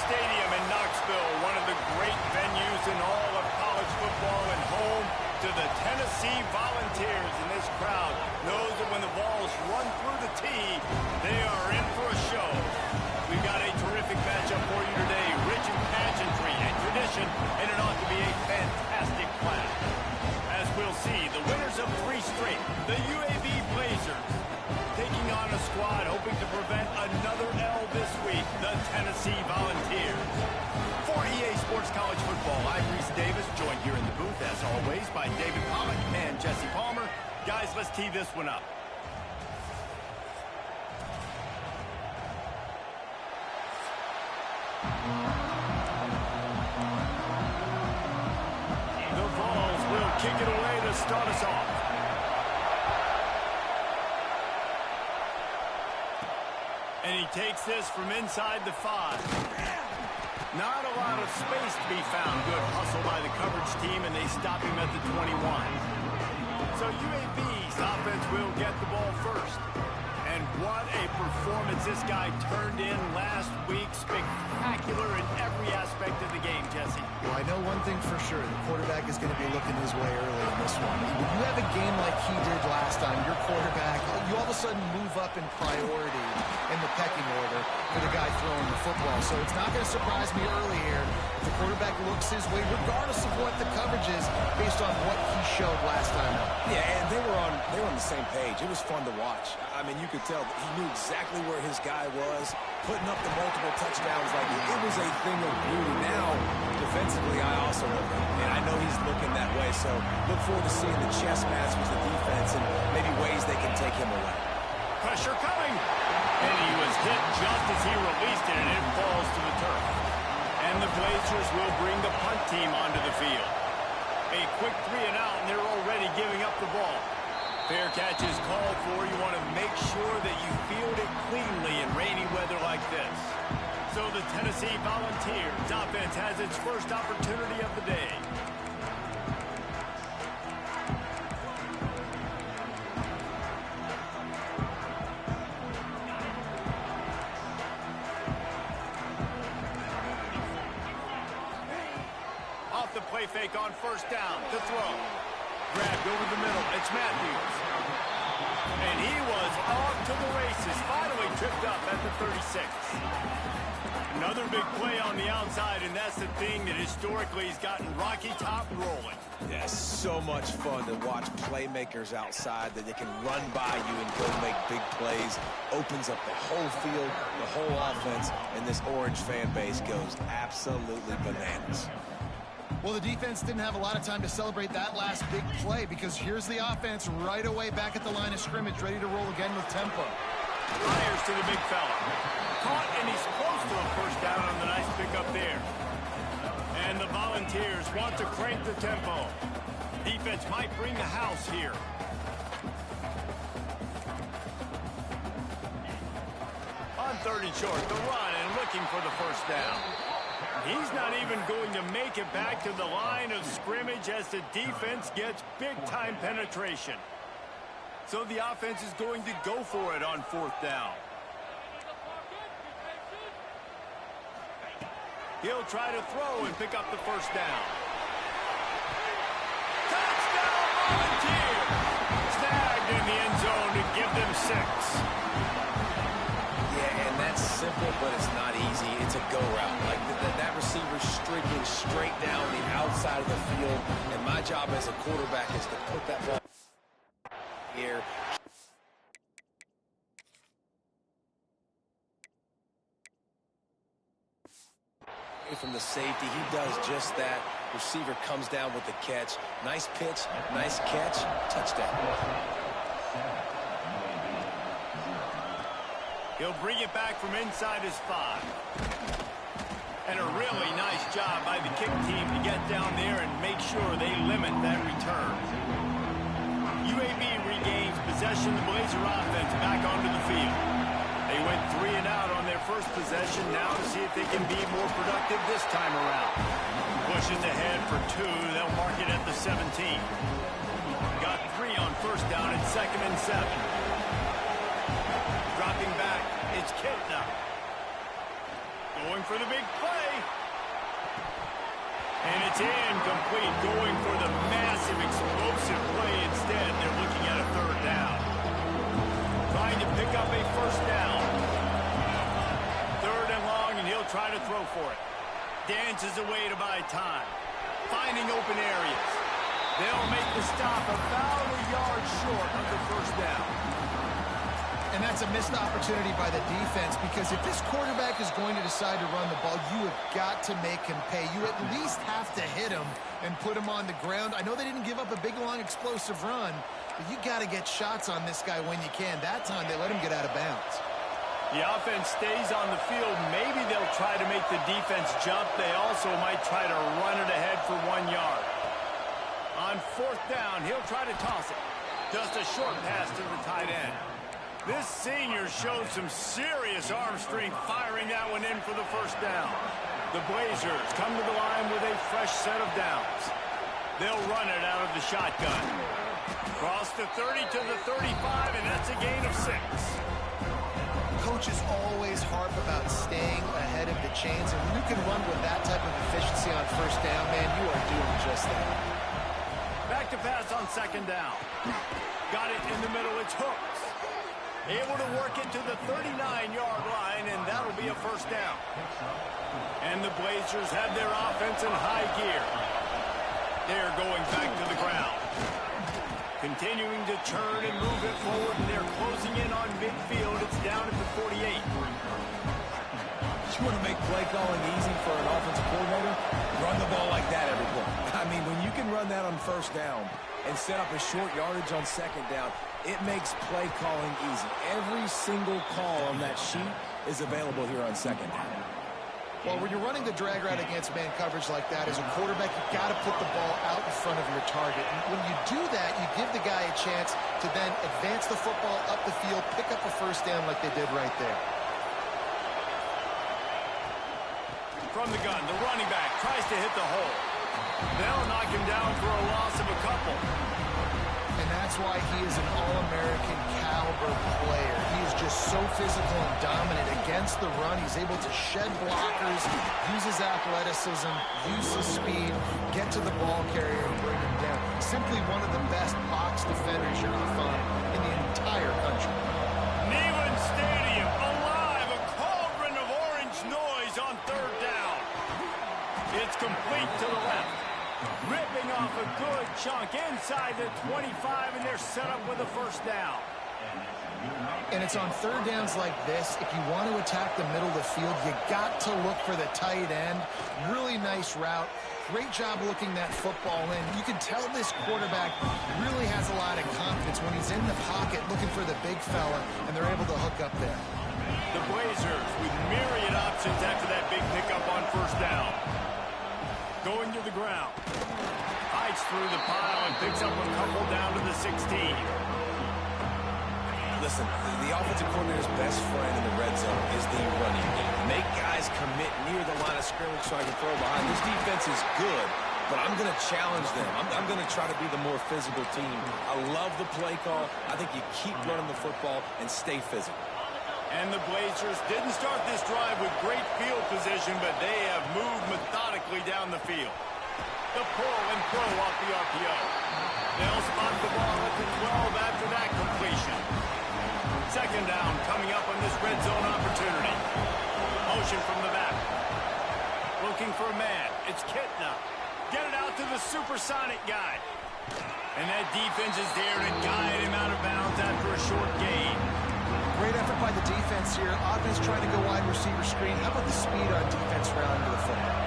Stadium in Knoxville, one of the great venues in all of college football, and home to the Tennessee Volunteers. And this crowd knows that when the balls run through the tee, they are in for a show. We've got a terrific matchup for you today, rich in pageantry and tradition, and it ought to be a fantastic clash. As we'll see, the winners of 3 straight, the UAB Blazers, taking on a squad hoping to prevent another L this week, the Tennessee Volunteers. For EA Sports College Football, I'm Reese Davis, joined here in the booth, as always, by David Pollack and Jesse Palmer. Guys, let's tee this one up. The Vols will kick it away to start us off. And he takes this from inside the 5. Not a lot of space to be found. Good hustle by the coverage team, and they stop him at the 21. So UAB's offense will get the ball first. And what a performance this guy turned in last week. Spectacular in every aspect of the game, Jesse. Well, I know one thing for sure. The quarterback is going to be looking his way early in this one. When you have a game like he did last time, your quarterback, you all of a sudden move up in priority in the pecking order for the guy throwing the football. So it's not going to surprise me early here if the quarterback looks his way, regardless of what the coverage is, based on what he showed last time out. Yeah, and they were on the same page. It was fun to watch. I mean, you could tell that he knew exactly where his guy was, putting up the multiple touchdowns like it was a thing of beauty. Now, defensively, I also know him, and I know he's looking that way. So look forward to seeing the chess match with the defense and maybe ways they can take him away. Pressure coming. And he was hit just as he released it, and it falls to the turf. And the Blazers will bring the punt team onto the field. A quick 3 and out, and they're already giving up the ball. Fair catch is called for. You want to make sure that you field it cleanly in rainy weather like this. So the Tennessee Volunteers offense has its first opportunity of the day. Off the play fake on first down. The throw. Grabbed over the middle. It's Matthews. And he was off to the races. Finally tripped up at the 36. Another big play on the outside, and that's the thing that historically has gotten Rocky Top rolling. Yeah, so much fun to watch playmakers outside that they can run by you and go make big plays. Opens up the whole field, the whole offense, and this Orange fan base goes absolutely bananas. Well, the defense didn't have a lot of time to celebrate that last big play because here's the offense right away back at the line of scrimmage, ready to roll again with tempo. Fires to the big fella. Caught, and he's close to a first down on the nice pickup there. And the Volunteers want to crank the tempo. Defense might bring the house here. On 3rd and short, the run and looking for the first down. He's not even going to make it back to the line of scrimmage as the defense gets big-time penetration. So the offense is going to go for it on 4th down. He'll try to throw and pick up the first down. Touchdown, Volunteers! Snagged in the end zone to give them 6. Yeah, and that's simple, but it's not easy. It's a go route. Like that receiver streaking straight down the outside of the field, and my job as a quarterback is to put that ball here. From the safety, he does just that. Receiver comes down with the catch. Nice pitch, nice catch, touchdown. He'll bring it back from inside his 5. And a really nice job by the kick team to get down there and make sure they limit that return. UAB regains possession. The Blazer offense back onto the field. They went 3 and out on their first possession. Now to see if they can be more productive this time around. Pushes ahead for 2. They'll mark it at the 17. Got 3 on first down and 2nd and 7. Dropping back, it's Kitna. Going for the big play. And it's incomplete. Going for the massive, explosive play instead. They're looking at a third down. Trying to pick up a first down. Third and long, and he'll try to throw for it. Dances away to buy time. Finding open areas. They'll make the stop about a yard short of the first down. And that's a missed opportunity by the defense, because if this quarterback is going to decide to run the ball, you have got to make him pay. You at least have to hit him and put him on the ground. I know they didn't give up a big, long, explosive run, but you got to get shots on this guy when you can. That time, they let him get out of bounds. The offense stays on the field. Maybe they'll try to make the defense jump. They also might try to run it ahead for 1 yard. On fourth down, he'll try to toss it. Just a short pass to the tight end. This senior shows some serious arm strength firing that one in for the first down. The Blazers come to the line with a fresh set of downs. They'll run it out of the shotgun. Cross the 30 to the 35, and that's a gain of 6. Coaches always harp about staying ahead of the chains, and when you can run with that type of efficiency on first down, man, you are doing just that. Back to pass on second down. Got it in the middle. It's Hooks. Able to work it to the 39-yard line, and that'll be a first down. And the Blazers have their offense in high gear. They're going back to the ground. Continuing to turn and move it forward, and they're closing in on midfield. It's down at the 48. You want to make play calling easy for an offensive coordinator? Run the ball like that every play. I mean, when you can run that on first down and set up a short yardage on second down, it makes play calling easy. Every single call on that sheet is available here on second down. Well, when you're running the drag route against man coverage like that, as a quarterback, you've got to put the ball out in front of your target. And when you do that, you give the guy a chance to then advance the football up the field, pick up a first down like they did right there. From the gun, the running back tries to hit the hole. They'll knock him down for a loss of a couple. And that's why he is an All-American caliber player. He is just so physical and dominant against the run. He's able to shed blockers, use his athleticism, use his speed, get to the ball carrier and bring him down. Simply one of the best box defenders you're going to find in the entire country. Neyland Stadium, alive, a cauldron of orange noise on third down. It's complete to the left. Ripping off a good chunk inside the 25, and they're set up with a first down. And it's on third downs like this, if you want to attack the middle of the field, you got to look for the tight end. Really nice route. Great job looking that football in. You can tell this quarterback really has a lot of confidence when he's in the pocket looking for the big fella, and they're able to hook up there. The Blazers with myriad options after that big pickup on first down. Going to the ground. Fights through the pile and picks up a couple down to the 16. Listen, the offensive coordinator's best friend in the red zone is the running game. Make guys commit near the line of scrimmage so I can throw behind. This defense is good, but I'm going to challenge them. I'm going to try to be the more physical team. I love the play call. I think you keep running the football and stay physical. And the Blazers didn't start this drive with great field position, but they have moved methodically down the field. The pull and throw off the RPO. They'll spot the ball at the 12 after that completion. Second down coming up on this red zone opportunity. Motion from the back. Looking for a man. It's Kitna. Get it out to the supersonic guy. And that defense is there to guide him out of bounds after a short gain. Great effort by the defense here. Offense trying to go wide receiver screen. How about the speed on defense rounding to the football?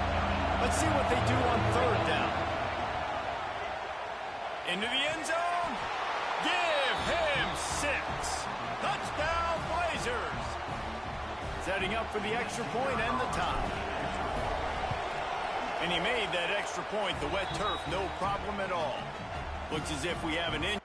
Let's see what they do on third down. Into the end zone. Give him 6. Touchdown, Blazers. Setting up for the extra point and the tie. And he made that extra point. The wet turf, no problem at all. Looks as if we have an injury.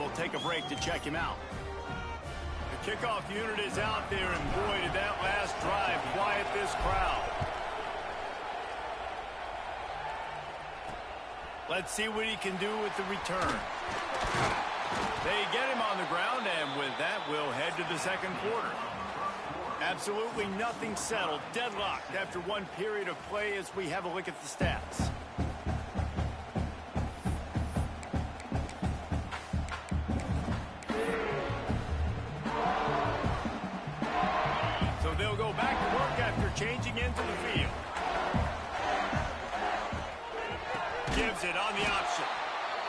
they'll take a break to check him out. The kickoff unit is out there, and boy, did that last drive quiet this crowd. Let's see what he can do with the return. They get him on the ground, and with that, we'll head to the second quarter. Absolutely nothing settled. Deadlocked after one period of play as we have a look at the stats. So they'll go back to work after changing into the field. Gives it on the option.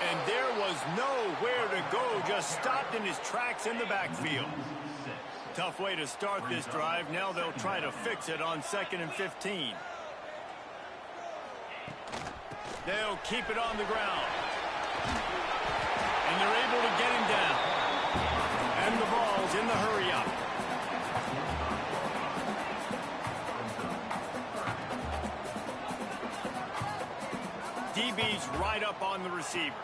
And there was nowhere to go, just stopped in his tracks in the backfield. Tough way to start this drive. Now they'll try to fix it on 2nd and 15. They'll keep it on the ground. And they're able to get him down. And the ball's in the hurry-up. DB's right up on the receivers.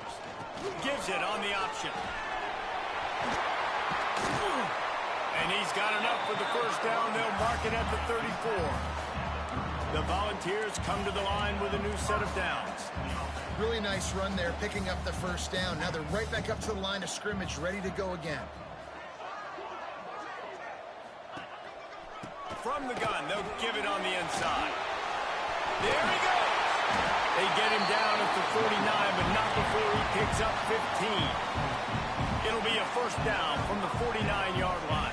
Gives it on the option. And he's got enough for the first down. They'll mark it at the 34. The Volunteers come to the line with a new set of downs. Really nice run there, picking up the first down. Now they're right back up to the line of scrimmage, ready to go again. From the gun, they'll give it on the inside. There he goes. They get him down at the 49, but not before he picks up 15. It'll be a first down from the 49-yard line.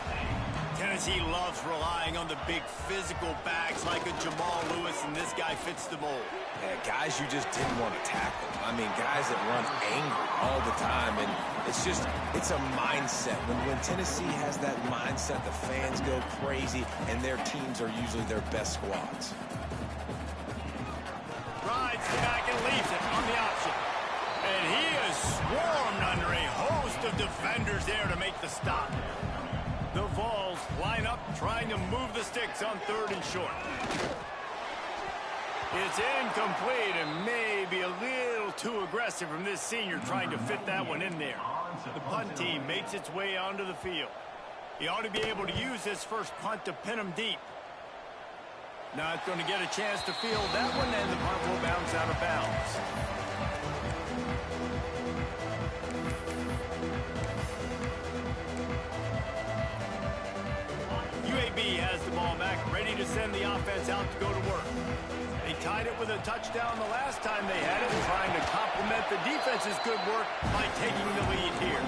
Tennessee loves relying on the big physical backs like a Jamal Lewis, and this guy fits the mold. Yeah, guys you just didn't want to tackle. I mean, guys that run angry all the time, and it's a mindset. When Tennessee has that mindset, the fans go crazy, and their teams are usually their best squads. Rides the back and leaves it on the option. And he is swarmed under a host of defenders there to make the stop. The Vols line up trying to move the sticks on 3rd and short. It's incomplete and maybe a little too aggressive from this senior trying to fit that one in there. The punt team makes its way onto the field. He ought to be able to use this first punt to pin him deep. Not going to get a chance to field that one, and the punt will bounce out of bounds. UAB has the ball back, ready to send the offense out to go to work. They tied it with a touchdown the last time they had it, trying to complement the defense's good work by taking the lead here.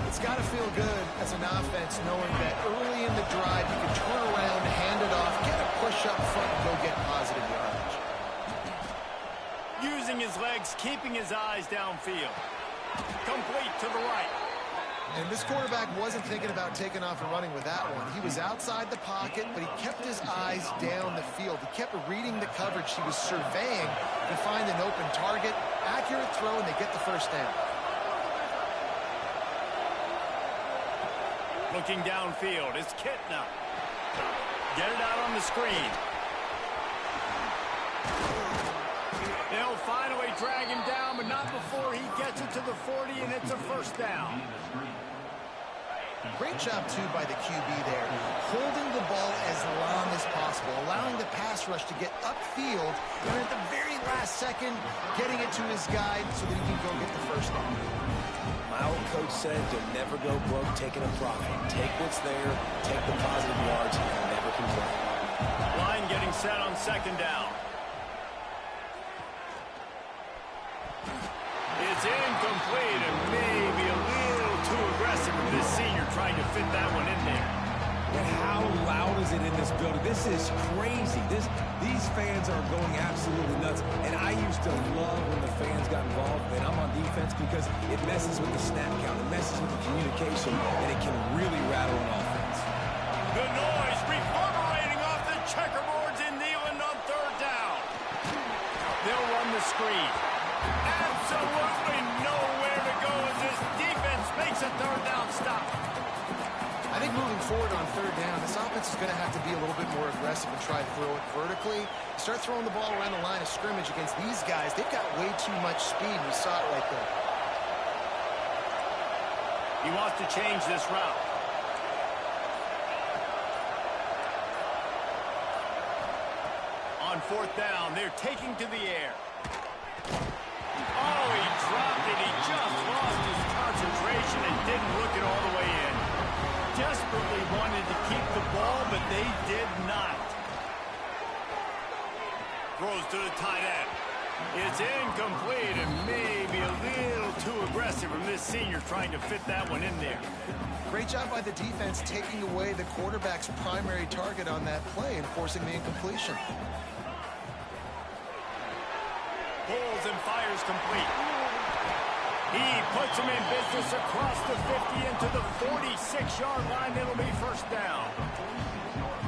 It's got to feel good as an offense knowing that early in the drive you can turn around, hand it off, get a push up front, and go get positive yardage. Using his legs, keeping his eyes downfield. Complete to the right. And this quarterback wasn't thinking about taking off and running with that one. He was outside the pocket, but he kept his eyes down the field. He kept reading the coverage. He was surveying to find an open target. Accurate throw, and they get the first down. Looking downfield, it's Kitna. Get it out on the screen. They'll finally drag him down, but not before he gets it to the 40, and it's a first down. Great job, too, by the QB there, holding the ball as long as possible, allowing the pass rush to get upfield, and at the very last second, getting it to his guy so that he can go get the first down. My old coach said you'll never go broke taking a profit. Take what's there, take the positive yards, and never complain. Line getting set on 2nd down. It's incomplete and maybe a little too aggressive from this senior trying to fit that one in there. And how loud is it in this building? This is crazy. These fans are going absolutely nuts. And I used to love when the fans got involved, and I'm on defense because it messes with the snap count, it messes with the communication, and it can really rattle an offense. The noise reverberating off the checkerboards in Neyland on 3rd down. They'll run the screen. Absolutely nowhere to go as this defense makes a 3rd down stop. I think moving forward on 3rd down, this offense is going to have to be a little bit more aggressive and try to throw it vertically. Start throwing the ball around the line of scrimmage against these guys. They've got way too much speed. We saw it right there. He wants to change this route. On fourth down, they're taking to the air. Oh, he dropped it. He just lost his concentration and didn't look it all the way in. Desperately wanted to keep the ball, but they did not. Throws to the tight end. It's incomplete and maybe a little too aggressive from this senior trying to fit that one in there. Great job by the defense taking away the quarterback's primary target on that play and forcing the incompletion. Pulls and fires complete. He puts him in business across the 50 into the 46-yard line. It'll be first down.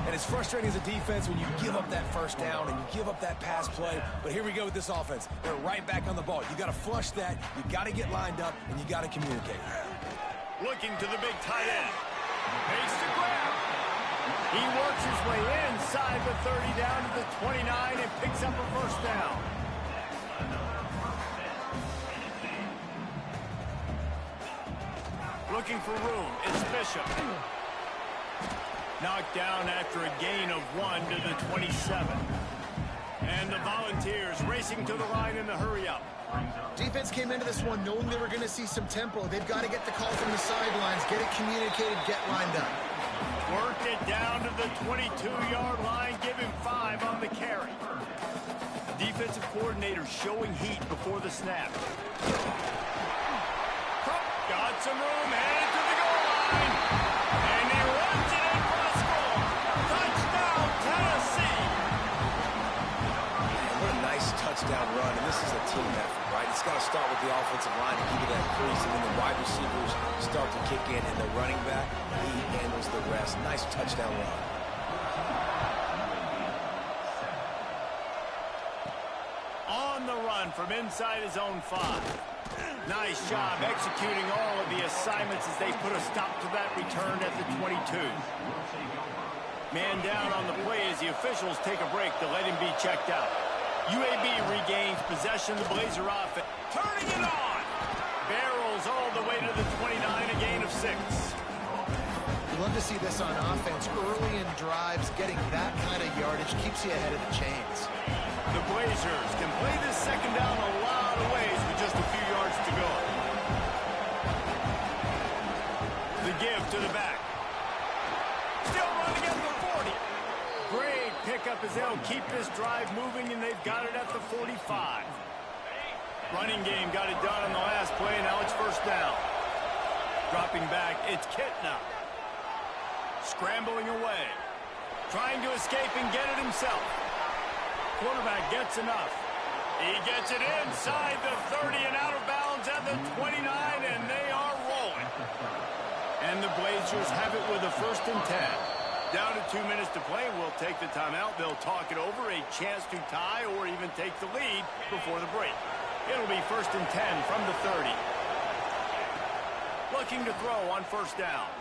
And it's frustrating as a defense when you give up that first down and you give up that pass play. But here we go with this offense. They're right back on the ball. You got to flush that. You got to get lined up, and you got to communicate. Looking to the big tight end. Makes the grab. He works his way inside the 30 down to the 29 and picks up a first down. Looking for room. It's Bishop. Knocked down after a gain of 1 to the 27. And the Volunteers racing to the line in the hurry-up. Defense came into this one knowing they were going to see some tempo. They've got to get the call from the sidelines, get it communicated, get lined up. Work it down to the 22-yard line, give him 5 on the carry. Defensive coordinator showing heat before the snap. Got some room, headed to the goal line. And he runs it in for a score. Touchdown, Tennessee. What a nice touchdown run, and this is a team effort, right? It's got to start with the offensive line to keep it that crease, and then the wide receivers start to kick in, and the running back, he handles the rest. Nice touchdown run. On the run from inside his own 5. Nice job executing all of the assignments as they put a stop to that return at the 22. Man down on the play as the officials take a break to let him be checked out. UAB regains possession of the Blazer offense. Turning it on! Barrels all the way to the 29, a gain of 6. You love to see this on offense. Early in drives, getting that kind of yardage keeps you ahead of the chains. The Blazers can play this second down a lot of ways with just a few yards to go. The give to the back. Still running at the 40. Great pickup as they'll keep this drive moving, and they've got it at the 45. Running game got it done on the last play, now it's first down. Dropping back, it's Kitna. Scrambling away. Trying to escape and get it himself. Quarterback gets enough. He gets it inside the 30 and out of bounds at the 29, and they are rolling. And the Blazers have it with a first and 10. Down to 2 minutes to play. We'll take the timeout. They'll talk it over, a chance to tie or even take the lead before the break. It'll be first and 10 from the 30. Looking to throw on first down.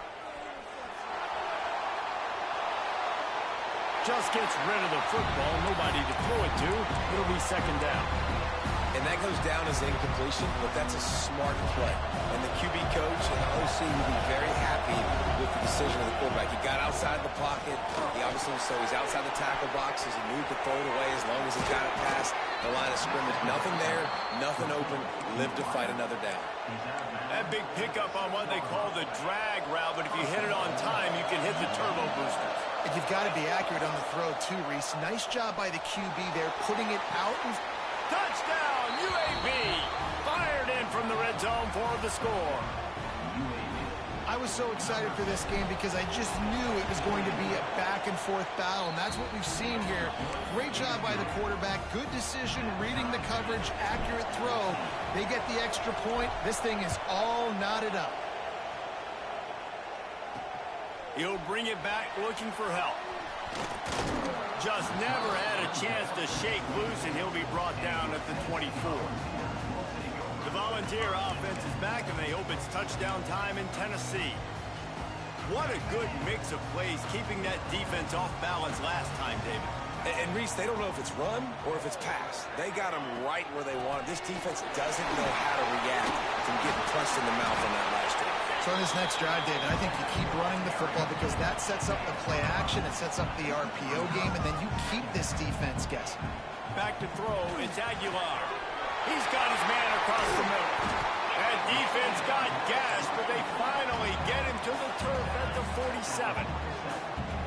Just gets rid of the football. Nobody to throw it to. It'll be second down. And that goes down as incompletion, but that's a smart play. And the QB coach and the OC will be very happy with the decision of the quarterback. He got outside the pocket. He obviously, so he's outside the tackle boxes. He knew he could throw it away as long as he got it past the line of scrimmage. Nothing there, nothing open. Live to fight another down. That big pickup on what they call the drag route, but if you hit it on time, you can hit the turbo boosters. And you've got to be accurate on the throw, too, Reese. Nice job by the QB there, putting it out. Touchdown, UAB! Fired in from the red zone for the score. I was so excited for this game because I just knew it was going to be a back-and-forth battle, and that's what we've seen here. Great job by the quarterback. Good decision, reading the coverage, accurate throw. They get the extra point. This thing is all knotted up. He'll bring it back looking for help. Just never had a chance to shake loose, and he'll be brought down at the 24. The Volunteer offense is back, and they hope it's touchdown time in Tennessee. What a good mix of plays, keeping that defense off balance last time, David. And Reese, they don't know if it's run or if it's pass. They got them right where they want it. This defense doesn't know how to react from getting punched in the mouth on that last drive. So in this next drive, David, I think you keep running the football because that sets up the play action, it sets up the RPO game, and then you keep this defense guessing. Back to throw, it's Aguilar. He's got his man across the middle. That defense got gas, but they finally get him to the turf at the 47.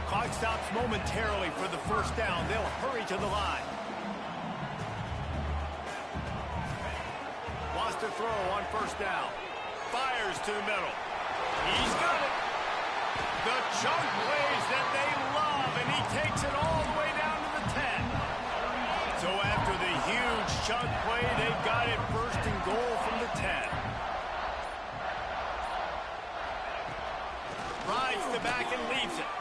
Clock stops momentarily for the first down. They'll hurry to the line. Wants to throw on first down. Fires to the middle. He's got it. The chunk plays that they love, and he takes it all the way down to the 10. So after the huge chunk play, they've got it first and goal from the 10. Rides the back and leaves it.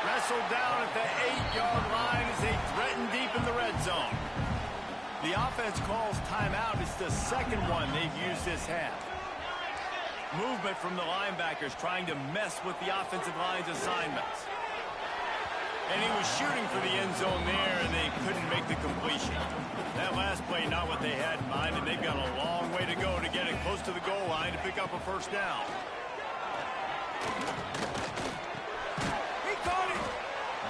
Wrestled down at the 8-yard line as they threaten deep in the red zone. The offense calls timeout. It's the second one they've used this half. Movement from the linebackers trying to mess with the offensive line's assignments. And he was shooting for the end zone there, and they couldn't make the completion. That last play, not what they had in mind, and they've got a long way to go to get it close to the goal line to pick up a first down. He caught it.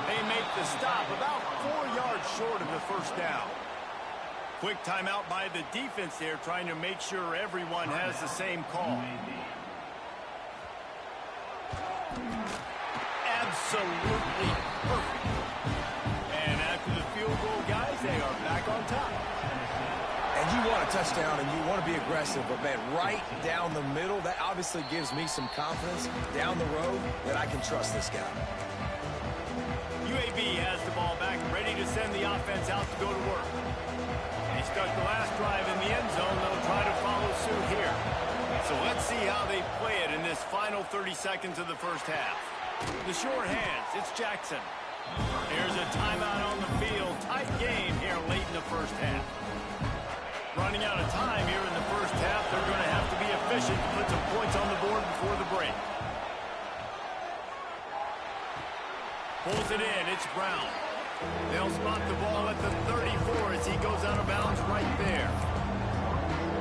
They make the stop about 4 yards short of the first down. Quick timeout by the defense there, trying to make sure everyone has the same call. Absolutely perfect. And after the field goal, guys, they are back on top. And you want a touchdown and you want to be aggressive, but, man, right down the middle, that obviously gives me some confidence down the road that I can trust this guy. UAB has the ball back, ready to send the offense out to go to work. They stuck the last drive in the end zone. They'll try to follow suit here. So let's see how they play it in this final 30 seconds of the first half. The short hands, it's Jackson. Here's a timeout on the field. Tight game here late in the first half. Running out of time here in the first half. They're going to have to be efficient to put some points on the board before the break. Pulls it in, it's Brown. They'll spot the ball at the 34 as he goes out of bounds right there.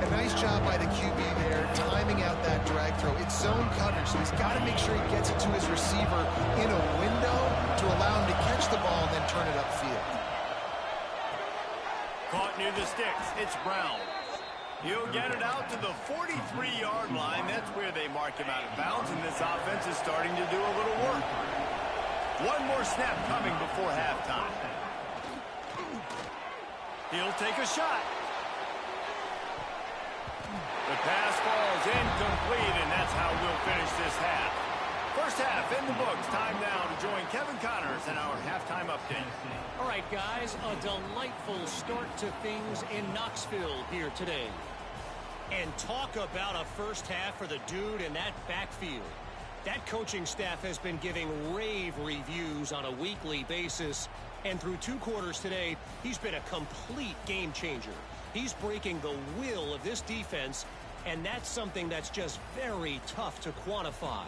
A nice job by the QB there, timing out that drag throw. It's zone coverage, so he's got to make sure he gets it to his receiver in a window to allow him to catch the ball and then turn it upfield. Caught near the sticks, it's Brown. He'll get it out to the 43-yard line. That's where they mark him out of bounds, and this offense is starting to do a little work. One more snap coming before halftime. He'll take a shot. The pass falls incomplete, and that's how we'll finish this half. First half in the books. Time now to join Kevin Connors in our halftime update. All right, guys, a delightful start to things in Knoxville here today. And talk about a first half for the dude in that backfield. That coaching staff has been giving rave reviews on a weekly basis. And through 2 quarters today, he's been a complete game changer. He's breaking the will of this defense, and that's something that's just very tough to quantify.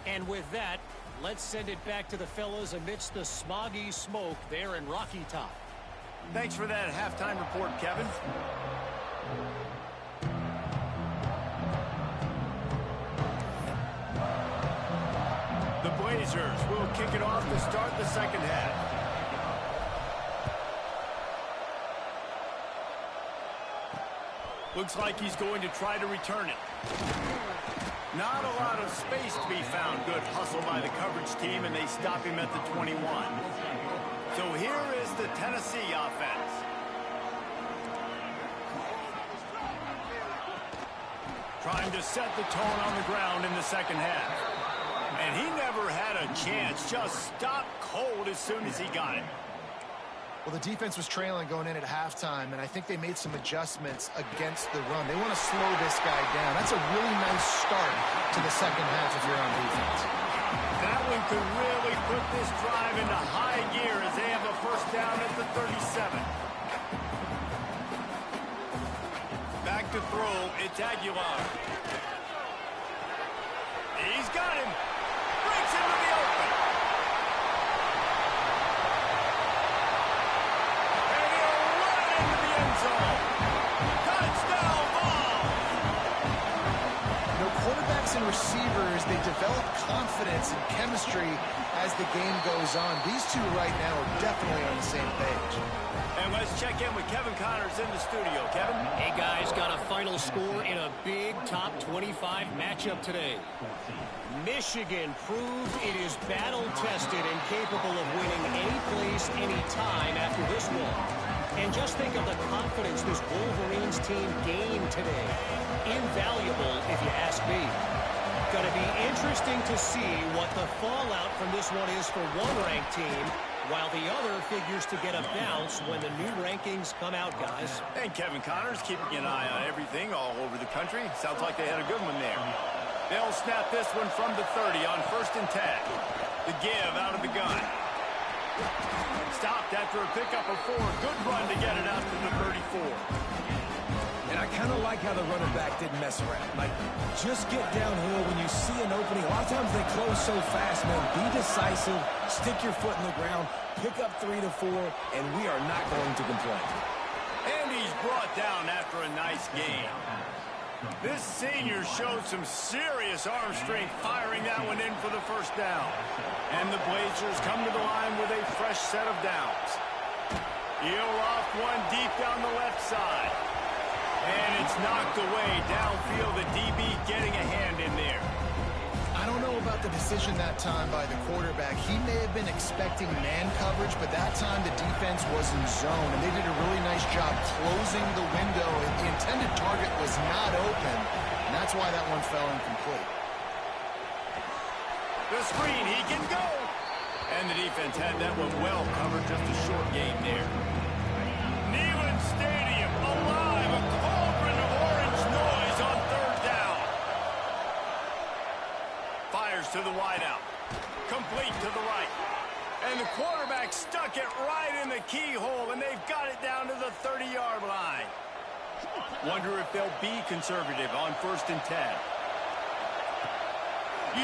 And with that, let's send it back to the fellas amidst the smoggy smoke there in Rocky Top. Thanks for that halftime report, Kevin. The Blazers will kick it off to start the second half. Looks like he's going to try to return it. Not a lot of space to be found. Good hustle by the coverage team, and they stop him at the 21. So here is the Tennessee offense. Trying to set the tone on the ground in the second half. And he never had a chance. Just stopped cold as soon as he got it. Well, the defense was trailing going in at halftime, and I think they made some adjustments against the run. They want to slow this guy down. That's a really nice start to the second half if you're on defense. That one could really put this drive into high gear as they have a first down at the 37. Back to throw, it's Aguilar. He's got him. Breaks into the open. And he'll run into the end zone. Touchdown ball. quarterbacks and receivers, they develop confidence and chemistry as the game goes on. These two right now are definitely on the same page. And let's check in with Kevin Connors in the studio. Kevin? Hey, guys, got a final score in a big top 25 matchup today. Michigan proved it is battle-tested and capable of winning any place, any time after this one. And just think of the confidence this Wolverines team gained today. Invaluable, if you ask me. Going to be interesting to see what the fallout from this one is for one ranked team, while the other figures to get a bounce when the new rankings come out, guys. And Kevin Connors keeping an eye on everything all over the country. Sounds like they had a good one there. They'll snap this one from the 30 on 1st and 10. The give out of the gun. Stopped after a pickup of 4. Good run to get it out to the 34. And I kind of like how the running back didn't mess around. Like, just get downhill when you see an opening. A lot of times they close so fast, man. Be decisive, stick your foot in the ground, pick up 3 to 4, and we are not going to complain. And he's brought down after a nice game. This senior showed some serious arm strength firing that one in for the first down. And the Blazers come to the line with a fresh set of downs. He'll off one deep down the left side. And it's knocked away downfield. The DB getting a hand in there. I don't know about the decision that time by the quarterback. He may have been expecting man coverage, but that time the defense was in zone, and they did a really nice job closing the window. The intended target was not open, and that's why that one fell incomplete. The screen, he can go. And the defense had that one well covered, just a short game there. Neyland Stadium alive, a cauldron of orange noise on 3rd down. Fires to the wideout. Complete to the right. And the quarterback stuck it right in the keyhole, and they've got it down to the 30-yard line. Wonder if they'll be conservative on 1st and 10.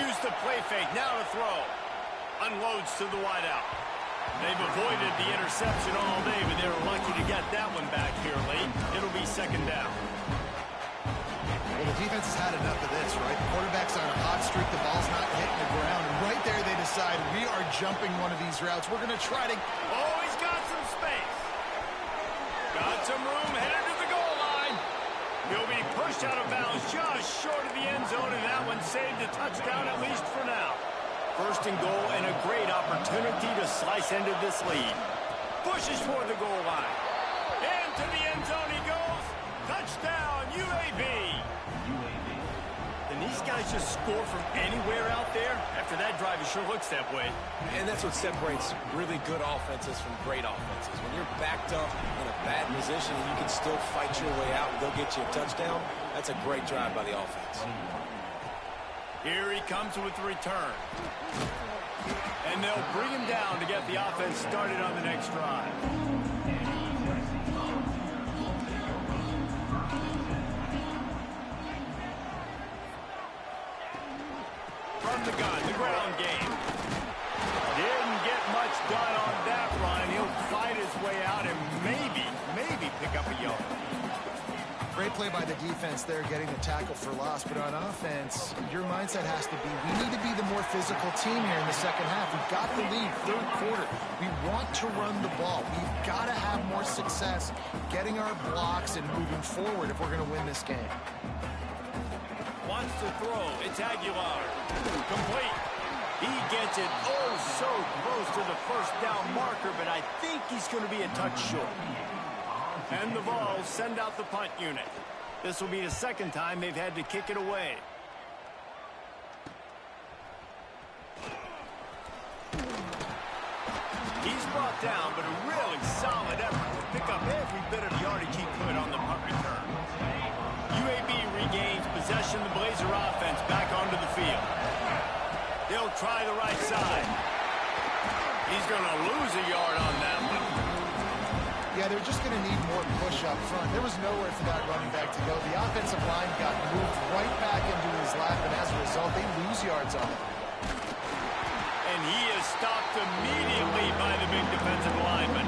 Use the play fake, now to throw. Unloads to the wideout. They've avoided the interception all day, but they were lucky to get that one back here late. It'll be 2nd down. Well, the defense has had enough of this, right? The quarterback's on a hot streak. The ball's not hitting the ground. And right there they decide, we are jumping one of these routes. We're going to try to... Oh, he's got some space. Got some room, headed to the goal line. He'll be pushed out of bounds just short of the end zone, and that one saved a touchdown at least for now. 1st and goal, and a great opportunity to slice into this lead. Pushes for the goal line. Into the end zone he goes. Touchdown, UAB. And these guys just score from anywhere out there. After that drive, it sure looks that way. And that's what separates really good offenses from great offenses. When you're backed up in a bad position and you can still fight your way out and go get you a touchdown, that's a great drive by the offense. Here he comes with the return. And they'll bring him down to get the offense started on the next drive. From the gun, the ground game. Didn't get much done on that run. He'll fight his way out and maybe pick up a yard. Great play by the defense there, getting the tackle for loss. But on offense, your mindset has to be, we need to be the more physical team here in the second half. We've got the lead, 3rd quarter. We want to run the ball. We've got to have more success getting our blocks and moving forward if we're going to win this game. Wants to throw. It's Aguilar. Complete. He gets it oh so close to the 1st down marker, but I think he's going to be a touch short. And the Vols send out the punt unit. This will be the 2nd time they've had to kick it away. He's brought down, but a really solid effort to pick up every bit of yardage he could on the punt return. UAB regains possession. The Blazer offense back onto the field. They'll try the right side. He's going to lose a yard on that one. Yeah, they're just going to need more push up front. There was nowhere for that running back to go. The offensive line got moved right back into his lap, and as a result, they lose yards on it. And he is stopped immediately by the big defensive lineman.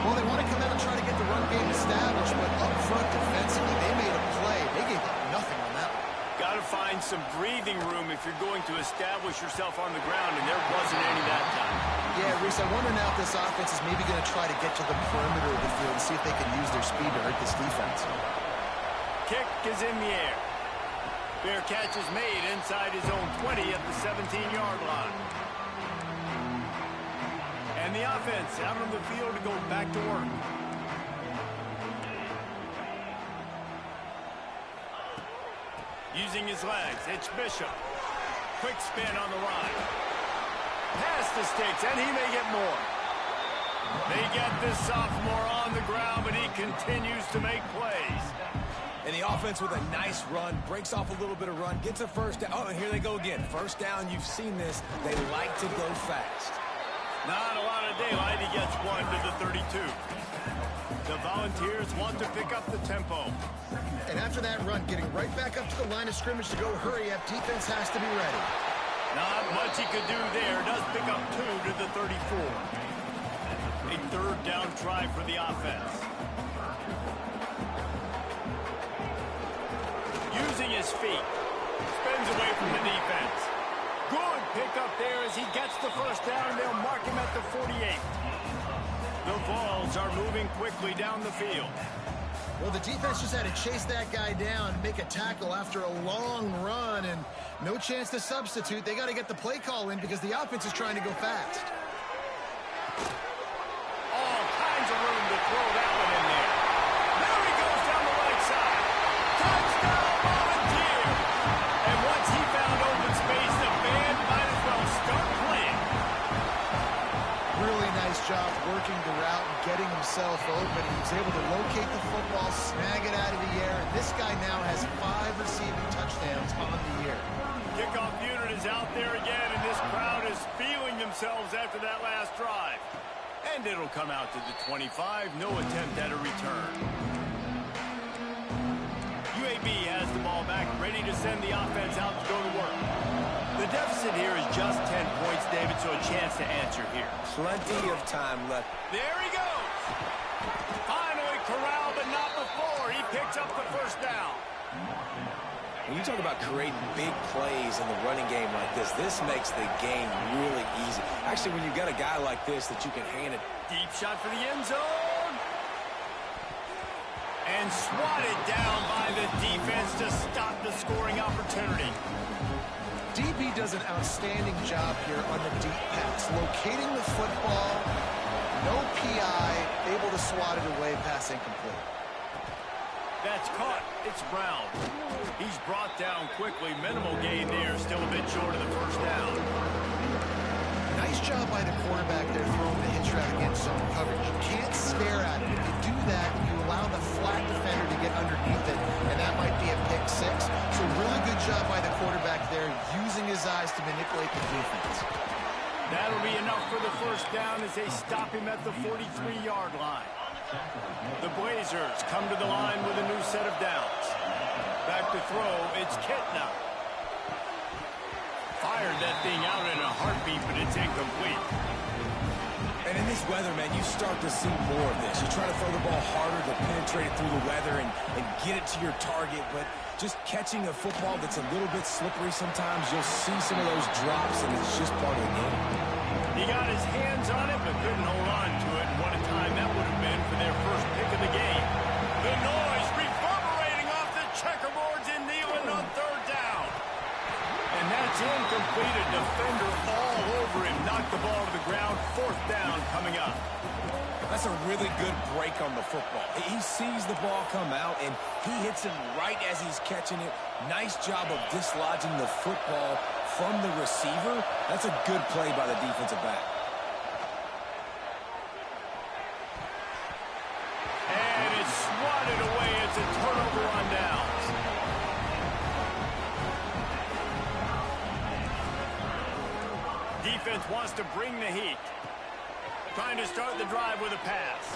Well, they want to come out and try to get the run game established, but up front defensively, they made a play. They gave up nothing on that one. Got Got to find some breathing room if you're going to establish yourself on the ground, and there wasn't any that time. Yeah, Reese, I wonder now if this offense is maybe going to try to get to the perimeter of the field and see if they can use their speed to hurt this defense. Kick is in the air. Fair catch is made inside his own 20 at the 17-yard line. And the offense out on the field to go back to work. Using his legs, it's Bishop. Quick spin on the run. Past the sticks, and he may get more. They get this sophomore on the ground, but he continues to make plays. And the offense with a nice run, breaks off a little bit of run, gets a first down. Oh, and here they go again. First down, you've seen this. They like to go fast. Not a lot of daylight. He gets one to the 32. The Volunteers want to pick up the tempo. And after that run, getting right back up to the line of scrimmage to go hurry up, defense has to be ready. Not much he could do there. Does pick up 2 to the 34. A third down try for the offense. Using his feet. Spins away from the defense. Good pickup there as he gets the first down. They'll mark him at the 48. The Vols are moving quickly down the field. Well, the defense just had to chase that guy down, make a tackle after a long run, and no chance to substitute. They got to get the play call in because the offense is trying to go fast. All kinds of room to throw that one in there. There he goes down the right side. Touchdown, Volunteer! And once he found open space, the band might as well start playing. Really nice job working the route and getting himself open. He was able to locate the football, snag it out of the air, and this guy now has 5 receiving touchdowns on the year. Kickoff unit is out there again, and this crowd is feeling themselves after that last drive. And it'll come out to the 25. No attempt at a return. UAB has the ball back, ready to send the offense out to go to work. The deficit here is just 10 points, David, so a chance to answer here. Plenty of time left. There he goes. Finally corralled, but not before. He picks up the first down. When you talk about creating big plays in the running game like this makes the game really easy. Actually, when you've got a guy like this that you can hand it. Deep shot for the end zone. And swatted down by the defense to stop the scoring opportunity. DB does an outstanding job here on the deep pass, locating the football, no PI, able to swat it away, pass incomplete. That's caught. It's Brown. He's brought down quickly. Minimal gain there, still a bit short of the first down. Nice job by the quarterback there throwing the hitch route against zone coverage. You can't stare at it. If you do that, you allow the flat defender to get underneath it, and that might be a pick 6. So really good job by the quarterback there, using his eyes to manipulate the defense. That'll be enough for the first down as they stop him at the 43-yard line. The Blazers come to the line with a new set of downs. Back to throw, it's Kitna. Fired that thing out in a heartbeat, but it's incomplete. And in this weather, man, you start to see more of this. You try to throw the ball harder to penetrate it through the weather and get it to your target, but just catching a football that's a little bit slippery sometimes, you'll see some of those drops, and it's just part of the game. He got his hands on it, but couldn't hold on to it. And what a time that would have been for their first pick of the game. The noise reverberating off the checkerboards in Neyland on third down. And that's incomplete. A defender all over him. Knocked the ball to the ground. Fourth down coming up. That's a really good break on the football. He sees the ball come out, and he hits him right as he's catching it. Nice job of dislodging the football from the receiver. That's a good play by the defensive back. And it's swatted away. It's a turnover on downs. Defense wants to bring the heat. Trying to start the drive with a pass.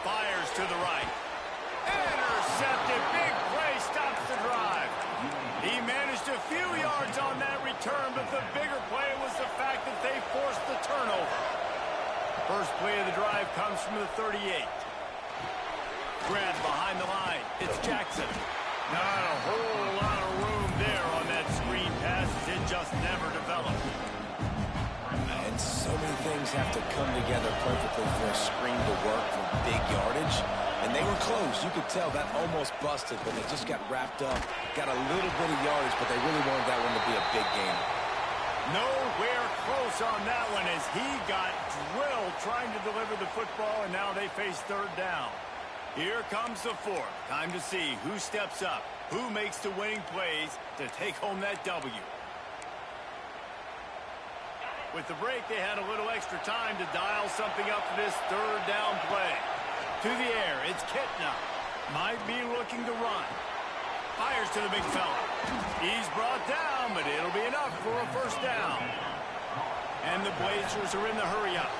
Fires to the right. Intercepted. Big play stops the drive. He managed a few yards on that return, but the bigger play was the fact that they forced the turnover. First play of the drive comes from the 38. Grabbed behind the line. It's Jackson. Not a whole lot of room there on that screen pass. It just never developed. And so many things have to come together perfectly for a screen to work for big yardage. And they were close. You could tell that almost busted, but they just got wrapped up. Got a little bit of yardage, but they really wanted that one to be a big game. Nowhere close on that one as he got drilled trying to deliver the football, and now they face third down. Here comes the fourth. Time to see who steps up, who makes the winning plays to take home that W. With the break, they had a little extra time to dial something up for this third down play. To the air, it's Kitna. Might be looking to run. Fires to the big fella. He's brought down, but it'll be enough for a first down. And the Blazers are in the hurry-up.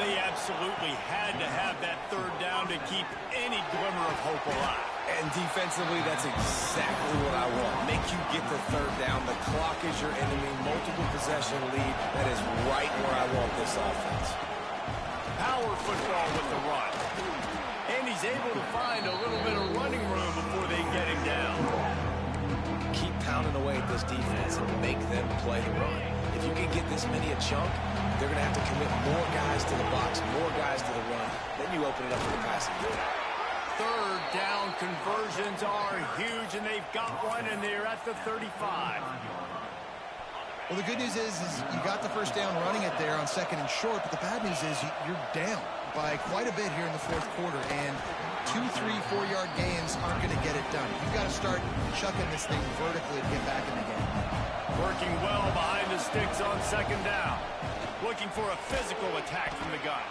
They absolutely had to have that third down to keep any glimmer of hope alive. And defensively, that's exactly what I want. Make you get the third down. The clock is your enemy. Multiple possession lead. That is right where I want this offense. Power football with the run. And he's able to find a little bit of running room before they get him down. Keep pounding away at this defense and make them play the run. If you can get this many a chunk, they're going to have to commit more guys to the box, more guys to the run. Then you open it up for the passing game. Third down conversions are huge, and they've got one, and they're at the 35. Well, the good news is you got the first down running it there on second and short, but the bad news is you're down by quite a bit here in the fourth quarter, and 2, 3, 4-yard gains aren't going to get it done. You've got to start chucking this thing vertically to get back in the game. Working well behind the sticks on second down. Looking for a physical attack from the gun.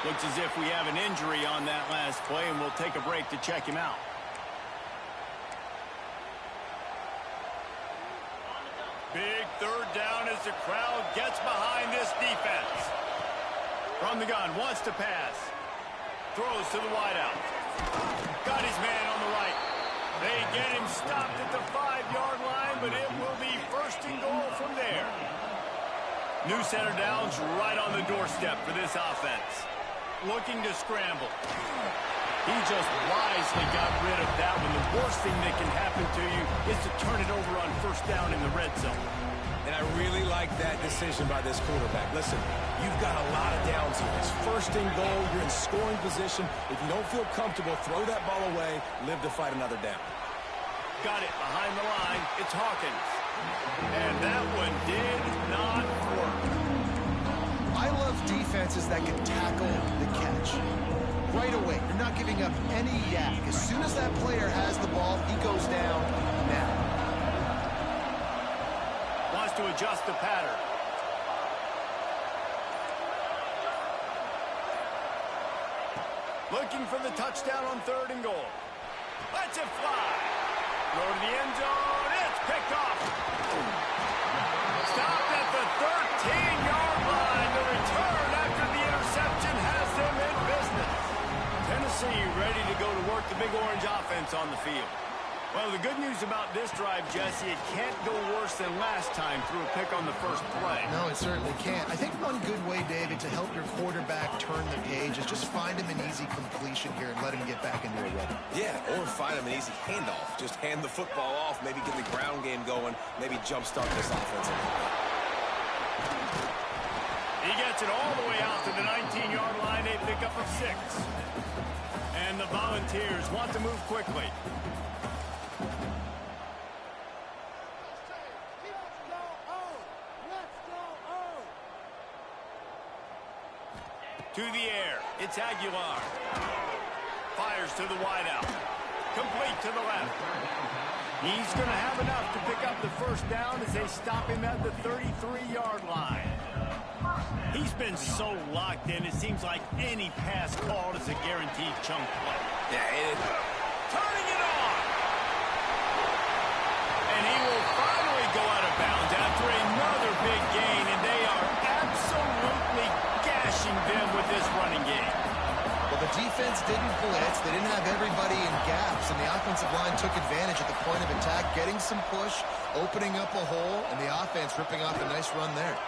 Looks as if we have an injury on that last play, and we'll take a break to check him out. Big third down as the crowd gets behind this defense. From the gun, wants to pass. Throws to the wideout. Got his man on the right. They get him stopped at the 5-yard line, but it will be first and goal from there. New center downs right on the doorstep for this offense. Looking to scramble. He just wisely got rid of that one. The worst thing that can happen to you is to turn it over on first down in the red zone. And I really like that decision by this quarterback. Listen, you've got a lot of downs here. It's first and goal. You're in scoring position. If you don't feel comfortable, throw that ball away. Live to fight another down. Got it behind the line. It's Hawkins. And that one did not work. I love defenses that can tackle the catch. Right away, you're not giving up any yak. As soon as that player has the ball, he goes down now. Wants to adjust the pattern. Looking for the touchdown on third and goal. Lets it fly. Throw to the end zone. It's picked off. Stopped at the 13-yard line. The return after the interception has them in business. Tennessee ready to go to work the Big Orange offense on the field. Well, the good news about this drive, Jesse, it can't go worse than last time through a pick on the first play. No, it certainly can't. I think one good way, David, to help your quarterback turn the page is just find him an easy completion here and let him get back into a rhythm. Yeah, or find him an easy handoff. Just hand the football off, maybe get the ground game going, maybe jumpstart this offense. He gets it all the way out to the 19-yard line. They pick up a 6. And the Volunteers want to move quickly. To the air, it's Aguilar. Fires to the wideout. Complete to the left. He's going to have enough to pick up the first down as they stop him at the 33-yard line. He's been so locked in, it seems like any pass called is a guaranteed chunk play. Yeah, Turning it on. And he will finally go out of bounds after another big gain, and they are absolutely gashing them with this running game. Well, the defense didn't blitz. They didn't have everybody in gaps, and the offensive line took advantage at the point of attack, getting some push, opening up a hole, and the offense ripping off a nice run there.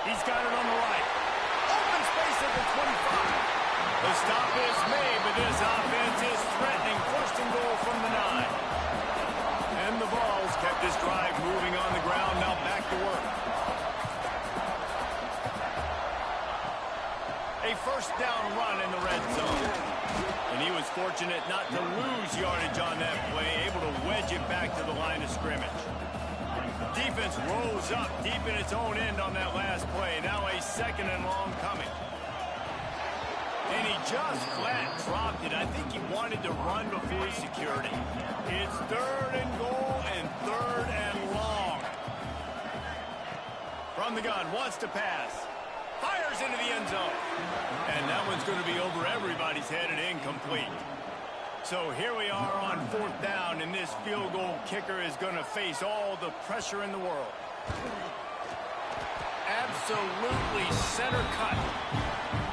He's got it on the right. Open space at the 25. The stop is made, but this offense is threatening. First and goal from the 9. And the Vols kept this drive moving on the ground. Now back to work. A first down run in the red zone. And he was fortunate not to lose yardage on that play, able to wedge it back to the line of scrimmage. Defense rose up deep in its own end on that last play. Now a second and long coming. And he just flat dropped it. I think he wanted to run before he secured it. It's third and goal and third and long. From the gun, wants to pass. Fires into the end zone. And that one's going to be over everybody's head and incomplete. So here we are on fourth down, and this field goal kicker is going to face all the pressure in the world. Absolutely center cut.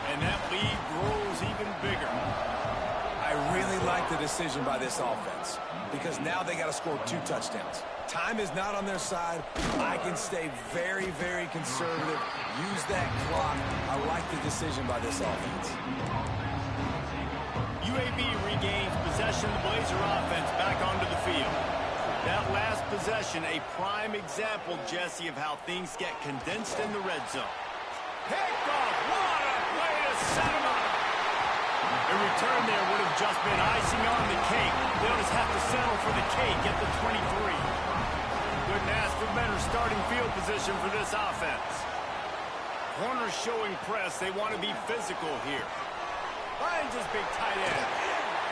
And that lead grows even bigger. I really like the decision by this offense because now they got to score 2 touchdowns. Time is not on their side. I can stay very, very conservative. Use that clock. I like the decision by this offense. UAB regains possession of the Blazer offense back onto the field. That last possession, a prime example, Jesse, of how things get condensed in the red zone. Picked off. What a play to set him up. A return there would have just been icing on the cake. They'll just have to settle for the cake at the 23. Couldn't ask for better starting field position for this offense. Corners showing press. They want to be physical here. Finds his big tight end.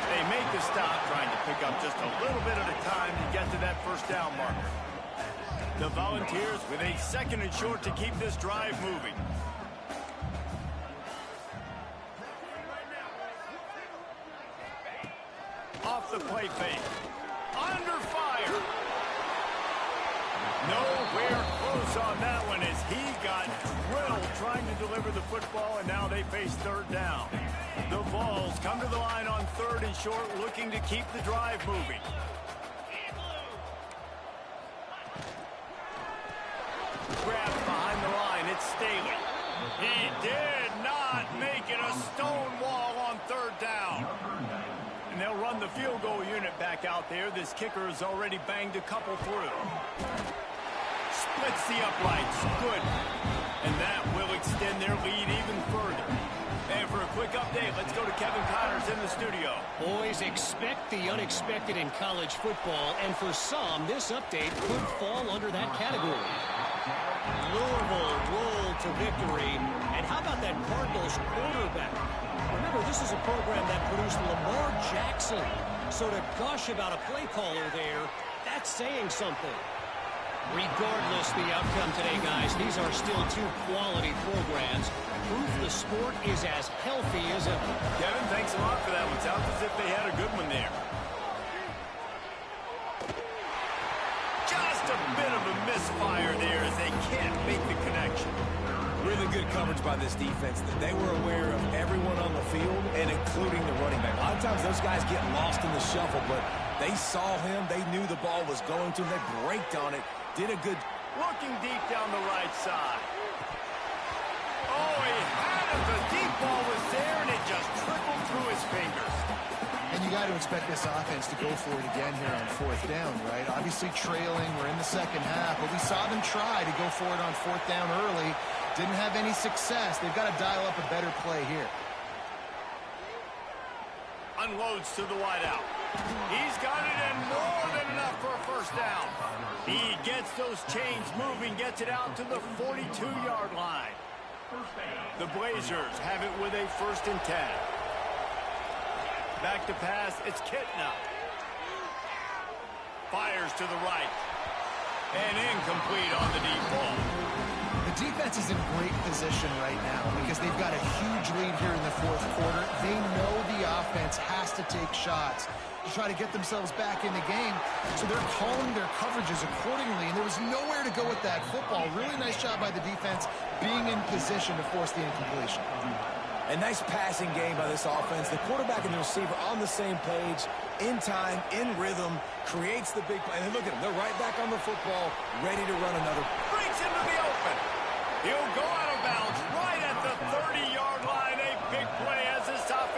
They make the stop, trying to pick up just a little bit at a time to get to that first down marker. The Volunteers with a second and short to keep this drive moving. Off the play fake. Under fire. Nowhere close on that one as he got drilled trying to deliver the football, and now they face third down. The Vols come to the line on third and short, looking to keep the drive moving. Grabs behind the line. It's Staley. He did not make it a stone wall on third down. And they'll run the field goal unit back out there. This kicker has already banged a couple through. Splits the uprights. Good. And that will extend their lead even further. And for a quick update, let's go to Kevin Connors in the studio. Boys, expect the unexpected in college football, and for some, this update could fall under that category. Louisville rolled to victory, and how about that Cardinals quarterback? Remember, this is a program that produced Lamar Jackson, so to gush about a play caller there, that's saying something. Regardless the outcome today, guys, these are still 2 quality programs. Proof the sport is as healthy as ever. Kevin, thanks a lot for that one. Sounds as if they had a good one there. Just a bit of a misfire there as they can't make the connection. Really good coverage by this defense. They were aware of everyone on the field and including the running back. A lot of times those guys get lost in the shuffle, but they saw him. They knew the ball was going to him. They braked on it. Did a good... Looking deep down the right side. Oh, he had it. The deep ball was there, and it just trickled through his fingers. And you got to expect this offense to go for it again here on fourth down, right? Obviously trailing. We're in the second half, but we saw them try to go for it on fourth down early. Didn't have any success. They've got to dial up a better play here. Unloads to the wideout. He's got it, and more than enough for a first down. He gets those chains moving, gets it out to the 42-yard line. The Blazers have it with a 1st and 10. Back to pass, it's Kitna. Fires to the right. And incomplete on the deep ball. The defense is in great position right now because they've got a huge lead here in the fourth quarter. They know the offense has to take shots to try to get themselves back in the game. So they're calling their coverages accordingly, and there was nowhere to go with that football. Really nice job by the defense being in position to force the incompletion. A nice passing game by this offense. The quarterback and the receiver on the same page, in time, in rhythm, creates the big play. And look at them. They're right back on the football, ready to run another. Breaks into the open. He'll go out of bounds right at the 30-yard line. A big play as this offense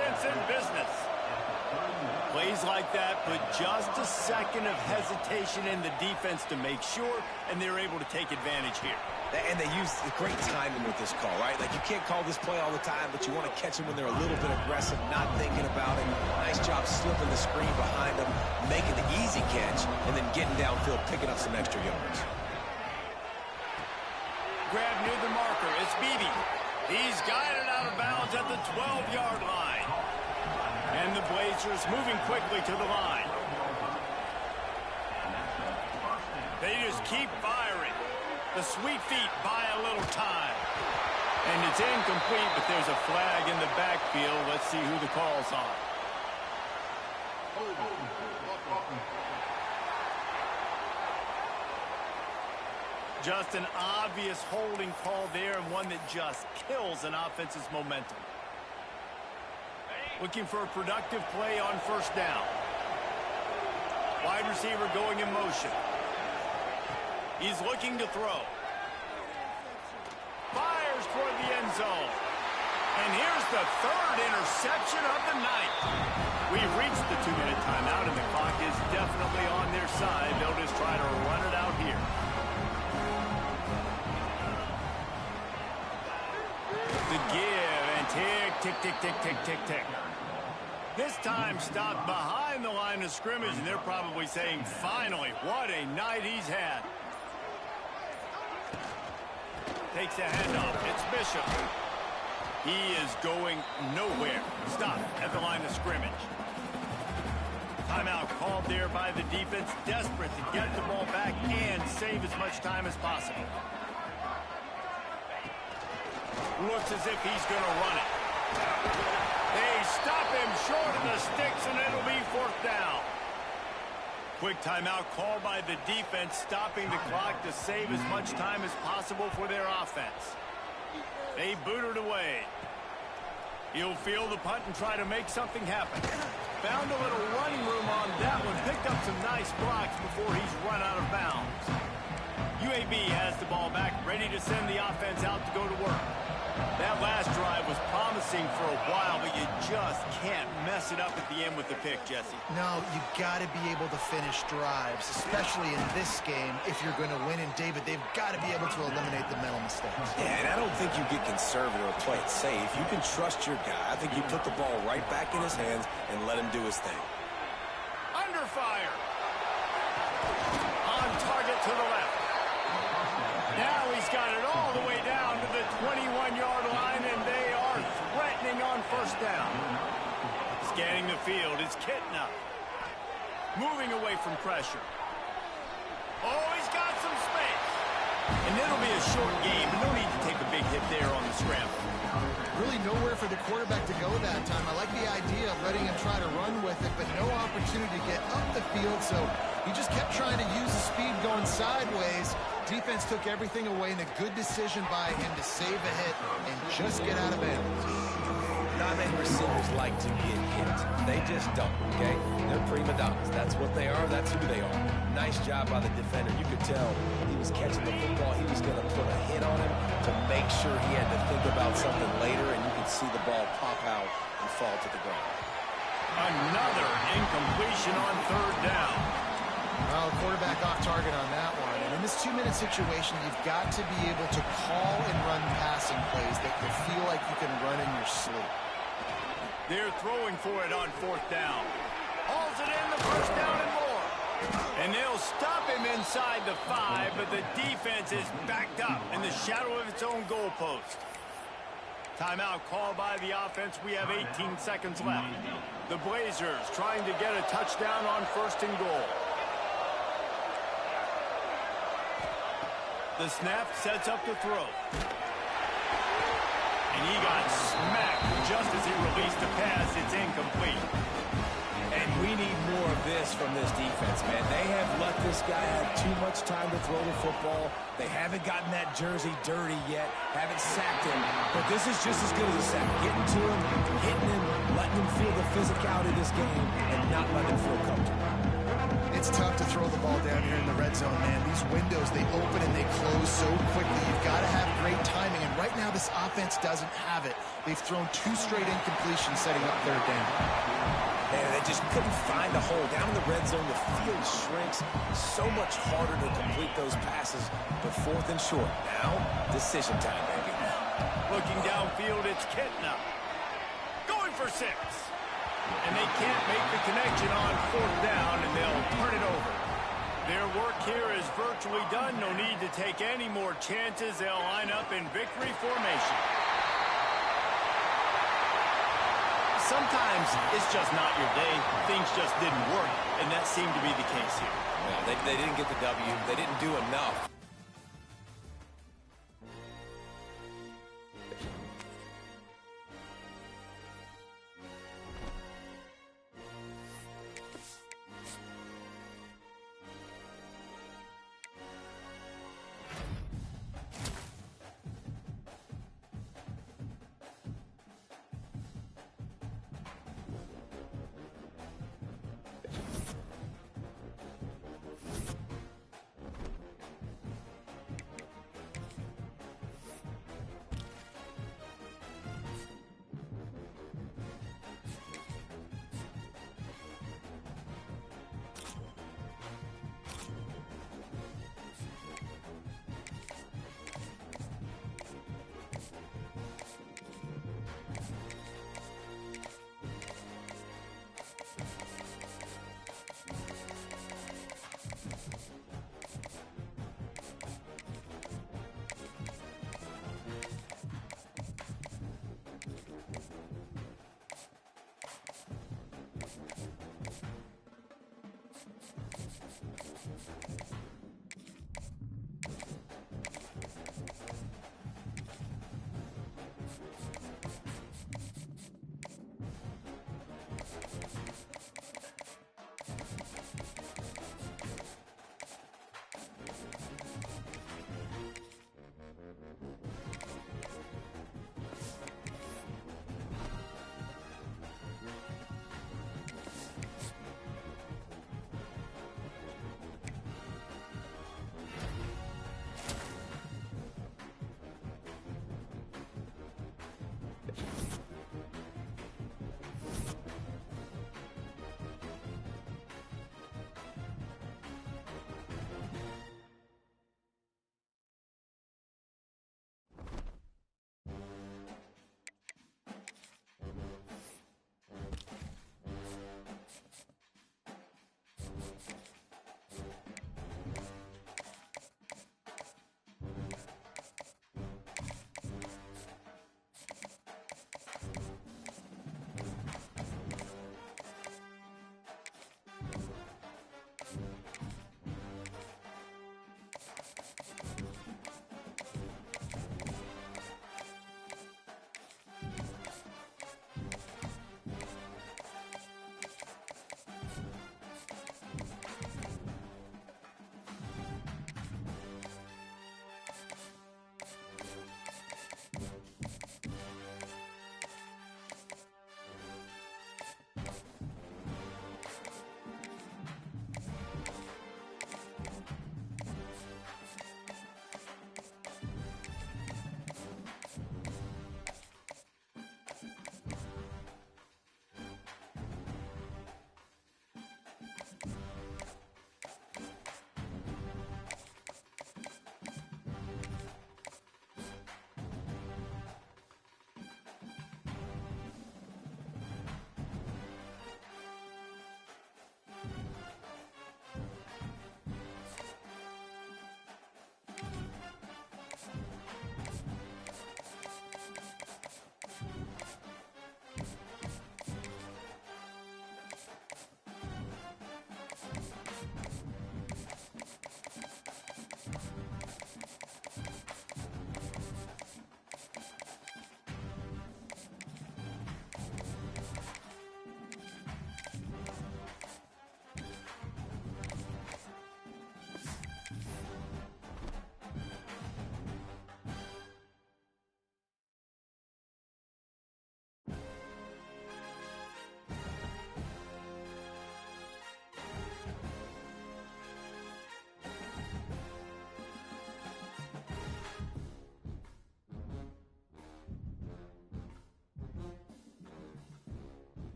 Plays like that put just a second of hesitation in the defense to make sure, and they're able to take advantage here. And they use the great timing with this call, right? Like, you can't call this play all the time, but you want to catch them when they're a little bit aggressive, not thinking about it. Nice job slipping the screen behind them, making the easy catch, and then getting downfield, picking up some extra yards. Grab near the marker. It's Beebe. He's guided out of bounds at the 12-yard line. And the Blazers moving quickly to the line. They just keep firing. The sweet feet buy a little time. And it's incomplete, but there's a flag in the backfield. Let's see who the call's on. Just an obvious holding call there, and one that just kills an offense's momentum. Looking for a productive play on first down. Wide receiver going in motion. He's looking to throw. Fires toward the end zone. And here's the third interception of the night. We've reached the 2-minute timeout, and the clock is definitely on their side. They'll just try to run it out here. The give, and tick, tick, tick, tick, tick, tick, tick. This time stopped behind the line of scrimmage, and they're probably saying, finally, what a night he's had. Takes a handoff. It's Bishop. He is going nowhere. Stop at the line of scrimmage. Timeout called there by the defense, desperate to get the ball back and save as much time as possible. Looks as if he's going to run it. They stop him short of the sticks, and it'll be fourth down. Quick timeout called by the defense, stopping the clock to save as much time as possible for their offense. They boot it away. He'll field the punt and try to make something happen. Found a little running room on that one. Picked up some nice blocks before he's run out of bounds. UAB has the ball back, ready to send the offense out to go to work. That last drive was promising for a while, but you just can't mess it up at the end with the pick, Jesse. No, you got to be able to finish drives, especially in this game. If you're going to win, and David, they've got to be able to eliminate the mental mistakes. Yeah, and I don't think you get conservative or play it safe. You can trust your guy. I think you put the ball right back in his hands and let him do his thing. Under fire. On target to the left. Now he's got it all the way down to the 21-yard line, and they are threatening on first down. Scanning the field is Kitna. Moving away from pressure. Oh, he's got some space. And it'll be a short game, but no need to take a big hit there on the scramble. Really nowhere for the quarterback to go that time. I like the idea of letting him try to run with it, but no opportunity to get up the field, so he just kept trying to use the speed going sideways. Defense took everything away, and a good decision by him to save a hit and just get out of bounds. Not many receivers like to get hit. They just don't, okay? They're prima donnas. That's what they are. That's who they are. Nice job by the defender. You could tell he was catching the football. He was going to put a hit on him to make sure he had to think about something later, and you could see the ball pop out and fall to the ground. Another incompletion on third down. Well, quarterback off target on that one. And in this 2-minute situation, you've got to be able to call and run passing plays that you feel like you can run in your sleep. They're throwing for it on fourth down. Hauls it in, the first down and more. And they'll stop him inside the 5, but the defense is backed up in the shadow of its own goalpost. Timeout called by the offense. We have 18 seconds left. The Blazers trying to get a touchdown on first and goal. The snap sets up the throw. And he got smacked just as he released the pass. It's incomplete. And we need more of this from this defense, man. They have let this guy have too much time to throw the football. They haven't gotten that jersey dirty yet, haven't sacked him. But this is just as good as a sack. Getting to him, hitting him, letting him feel the physicality of this game, and not letting him feel comfortable. It's tough to throw the ball down here in the red zone, man. These windows, they open and they close so quickly. You've got to have great timing, and right now this offense doesn't have it. They've thrown 2 straight incompletions setting up third down. And they just couldn't find a hole. Down in the red zone, the field shrinks. So much harder to complete those passes. But 4th and short. Now, decision time, baby. Looking downfield, it's Kitna. Going for 6. And they can't make the connection on 4th down, and they'll turn it over. Their work here is virtually done. No need to take any more chances. They'll line up in victory formation. Sometimes it's just not your day. Things just didn't work, and that seemed to be the case here. Well, they didn't get the W. They didn't do enough.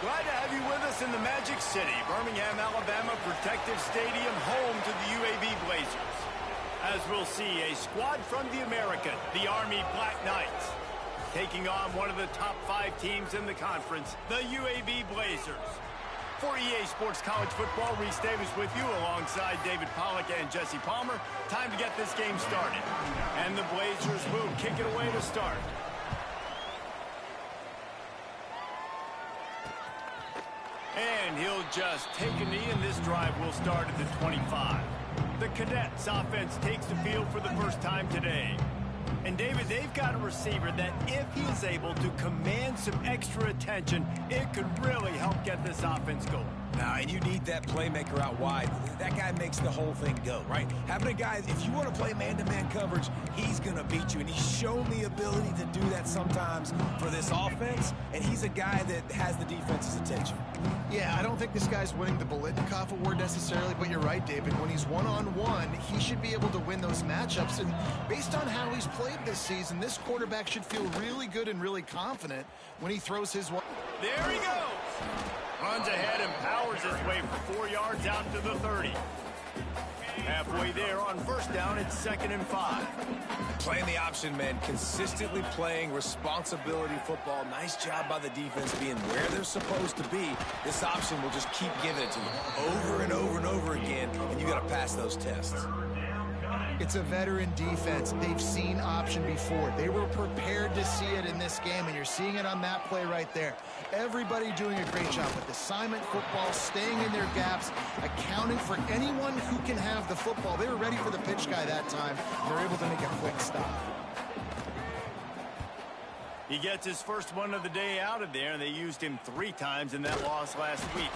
Glad to have you with us in the Magic City, Birmingham, Alabama Protective Stadium, home to the UAB Blazers. As we'll see, a squad from the American, the Army Black Knights, taking on one of the top 5 teams in the conference, the UAB Blazers. For EA Sports College Football, Reese Davis with you alongside David Pollack and Jesse Palmer. Time to get this game started. And the Blazers will kick it away to start. And he'll just take a knee, and this drive will start at the 25. The Cadets offense takes the field for the first time today. And, David, they've got a receiver that if he is able to command some extra attention, it could really help get this offense going. Now, and you need that playmaker out wide. That guy makes the whole thing go, right? Having a guy, if you want to play man-to-man coverage, he's going to beat you. And he's shown the ability to do that sometimes for this offense. And he's a guy that has the defense's attention. Yeah, I don't think this guy's winning the Bolitnikoff Award necessarily, but you're right, David. When he's one-on-one, he should be able to win those matchups. And based on how he's played this season, this quarterback should feel really good and really confident when he throws his one. There he goes. Runs ahead and powers his way for 4 yards out to the 30. Halfway there on first down, it's 2nd and 5. Playing the option, man. Consistently playing responsibility football. Nice job by the defense being where they're supposed to be. This option will just keep giving it to you over and over and over again, and you got to pass those tests. It's a veteran defense. They've seen option before. They were prepared to see it in this game, and you're seeing it on that play right there. Everybody doing a great job with assignment football, staying in their gaps, accounting for anyone who can have the football. They were ready for the pitch guy that time. They're able to make a quick stop. He gets his first one of the day out of there, and they used him 3 times in that loss last week.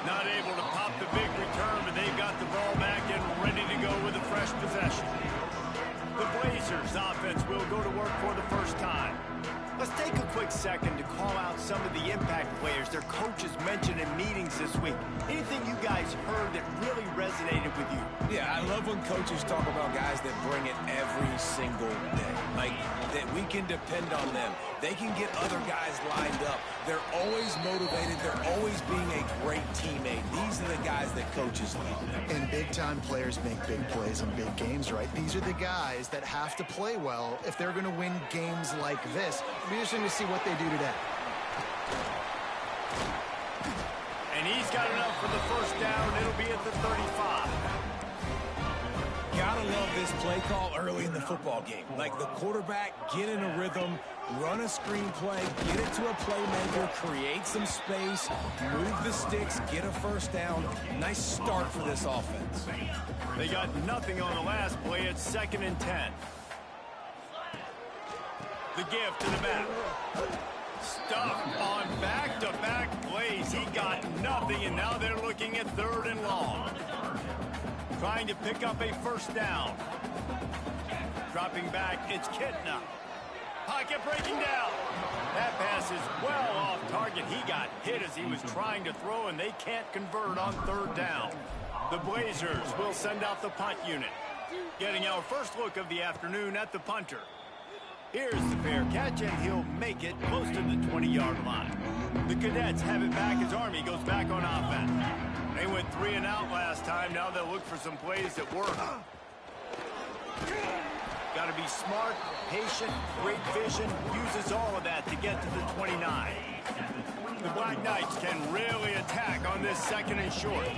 Not able to pop the big return, but they've got the ball back and ready to go with a fresh possession. The Blazers offense will go to work for the first time. Let's take a quick second to call out some of the impact players their coaches mentioned in meetings this week. Anything you guys heard that really resonated with you? Yeah, I love when coaches talk about guys that bring it every single day. Like, that we can depend on them. They can get other guys lined up. They're always motivated. They're always being a great teammate. These are the guys that coaches love. And big-time players make big plays in big games, right? These are the guys that have to play well if they're going to win games like this. It'll be interesting to see what they do today. And he's got enough for the first down. It'll be at the 35. Gotta love this play call early in the football game. Like, the quarterback, get in a rhythm, run a screen play, get it to a playmaker, create some space, move the sticks, get a first down. Nice start for this offense. They got nothing on the last play. It's 2nd and 10. The gift to the back. Stuffed on back-to-back plays. He got nothing, and now they're looking at 3rd and long. Trying to pick up a first down. Dropping back, it's Kitna. Pocket breaking down. That pass is well off target. He got hit as he was trying to throw, and they can't convert on 3rd down. The Blazers will send out the punt unit. Getting our first look of the afternoon at the punter. Here's the fair catch, and he'll make it close to the 20-yard line. The Cadets have it back as Army goes back on offense. They went 3 and out last time. Now they'll look for some plays that work. Got to be smart, patient, great vision. Uses all of that to get to the 29. The Black Knights can really attack on this 2nd and short.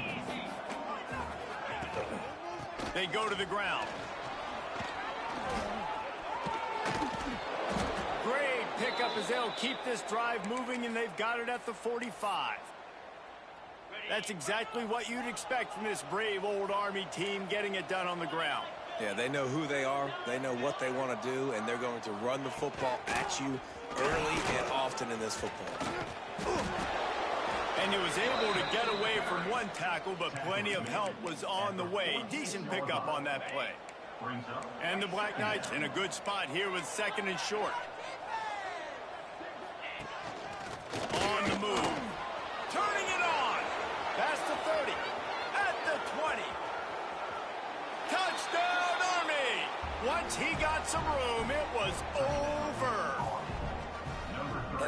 They go to the ground. Great pickup as they'll keep this drive moving, and they've got it at the 45. That's exactly what you'd expect from this brave old Army team, getting it done on the ground. Yeah, they know who they are, they know what they want to do, and they're going to run the football at you early and often in this football. And he was able to get away from one tackle, but plenty of help was on the way. Decent pickup on that play. And the Black Knights in a good spot here with 2nd and short. On the move. Turning it on. Past the 30. At the 20. Touchdown, Army! Once he got some room, it was over.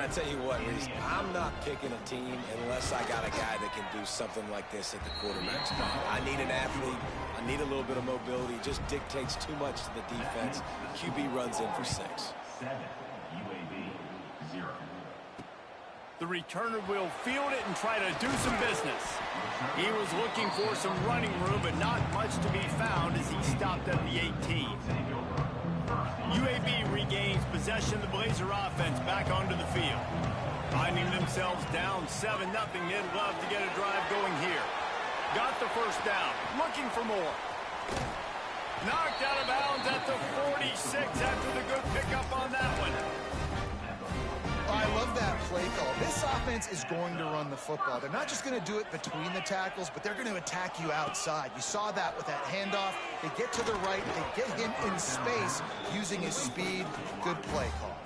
I tell you what, Reese, I'm not picking a team unless I got a guy that can do something like this at the quarterback spot. I need an athlete. I need a little bit of mobility. It just dictates too much to the defense. QB runs in for 6. 7, UAB 0. The returner will field it and try to do some business. He was looking for some running room, but not much to be found as he stopped at the 18. UAB regains possession of the Blazer offense back onto the field. Finding themselves down 7-0, they'd love to get a drive going here. Got the first down, looking for more. Knocked out of bounds at the 46 after the good pickup on that one. I love that play call. This offense is going to run the football. They're not just going to do it between the tackles, but they're going to attack you outside. You saw that with that handoff. They get to the right. They get him in space using his speed. Good play call.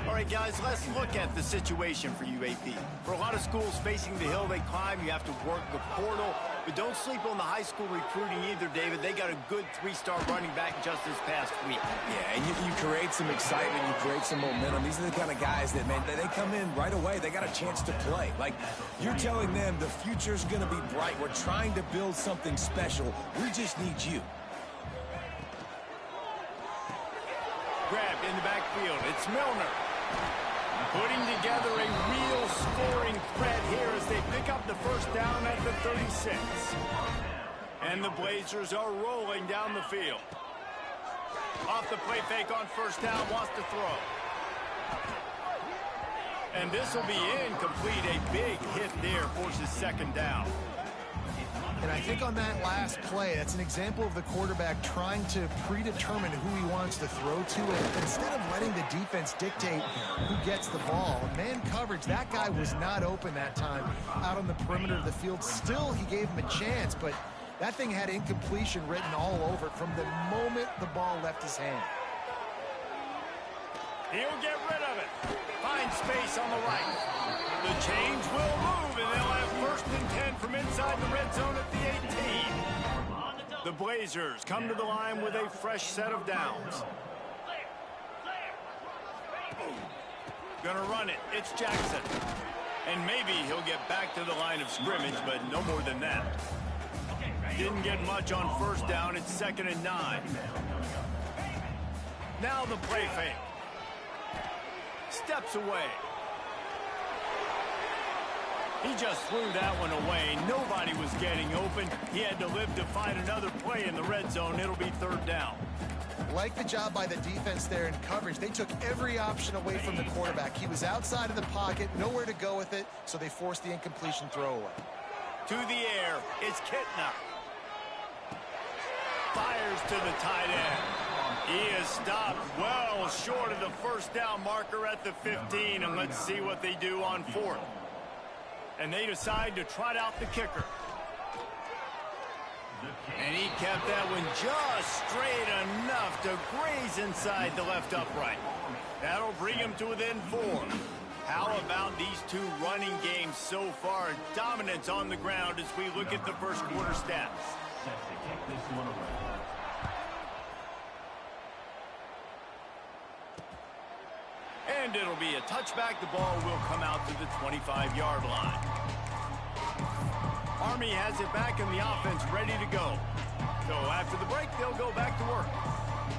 All right, guys, let's look at the situation for UAB. For a lot of schools facing the hill they climb, you have to work the portal. But don't sleep on the high school recruiting either, David. They got a good 3-star running back just this past week. Yeah, and you create some excitement. You create some momentum. These are the kind of guys that, man, they come in right away. They got a chance to play. Like, you're telling them the future's going to be bright. We're trying to build something special. We just need you. Grabbed in the backfield. It's Milner. Putting together a real scoring threat here as they pick up the first down at the 36. And the Blazers are rolling down the field. Off the play fake on first down, wants to throw. And this will be incomplete. A big hit there, forces second down. And I think on that last play, that's an example of the quarterback trying to predetermine who he wants to throw to. And instead of letting the defense dictate who gets the ball, man coverage, that guy was not open that time out on the perimeter of the field. Still, he gave him a chance, but that thing had incompletion written all over it from the moment the ball left his hand. He'll get rid of it. Find space on the right. The change will move, and they'll have first and 10 from inside the red zone at the 18. The Blazers come to the line with a fresh set of downs. Gonna run it. It's Jackson. And maybe he'll get back to the line of scrimmage, but no more than that. Didn't get much on first down. It's 2nd and 9. Now the play fake. Steps away. He just threw that one away. Nobody was getting open. He had to live to find another play in the red zone. It'll be 3rd down. Like the job by the defense there in coverage. They took every option away from the quarterback. He was outside of the pocket, nowhere to go with it, so they forced the incompletion throwaway. To the air, it's Kittner. Fires to the tight end. He is stopped well short of the first down marker at the 15, and let's see what they do on 4th. And they decide to trot out the kicker. And he kept that one just straight enough to graze inside the left upright. That'll bring him to within 4. How about these two running games so far? Dominance on the ground as we look at the first quarter stats. Set to kick this one away. And it'll be a touchback. The ball will come out to the 25-yard line. Army has it back in the offense, ready to go. So after the break, they'll go back to work.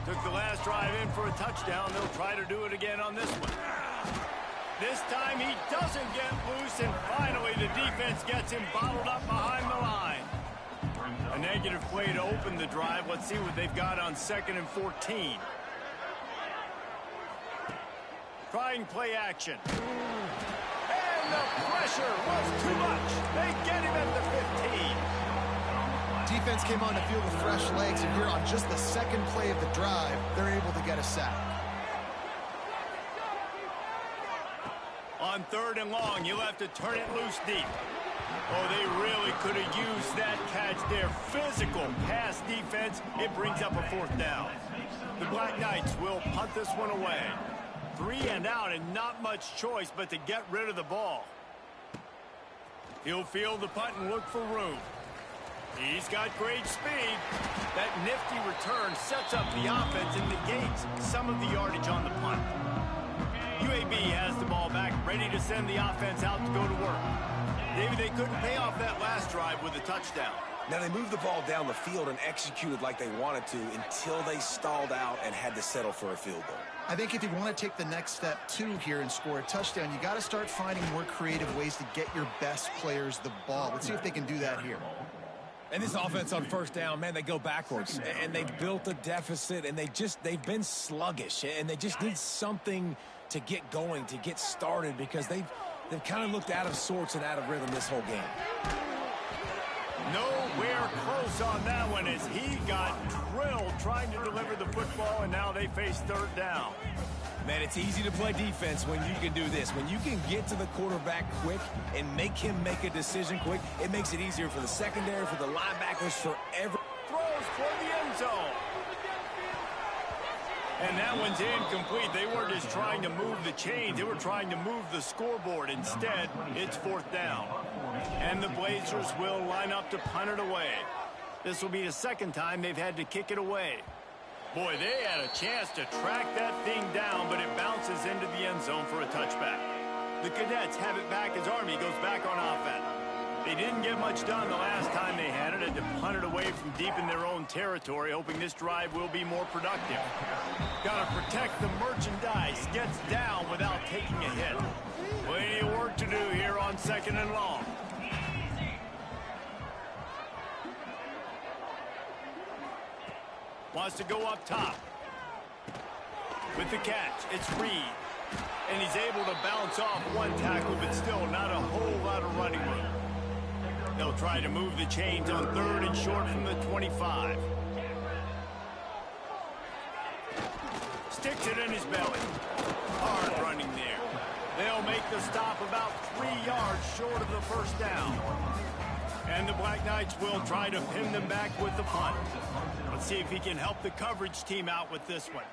Took the last drive in for a touchdown. They'll try to do it again on this one. This time he doesn't get loose, and finally the defense gets him bottled up behind the line. A negative play to open the drive. Let's see what they've got on 2nd and 14. Trying play action. And the pressure was too much. They get him at the 15. Defense came on the field with fresh legs, and here on just the 2nd play of the drive, they're able to get a sack. On 3rd and long, you'll have to turn it loose deep. Oh, they really could have used that catch there. Physical pass defense. It brings up a 4th down. The Black Knights will punt this one away. 3 and out, and not much choice but to get rid of the ball. He'll field the punt and look for room. He's got great speed. That nifty return sets up the offense and negates some of the yardage on the punt. UAB has the ball back, ready to send the offense out to go to work. Maybe they couldn't pay off that last drive with a touchdown. Now, they moved the ball down the field and executed like they wanted to until they stalled out and had to settle for a field goal. I think if you want to take the next step, too, here and score a touchdown, you got to start finding more creative ways to get your best players the ball. Let's see if they can do that here. And this offense on first down, man, they go backwards. And they built a deficit, and they've been sluggish. And they just need something to get going, to get started, because they've kind of looked out of sorts and out of rhythm this whole game. Nowhere close on that one as he got drilled trying to deliver the football, and now they face third down. Man, it's easy to play defense when you can do this. When you can get to the quarterback quick and make him make a decision quick, it makes it easier for the secondary, for the linebackers, for every... Throws for the end zone. And that one's incomplete. They weren't just trying to move the chains. They were trying to move the scoreboard. Instead, it's fourth down. And the Blazers will line up to punt it away. This will be the second time they've had to kick it away. Boy, they had a chance to track that thing down, but it bounces into the end zone for a touchback. The Cadets have it back as Army goes back on offense. They didn't get much done the last time they had it, and to punt it away from deep in their own territory, hoping this drive will be more productive. Got to protect the merchandise. Gets down without taking a hit. Plenty of work to do here on second and long. Wants to go up top. With the catch, it's Reed. And he's able to bounce off one tackle, but still not a whole lot of running room. They'll try to move the chains on third and short from the 25. Sticks it in his belly. Hard running there. They'll make the stop about 3 yards short of the first down. And the Black Knights will try to pin them back with the punt. Let's see if he can help the coverage team out with this one.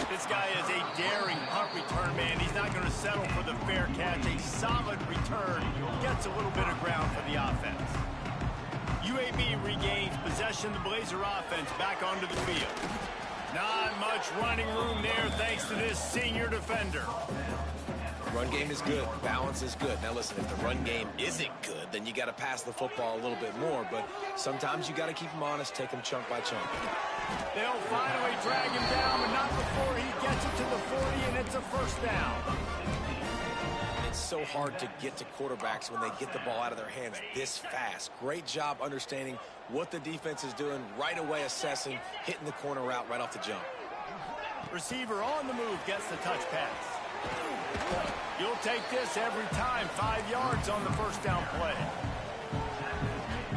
This guy is a daring punt return man. He's not going to settle for the fair catch. A solid return. Gets a little bit of ground for the offense. UAB regains possession. The Blazer offense back onto the field. Not much running room there thanks to this senior defender. Run game is good. Balance is good. Now listen, if the run game isn't good, then you got to pass the football a little bit more. But sometimes you got to keep him honest, take him chunk by chunk. They'll finally drag him down, but not before he gets it to the 40, and it's a first down. It's so hard to get to quarterbacks when they get the ball out of their hands this fast. Great job understanding what the defense is doing, right away assessing, hitting the corner route right off the jump. Receiver on the move gets the touch pass. You'll take this every time. 5 yards on the first down play.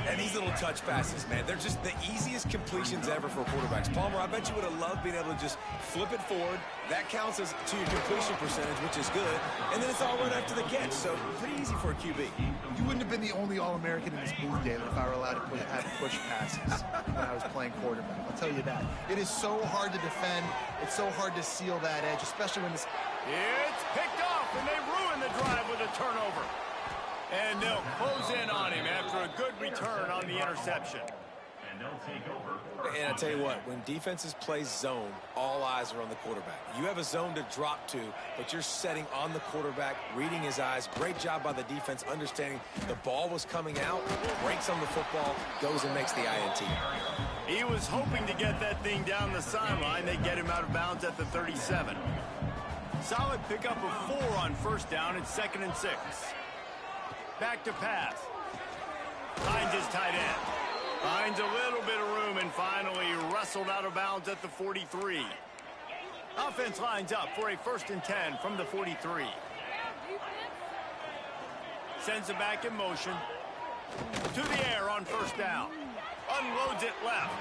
And these little touch passes, man, they're just the easiest completions ever for quarterbacks. Palmer, I bet you would have loved being able to just flip it forward. That counts as to your completion percentage, which is good. And then it's all right after the catch, so pretty easy for a QB. You wouldn't have been the only All-American in this booth, David, if I were allowed to have push passes when I was playing quarterback. I'll tell you that. It is so hard to defend. It's so hard to seal that edge, especially when this... It's picked off, and they ruin the drive with a turnover. And they'll close in on him after a good return on the interception. And they'll take over. And I tell you what, when defenses play zone, all eyes are on the quarterback. You have a zone to drop to, but you're setting on the quarterback, reading his eyes. Great job by the defense, understanding the ball was coming out, breaks on the football, goes and makes the INT. He was hoping to get that thing down the sideline. They get him out of bounds at the 37. Solid pickup of 4 on first down. It's 2nd and 6. Back to pass. Finds his tight end. Finds a little bit of room and finally wrestled out of bounds at the 43. Offense lines up for a 1st and 10 from the 43. Sends it back in motion. To the air on first down. Unloads it left.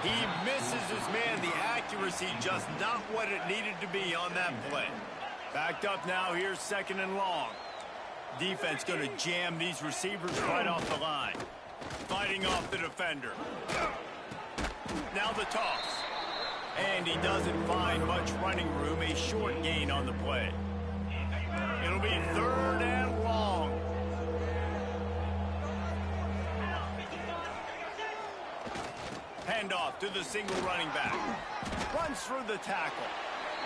He misses his man. The accuracy just not what it needed to be on that play. Backed up now. Here's 2nd and long. Defense going to jam these receivers right off the line. Fighting off the defender. Now the toss. And he doesn't find much running room. A short gain on the play. It'll be 3rd and long. handoff to the single running back. Runs through the tackle.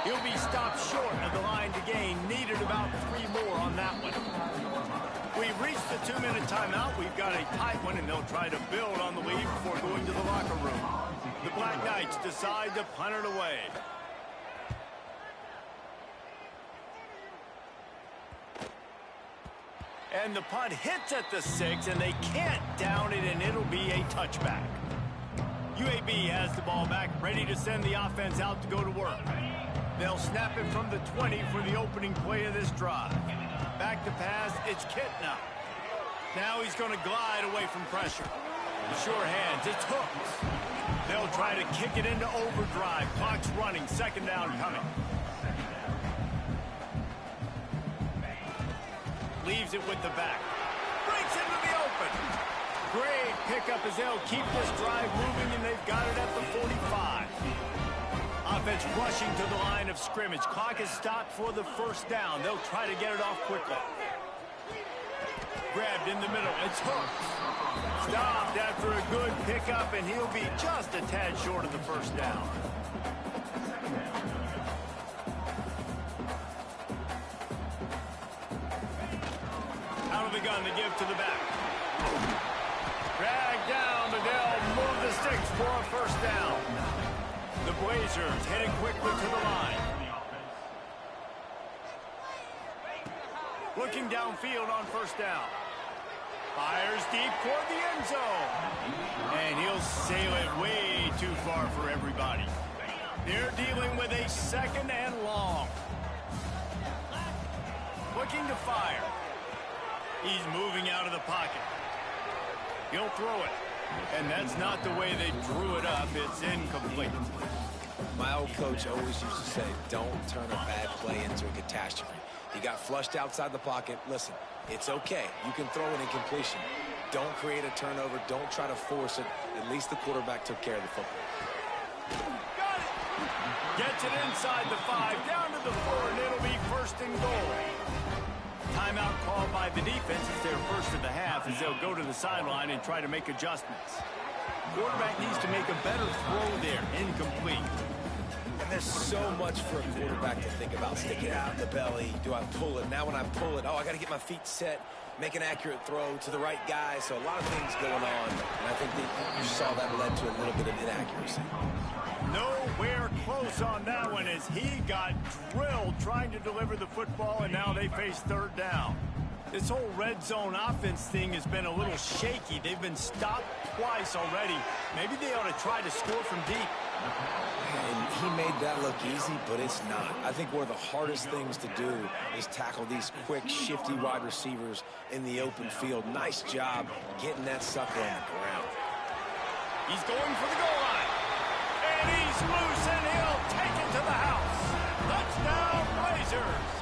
He'll be stopped short of the line to gain. Needed about 3 more on that one. We've reached the 2-minute timeout. We've got a tight one, and they'll try to build on the lead before going to the locker room. The Black Knights decide to punt it away. And the punt hits at the 6, and they can't down it, and it'll be a touchback. UAB has the ball back, ready to send the offense out to go to work. They'll snap it from the 20 for the opening play of this drive. Back to pass, it's Kitna. Now he's going to glide away from pressure. The sure hands, it's Hooks. They'll try to kick it into overdrive. Clock's running, second down coming. Leaves it with the back. Breaks into the open. Great pickup as they'll keep this drive moving, and they've got it at the 45. Offense rushing to the line of scrimmage. Clock is stopped for the first down. They'll try to get it off quickly. Grabbed in the middle. It's Hooks. Stopped after a good pickup, and he'll be just a tad short of the first down. Out of the gun to give to the back. Drag down, but they'll move the sticks for a first down. The Blazers heading quickly to the line. Looking downfield on first down. Fires deep toward the end zone. And he'll sail it way too far for everybody. They're dealing with a second and long. Looking to fire. He's moving out of the pocket. He'll throw it. And that's not the way they drew it up. It's incomplete. My old coach always used to say, don't turn a bad play into a catastrophe. He got flushed outside the pocket. Listen, it's okay. You can throw an incompletion. Don't create a turnover. Don't try to force it. At least the quarterback took care of the football. Got it! Gets it inside the 5, down to the 4, and it'll be first and goal. Timeout called by the defense. It's their first of the half as they'll go to the sideline and try to make adjustments. Quarterback needs to make a better throw there. Incomplete. And there's so much for a quarterback to think about. Stick it out in the belly. Do I pull it? Now when I pull it, oh, I got to get my feet set. Make an accurate throw to the right guy. So a lot of things going on. And I think that you saw that led to a little bit of inaccuracy. Nowhere close on that one as he got drilled trying to deliver the football, and now they face third down. This whole red zone offense thing has been a little shaky. They've been stopped twice already. Maybe they ought to try to score from deep. And he made that look easy, but it's not. I think one of the hardest things to do is tackle these quick, shifty wide receivers in the open field. Nice job getting that sucker on the ground. He's going for the goal line. And he's loose, and he'll take it to the house. Touchdown, Blazers.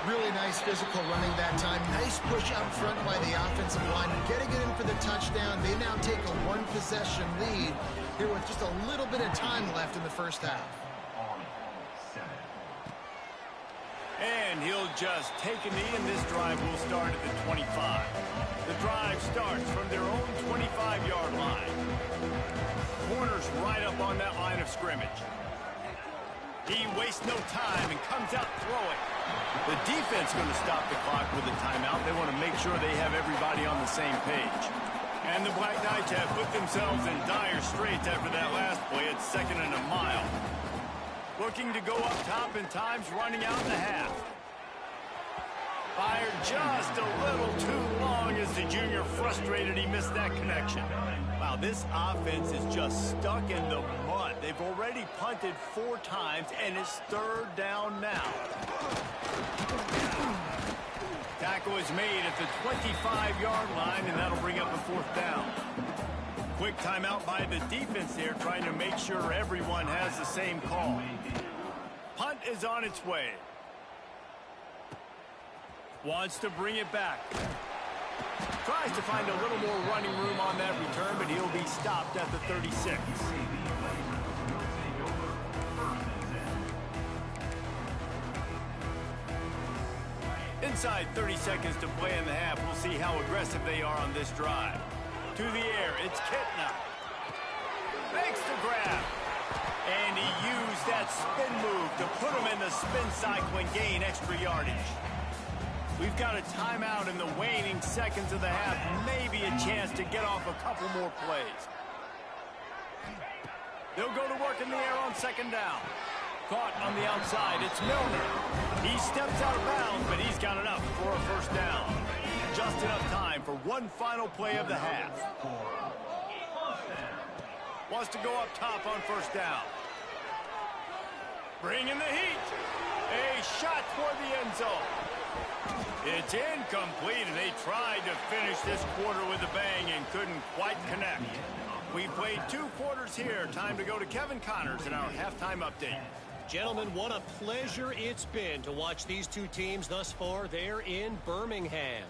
Really nice physical running that time. Nice push up front by the offensive line. Getting it in for the touchdown. They now take a one-possession lead here with just a little bit of time left in the first half. And he'll just take a knee, and this drive will start at the 25. The drive starts from their own 25-yard line. Corner's right up on that line of scrimmage. He wastes no time and comes out throwing. The defense going to stop the clock with a timeout. They want to make sure they have everybody on the same page. And the Black Knights have put themselves in dire straits after that last play. It's second and a mile. Looking to go up top, and time's running out in the half. Fired just a little too long as the junior frustrated he missed that connection. Wow, this offense is just stuck in the mud. They've already punted 4 times, and it's third down now. Tackle is made at the 25-yard line, and that'll bring up a fourth down. Quick timeout by the defense there, trying to make sure everyone has the same call. Punt is on its way. Wants to bring it back. Tries to find a little more running room on that return, but he'll be stopped at the 36. Inside 30 seconds to play in the half. We'll see how aggressive they are on this drive. To the air, it's Kitna. grab. And he used that spin move to put him in the spin cycle and gain extra yardage. We've got a timeout in the waning seconds of the half. Maybe a chance to get off a couple more plays. They'll go to work in the air on second down. Caught on the outside. It's Milner. He steps out of bounds, but he's got enough for a first down. Just enough time for one final play of the half. Wants to go up top on first down. Bring in the heat. A shot toward the end zone. It's incomplete, and they tried to finish this quarter with a bang and couldn't quite connect. We played 2 quarters here. Time to go to Kevin Connors in our halftime update. Gentlemen, what a pleasure it's been to watch these two teams thus far there in Birmingham.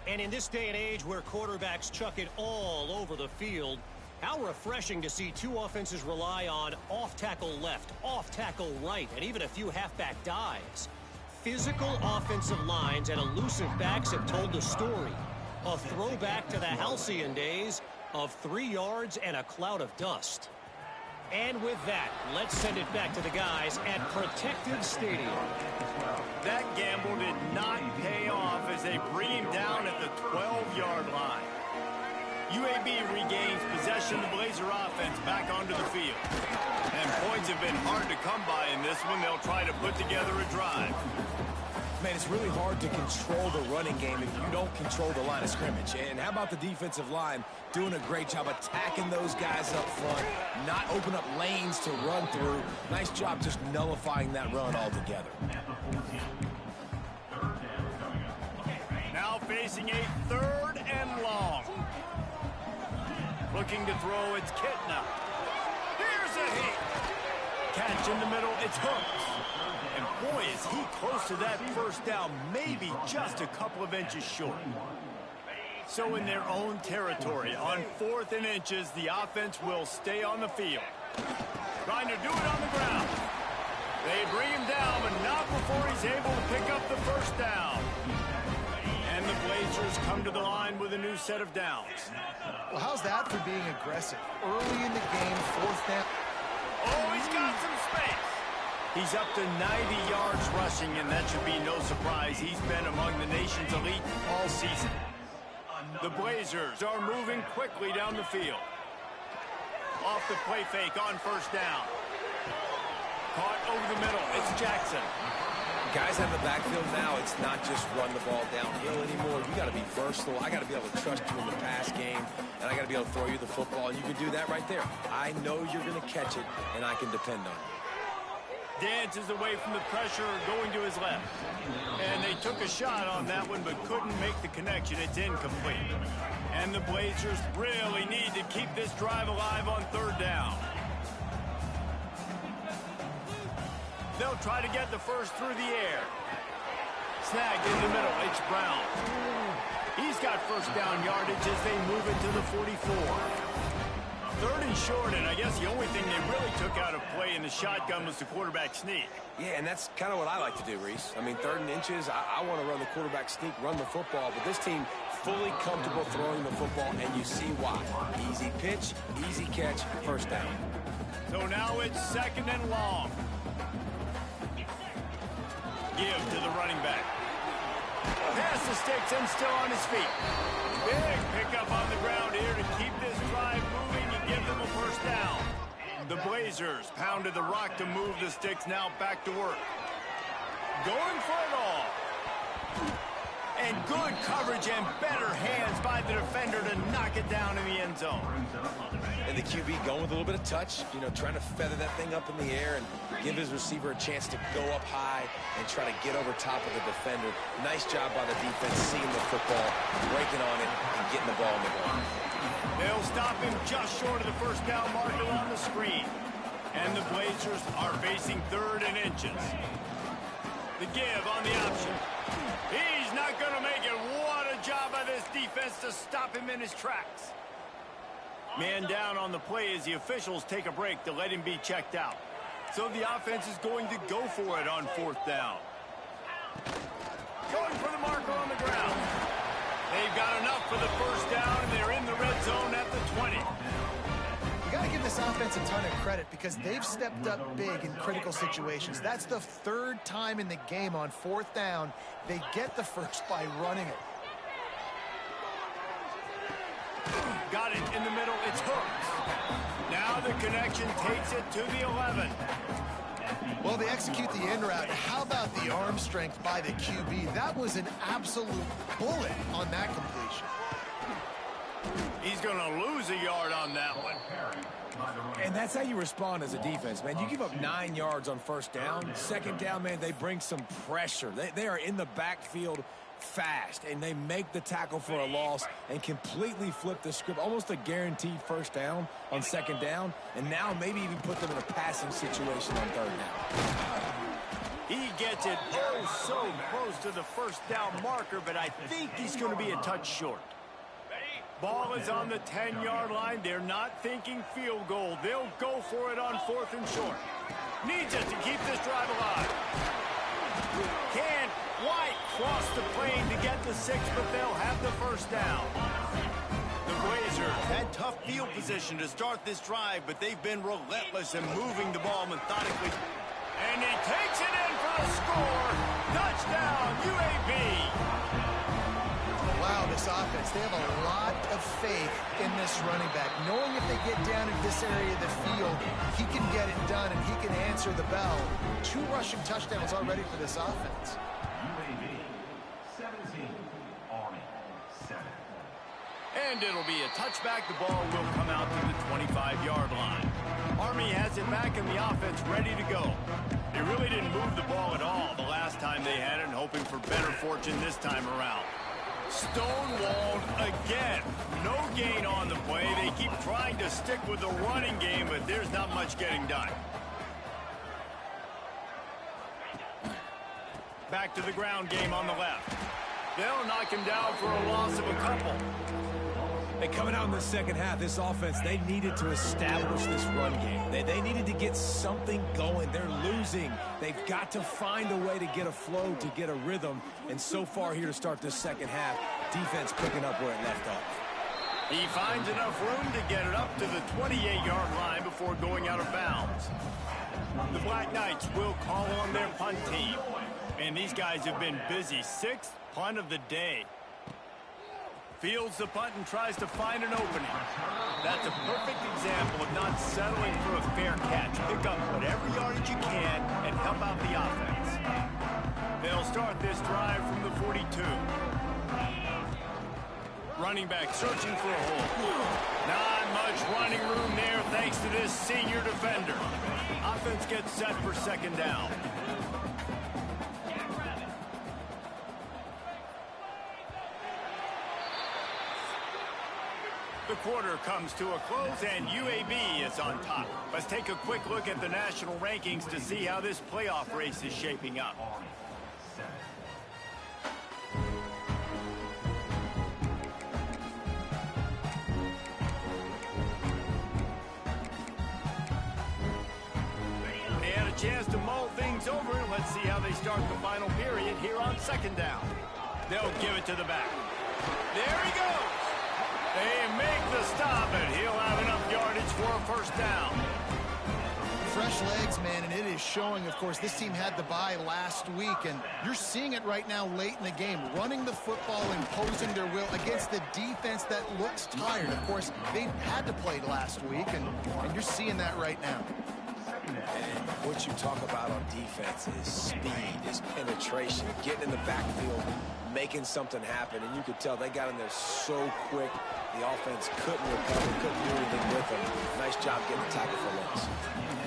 And in this day and age where quarterbacks chuck it all over the field, how refreshing to see two offenses rely on off-tackle left, off-tackle right, and even a few halfback dives. Physical offensive lines and elusive backs have told the story. A throwback to the halcyon days of 3 yards and a cloud of dust. And with that, let's send it back to the guys at Protective Stadium. That gamble did not pay off as they bring him down at the 12-yard line. UAB regains possession of the Blazer offense back onto the field. And points have been hard to come by in this one. They'll try to put together a drive. Man, it's really hard to control the running game if you don't control the line of scrimmage. And how about the defensive line doing a great job attacking those guys up front, not open up lanes to run through. Nice job just nullifying that run altogether. Now facing a 3rd and long. Looking to throw, it's Kitna. Here's a hit. Catch in the middle, it's Hooks. And boy, is he close to that first down, maybe just a couple of inches short. So in their own territory, on 4th and inches, the offense will stay on the field. Trying to do it on the ground. They bring him down, but not before he's able to pick up the first down. And the Blazers come to the line with a new set of downs. Well, how's that for being aggressive? Early in the game, 4th down. Oh, he's got some space. He's up to 90 yards rushing, and that should be no surprise. He's been among the nation's elite all season. The Blazers are moving quickly down the field. Off the play fake on first down. Caught over the middle. It's Jackson. Guys out of the backfield now, it's not just run the ball downhill anymore. You got to be versatile. I got to be able to trust you in the pass game, and I got to be able to throw you the football, and you can do that right there. I know you're going to catch it, and I can depend on you. Dances away from the pressure, going to his left. And they took a shot on that one, but couldn't make the connection. It's incomplete. And the Blazers really need to keep this drive alive on 3rd down. They'll try to get the first through the air. Snagged in the middle. It's Brown. He's got first down yardage as they move into the 44. 3rd and short, and I guess the only thing they really took out of play in the shotgun was the quarterback sneak. Yeah, and that's kind of what I like to do, Reese. I mean, 3rd and inches, I want to run the quarterback sneak, run the football, but this team fully comfortable throwing the football, and you see why. Easy pitch, easy catch, first down. So now it's 2nd and long. Give to the running back. Pass the sticks and still on his feet. Big pickup on the ground here to keep this drive moving and give them a first down. The Blazers pounded the rock to move the sticks, now back to work. Going for it all. And good coverage and better hands by the defender to knock it down in the end zone. And the QB going with a little bit of touch, you know, trying to feather that thing up in the air and give his receiver a chance to go up high and try to get over top of the defender. Nice job by the defense seeing the football, breaking on it, and getting the ball in the ground. They'll stop him just short of the first down marker on the screen. And the Blazers are facing 3rd and inches. The give on the option. He's not going to make it. What a job by this defense to stop him in his tracks. Man down on the play as the officials take a break to let him be checked out. So the offense is going to go for it on 4th down. Going for the marker on the ground. They've got enough for the first down, and they're in the red zone at the 20. You got to give this offense a ton of credit because they've stepped up big in critical situations. That's the third time in the game on 4th down. They get the first by running it. Got it in the middle. It's hooked. Now the connection takes it to the 11. Well, they execute the in route. How about the arm strength by the QB? That was an absolute bullet on that completion. He's going to lose a yard on that one. And that's how you respond as a defense, man. You give up 9 yards on 1st down. 2nd down, man, they bring some pressure. They are in the backfield fast, and they make the tackle for a loss and completely flip the script. Almost a guaranteed 1st down on 2nd down, and now maybe even put them in a passing situation on 3rd down. He gets it oh so close to the 1st down marker, but I think he's going to be a touch short. Ball is on the 10-yard line. They're not thinking field goal. They'll go for it on 4th and short. Needs it to keep this drive alive. Can't quite cross the plane to get the 6, but they'll have the 1st down. The Blazers had tough field position to start this drive, but they've been relentless in moving the ball methodically. And he takes it in for the score. Touchdown, UAB. Wow, this offense, they have a lot of faith in this running back. Knowing if they get down in this area of the field, he can get it done and he can answer the bell. 2 rushing touchdowns already for this offense. UAB 17, Army 7. And it'll be a touchback. The ball will come out to the 25-yard line. Army has it back in the offense ready to go. They really didn't move the ball at all the last time they had it, and hoping for better fortune this time around. Stonewalled again. No gain on the play. They keep trying to stick with the running game, but there's not much getting done. Back to the ground game on the left. They'll knock him down for a loss of a couple. And coming out in the 2nd half, this offense, they needed to establish this run game. They needed to get something going. They're losing. They've got to find a way to get a flow, to get a rhythm. And so far here to start this 2nd half, defense picking up where it left off. He finds enough room to get it up to the 28-yard line before going out of bounds. The Black Knights will call on their punt team. And these guys have been busy. 6th punt of the day. Fields the punt and tries to find an opening. That's a perfect example of not settling for a fair catch. Pick up whatever yardage you can and help out the offense. They'll start this drive from the 42. Running back searching for a hole. Not much running room there thanks to this senior defender. Offense gets set for 2nd down. The quarter comes to a close, and UAB is on top. Let's take a quick look at the national rankings to see how this playoff race is shaping up. They had a chance to mull things over. Let's see how they start the final period here on 2nd down. They'll give it to the back. There he goes. They make the stop, and he'll have enough yardage for a 1st down. Fresh legs, man, and it is showing. Of course, this team had the bye last week, and you're seeing it right now late in the game, running the football, imposing their will against the defense that looks tired. Of course, they had to play last week, and you're seeing that right now. And what you talk about on defense is speed, is penetration, getting in the backfield, making something happen. And you could tell they got in there so quick, the offense couldn't recover, couldn't do anything with them. Nice job getting the tackle for loss.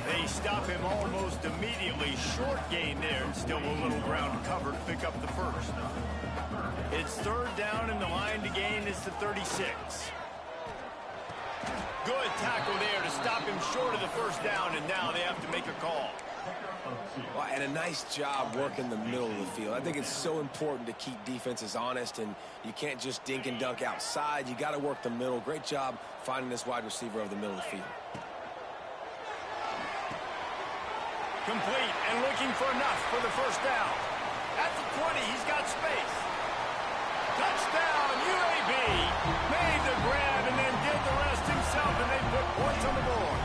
They stop him almost immediately. Short gain there, and still a little ground covered to pick up the 1st. It's 3rd down, and the line to gain is to 36. Good tackle there to stop him short of the 1st down, and now they have to make a call. Well, and a nice job working the middle of the field. I think it's so important to keep defenses honest, and you can't just dink and dunk outside. You got to work the middle. Great job finding this wide receiver over the middle of the field. Complete and looking for enough for the 1st down. At the 20, he's got space. Touchdown, UAB. Made the grab and then did the rest himself, and they put points on the board.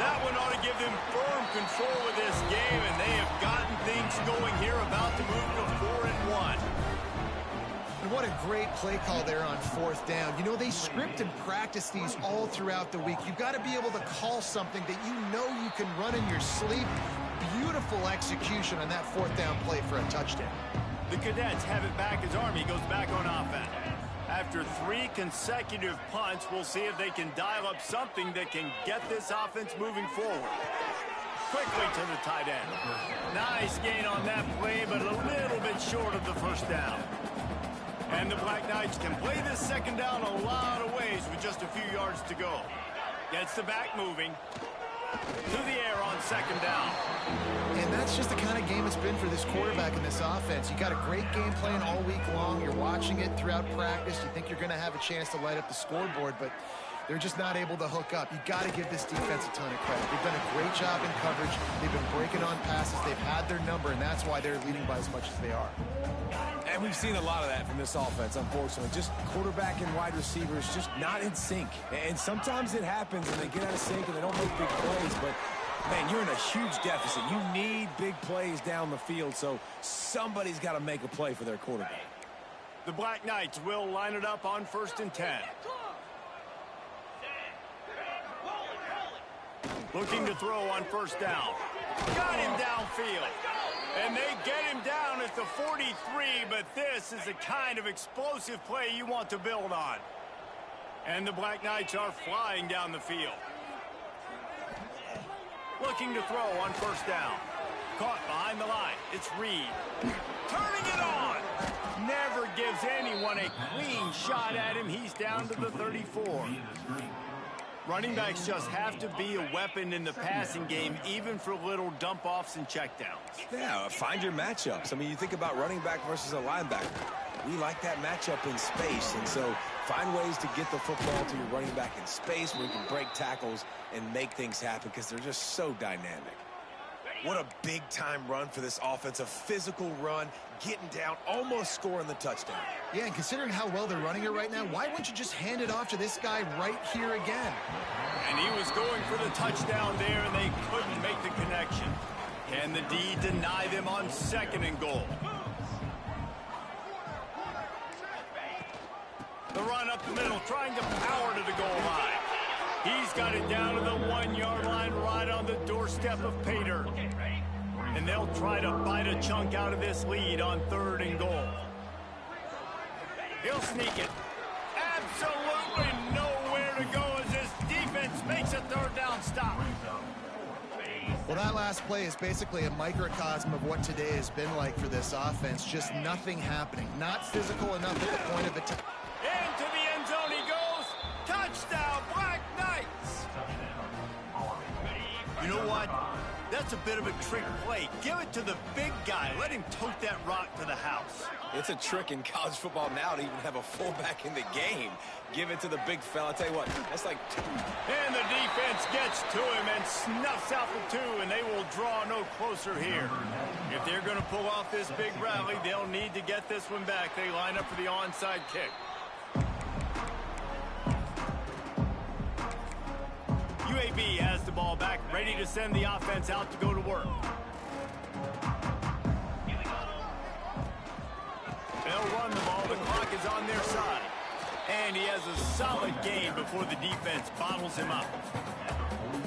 That one ought to give them firm control of this game, and they have gotten things going here, about to move to 4-1. And what a great play call there on 4th down. You know, they script and practice these all throughout the week. You've got to be able to call something that you know you can run in your sleep. Beautiful execution on that 4th down play for a touchdown. The Cadets have it back as Army goes back on offense. After 3 consecutive punts, we'll see if they can dial up something that can get this offense moving forward. Quickly to the tight end. Nice gain on that play, but a little bit short of the first down. And the Black Knights can play this second down a lot of ways with just a few yards to go. Gets the back moving. To the air on second down. And that's just the kind of game it's been for this quarterback in this offense. You got a great game plan all week long. You're watching it throughout practice. You think you're going to have a chance to light up the scoreboard, but they're just not able to hook up. You got to give this defense a ton of credit. They've done a great job in coverage. They've been breaking on passes. They've had their number, and that's why they're leading by as much as they are. And we've seen a lot of that from this offense, unfortunately. Just quarterback and wide receivers just not in sync. And sometimes it happens and they get out of sync and they don't make big plays. But, man, you're in a huge deficit. You need big plays down the field, so somebody's got to make a play for their quarterback. The Black Knights will line it up on 1st and 10. Looking to throw on 1st down. Got him downfield. And they get him down at the 43, but this is the kind of explosive play you want to build on. And the Black Knights are flying down the field. Looking to throw on 1st down. Caught behind the line. It's Reed. Turning it on. Never gives anyone a clean shot at him. He's down to the 34. Running backs just have to be a weapon in the passing game, even for little dump-offs and checkdowns. Yeah, find your matchups. I mean, you think about running back versus a linebacker. We like that matchup in space, and so find ways to get the football to your running back in space where you can break tackles and make things happen because they're just so dynamic. What a big-time run for this offense, a physical run, getting down, almost scoring the touchdown. Yeah, and considering how well they're running it right now, why wouldn't you just hand it off to this guy right here again? And he was going for the touchdown there, and they couldn't make the connection. Can the D deny them on 2nd and goal? The run up the middle, trying to power to the goal line. He's got it down to the 1-yard line, right on the doorstep of Pater. And they'll try to bite a chunk out of this lead on 3rd and goal. He'll sneak it. Absolutely nowhere to go as this defense makes a 3rd down stop. Well, that last play is basically a microcosm of what today has been like for this offense. Just nothing happening. Not physical enough at the point of attack. Into the end zone he goes. Touchdown, Black Knights. You know what? That's a bit of a trick play. Give it to the big guy. Let him tote that rock to the house. It's a trick in college football now to even have a fullback in the game. Give it to the big fella. I'll tell you what, that's like 2. And the defense gets to him and snuffs out the 2, and they will draw no closer here. If they're going to pull off this big rally, they'll need to get this one back. They line up for the onside kick. UAB has the ball back, ready to send the offense out to go to work. They'll run the ball. The clock is on their side. And he has a solid gain before the defense bottles him up.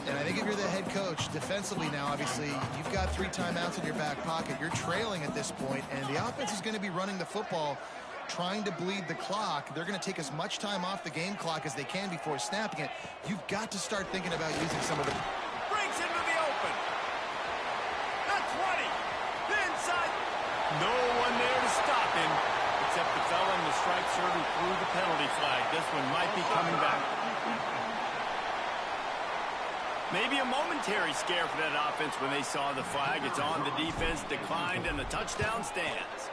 And I think if you're the head coach, defensively now, obviously, you've got 3 timeouts in your back pocket. You're trailing at this point, and the offense is going to be running the football, trying to bleed the clock. They're going to take as much time off the game clock as they can before snapping it. You've got to start thinking about using some of the... Breaks into the open. That's 20. The inside. No one there to stop him, except the fella in the striped shirt who threw the penalty flag. This one might be coming back. Maybe a momentary scare for that offense when they saw the flag. It's on. The defense declined, and the touchdown stands.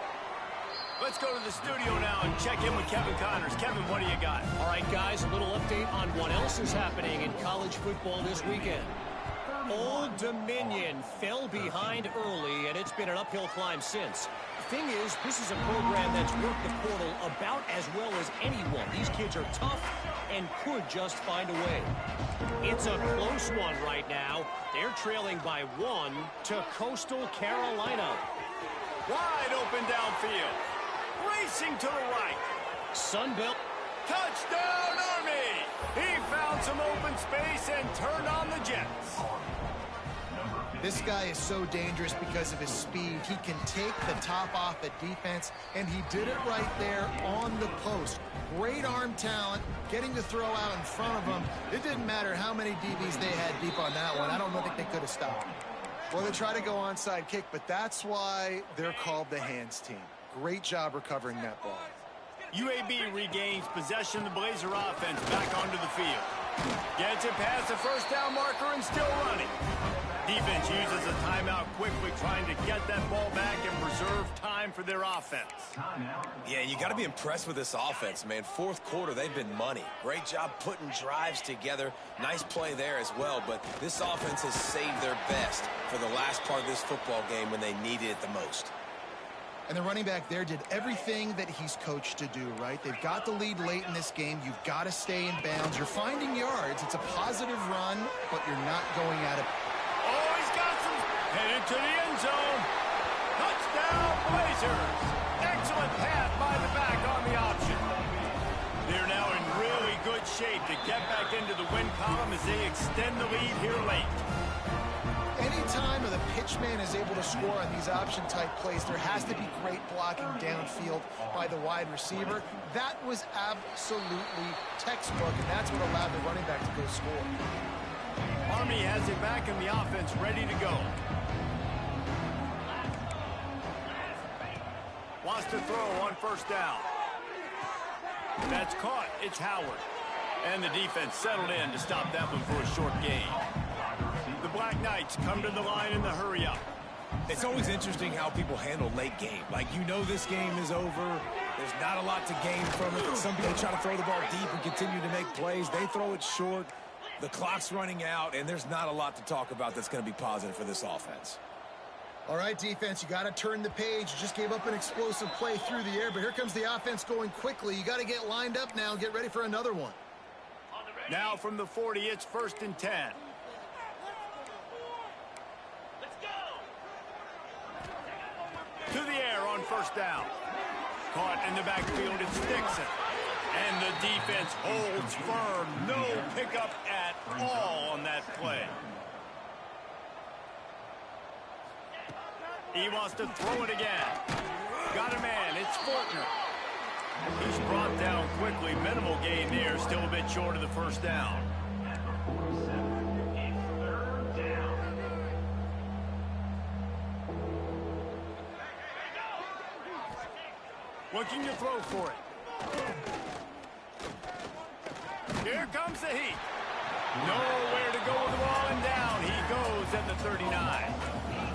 Let's go to the studio now and check in with Kevin Connors. Kevin, what do you got? All right, guys, a little update on what else is happening in college football this weekend. Old Dominion fell behind early, and it's been an uphill climb since. Thing is, this is a program that's worked the portal about as well as anyone. These kids are tough and could just find a way. It's a close one right now. They're trailing by 1 to Coastal Carolina. Wide open downfield. Racing to the right. Sunbelt. Touchdown, Army! He found some open space and turned on the Jets. This guy is so dangerous because of his speed. He can take the top off at defense, and he did it right there on the post. Great arm talent, getting the throw out in front of him. It didn't matter how many DBs they had deep on that one. I don't think they could have stopped. Well, they try to go onside kick, but that's why they're called the hands team. Great job recovering that ball. UAB regains possession of the Blazer offense back onto the field. Gets it past the first down marker and still running. Defense uses a timeout quickly, trying to get that ball back and preserve time for their offense. Yeah, you got to be impressed with this offense, man. Fourth quarter, they've been money. Great job putting drives together. Nice play there as well, but this offense has saved their best for the last part of this football game when they needed it the most. And the running back there did everything that he's coached to do, right? They've got the lead late in this game. You've got to stay in bounds. You're finding yards. It's a positive run, but you're not going at it. Oh, he's got some. Headed to the end zone. Touchdown, Blazers. Excellent pass by the back on the option. They're now in really good shape to get back into the win column as they extend the lead here late. Anytime the pitchman is able to score on these option-type plays, there has to be great blocking downfield by the wide receiver. That was absolutely textbook, and that's what allowed the running back to go score. Army has it back in the offense, ready to go. Wants to throw on first down. That's caught. It's Howard. And the defense settled in to stop that one for a short gain. The Black Knights come to the line in the hurry-up. It's always interesting how people handle late game. Like, you know this game is over. There's not a lot to gain from it. But some people try to throw the ball deep and continue to make plays. They throw it short. The clock's running out, and there's not a lot to talk about that's going to be positive for this offense. All right, defense, you got to turn the page. You just gave up an explosive play through the air, but here comes the offense going quickly. You got to get lined up now and get ready for another one. Now from the 40, it's 1st and 10. To the air on first down. Caught in the backfield, it's Dixon. And the defense holds firm. No pickup at all on that play. He wants to throw it again. Got a man, it's Fortner. He's brought down quickly. Minimal gain there, still a bit short of the first down. Looking to throw for it. Here comes the heat. Nowhere to go with the ball, and down he goes at the 39.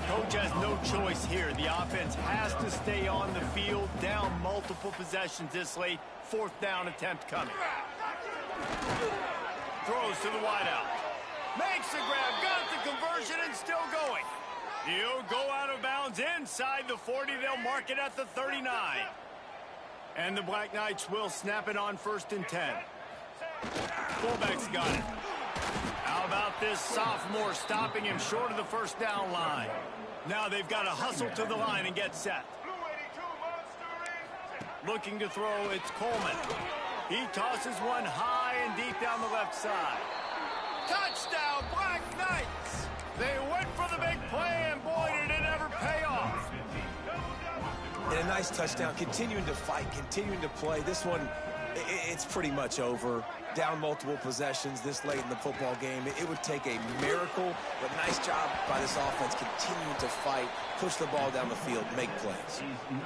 Coach has no choice here. The offense has to stay on the field, down multiple possessions this late. 4th down attempt coming. Throws to the wideout. Makes the grab, got the conversion, and still going. He'll go out of bounds inside the 40. They'll mark it at the 39. And the Black Knights will snap it on 1st and 10. Fullback's got it. How about this sophomore stopping him short of the first down line? Now they've got to hustle to the line and get set. Looking to throw, it's Coleman. He tosses one high and deep down the left side. Touchdown, Black Knights! They went for the big play, and boy, did it ever pay off. And a nice touchdown, continuing to fight, continuing to play. This one, it's pretty much over. Down multiple possessions this late in the football game. It would take a miracle, but nice job by this offense continuing to fight, push the ball down the field, make plays.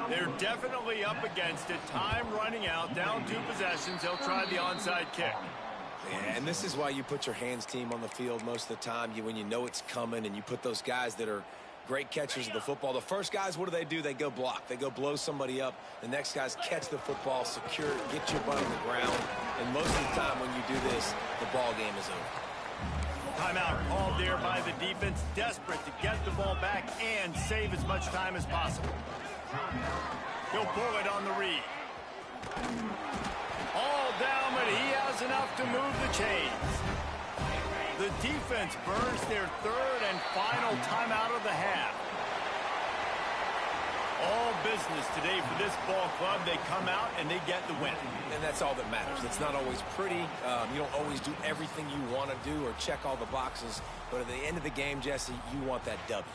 They're definitely up against it. Time running out, down 2 possessions. They'll try the onside kick. Yeah, and this is why you put your hands team on the field most of the time. When you know it's coming, and you put those guys that are great catchers of the football. The first guys, what do? They go block. They go blow somebody up. The next guys catch the football, secure it, get your butt on the ground. And most of the time when you do this, the ball game is over. Timeout called there by the defense, desperate to get the ball back and save as much time as possible. He'll pull it on the read. All down, but he has enough to move the chains. The defense burns their third and final timeout of the half. All business today for this ball club. They come out and they get the win. And that's all that matters. It's not always pretty. You don't always do everything you want to do or check all the boxes. But at the end of the game, Jesse, you want that W.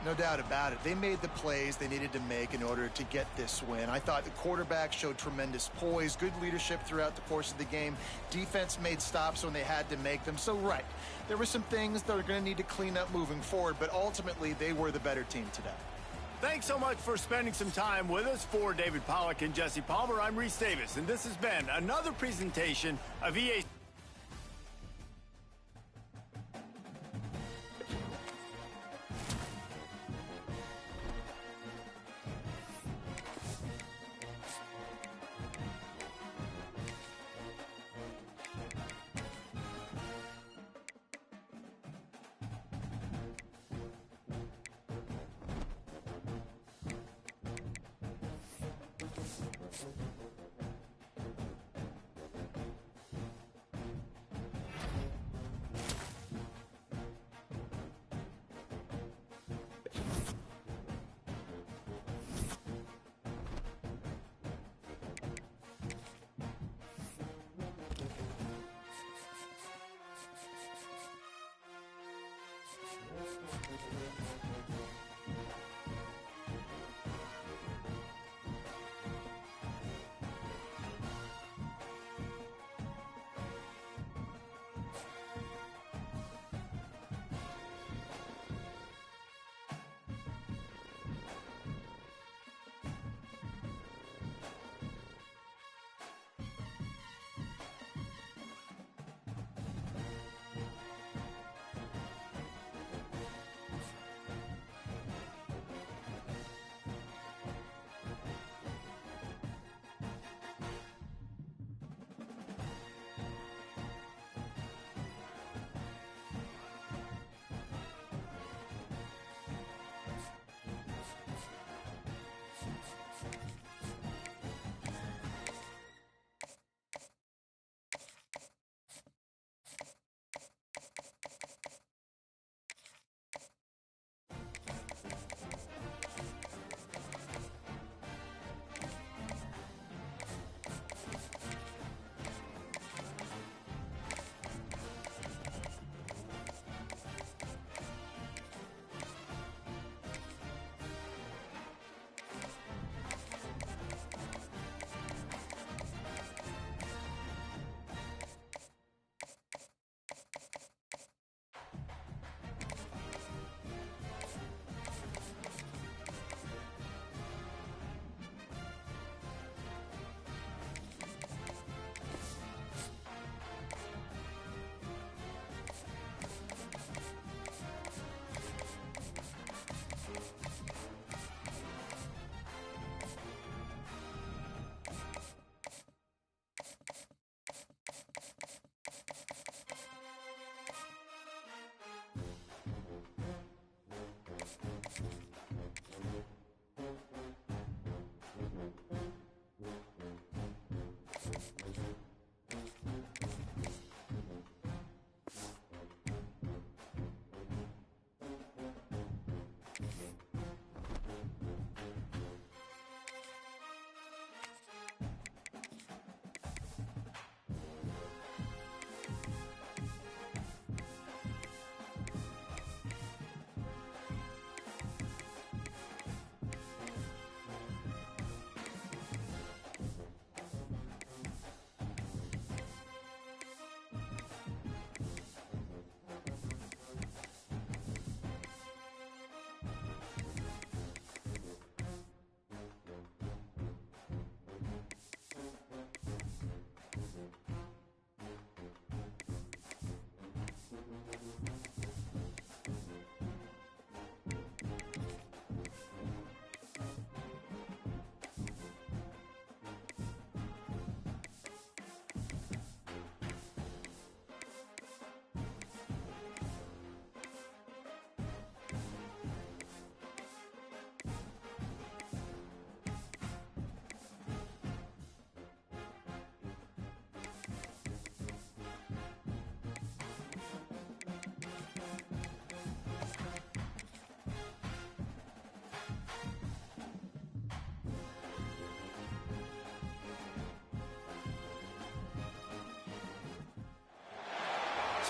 No doubt about it. They made the plays they needed to make in order to get this win. I thought the quarterback showed tremendous poise, good leadership throughout the course of the game. Defense made stops when they had to make them. So, right, there were some things that are going to need to clean up moving forward, but ultimately they were the better team today. Thanks so much for spending some time with us. For David Pollack and Jesse Palmer, I'm Reese Davis, and this has been another presentation of EA.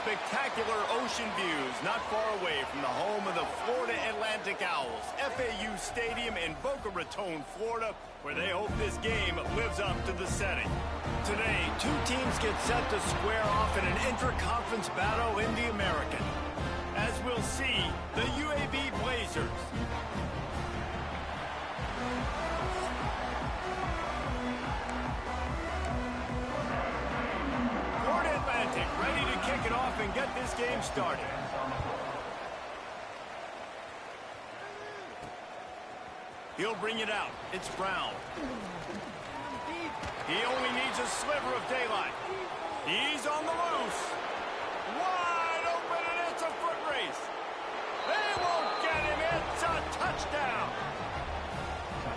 spectacular ocean views not far away from the home of the Florida Atlantic Owls, FAU Stadium in Boca Raton, Florida, where they hope this game lives up to the setting. Today, two teams get set to square off in an intra-conference battle in the American. As we'll see, the UAB Blazers. Florida Atlantic ready to kick it off and get this game started. He'll bring it out. It's Brown. He only needs a sliver of daylight. He's on the loose. Wide open, and it's a foot race. They won't get him. It's a touchdown.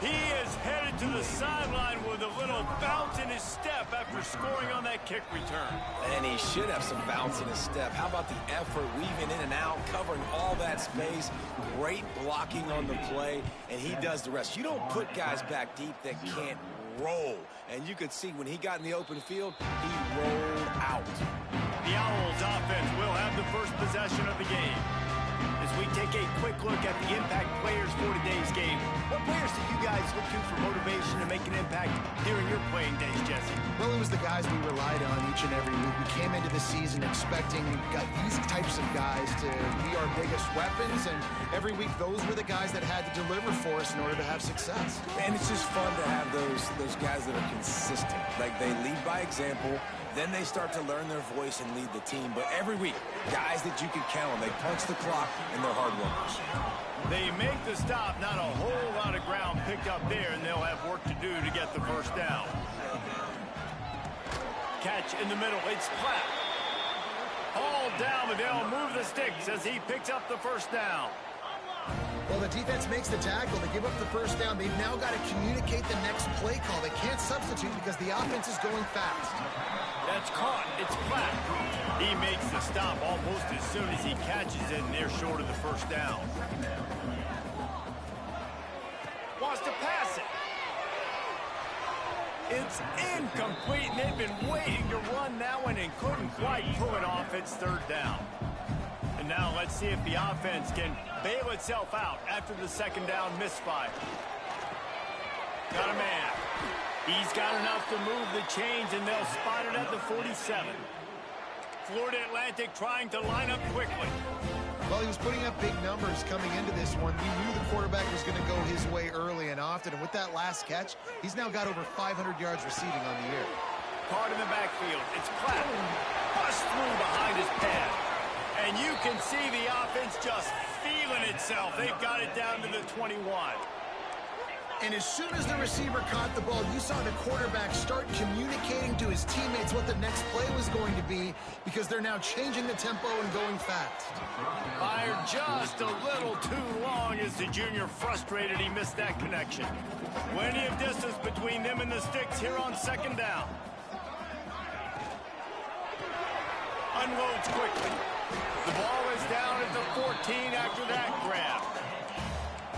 He is headed to the sideline with a little bounce in his step after scoring on that kick return. And he should have some bounce in his step. How about the effort, weaving in and out, covering all that space, great blocking on the play, and he does the rest. You don't put guys back deep that can't roll. And you could see when he got in the open field, he rolled out. The Owls offense will have the first possession of the game. As we take a quick look at the impact players for today's game, what players do you guys look to for motivation to make an impact during your playing days, Jesse? Well, it was the guys we relied on each and every week. We came into the season expecting these types of guys to be our biggest weapons, and every week those were the guys that had to deliver for us in order to have success. And it's just fun to have those guys that are consistent. Like, they lead by example, then they start to learn their voice and lead the team. But every week, guys that you can count on, they punch the clock, and they're hard workers. They make the stop, not a whole lot of ground picked up there, and they'll have work to do to get the first down. Catch in the middle, it's Platt. All down, but they'll move the sticks as he picks up the first down. Well, the defense makes the tackle. They give up the first down. They've now got to communicate the next play call. They can't substitute because the offense is going fast. That's caught. It's Platt. He makes the stop almost as soon as he catches it, and they're short of the first down. Wants to pass it. It's incomplete, and they've been waiting to run that one and couldn't quite pull it off. It's third down. And now let's see if the offense can bail itself out after the second down misfire. Got a man. He's got enough to move the chains, and they'll spot it at the 47. Florida Atlantic trying to line up quickly. Well, he was putting up big numbers coming into this one. We knew the quarterback was going to go his way early and often, and with that last catch, he's now got over 500 yards receiving on the year. Caught in the backfield. It's Platt. Bust through behind his pad. And you can see the offense just feeling itself. They've got it down to the 21. And as soon as the receiver caught the ball, you saw the quarterback start communicating to his teammates what the next play was going to be, because they're now changing the tempo and going fast. Fired just a little too long as the junior frustrated he missed that connection. Plenty of distance between them and the sticks here on second down. Unloads quickly. The ball is down at the 14 after that grab.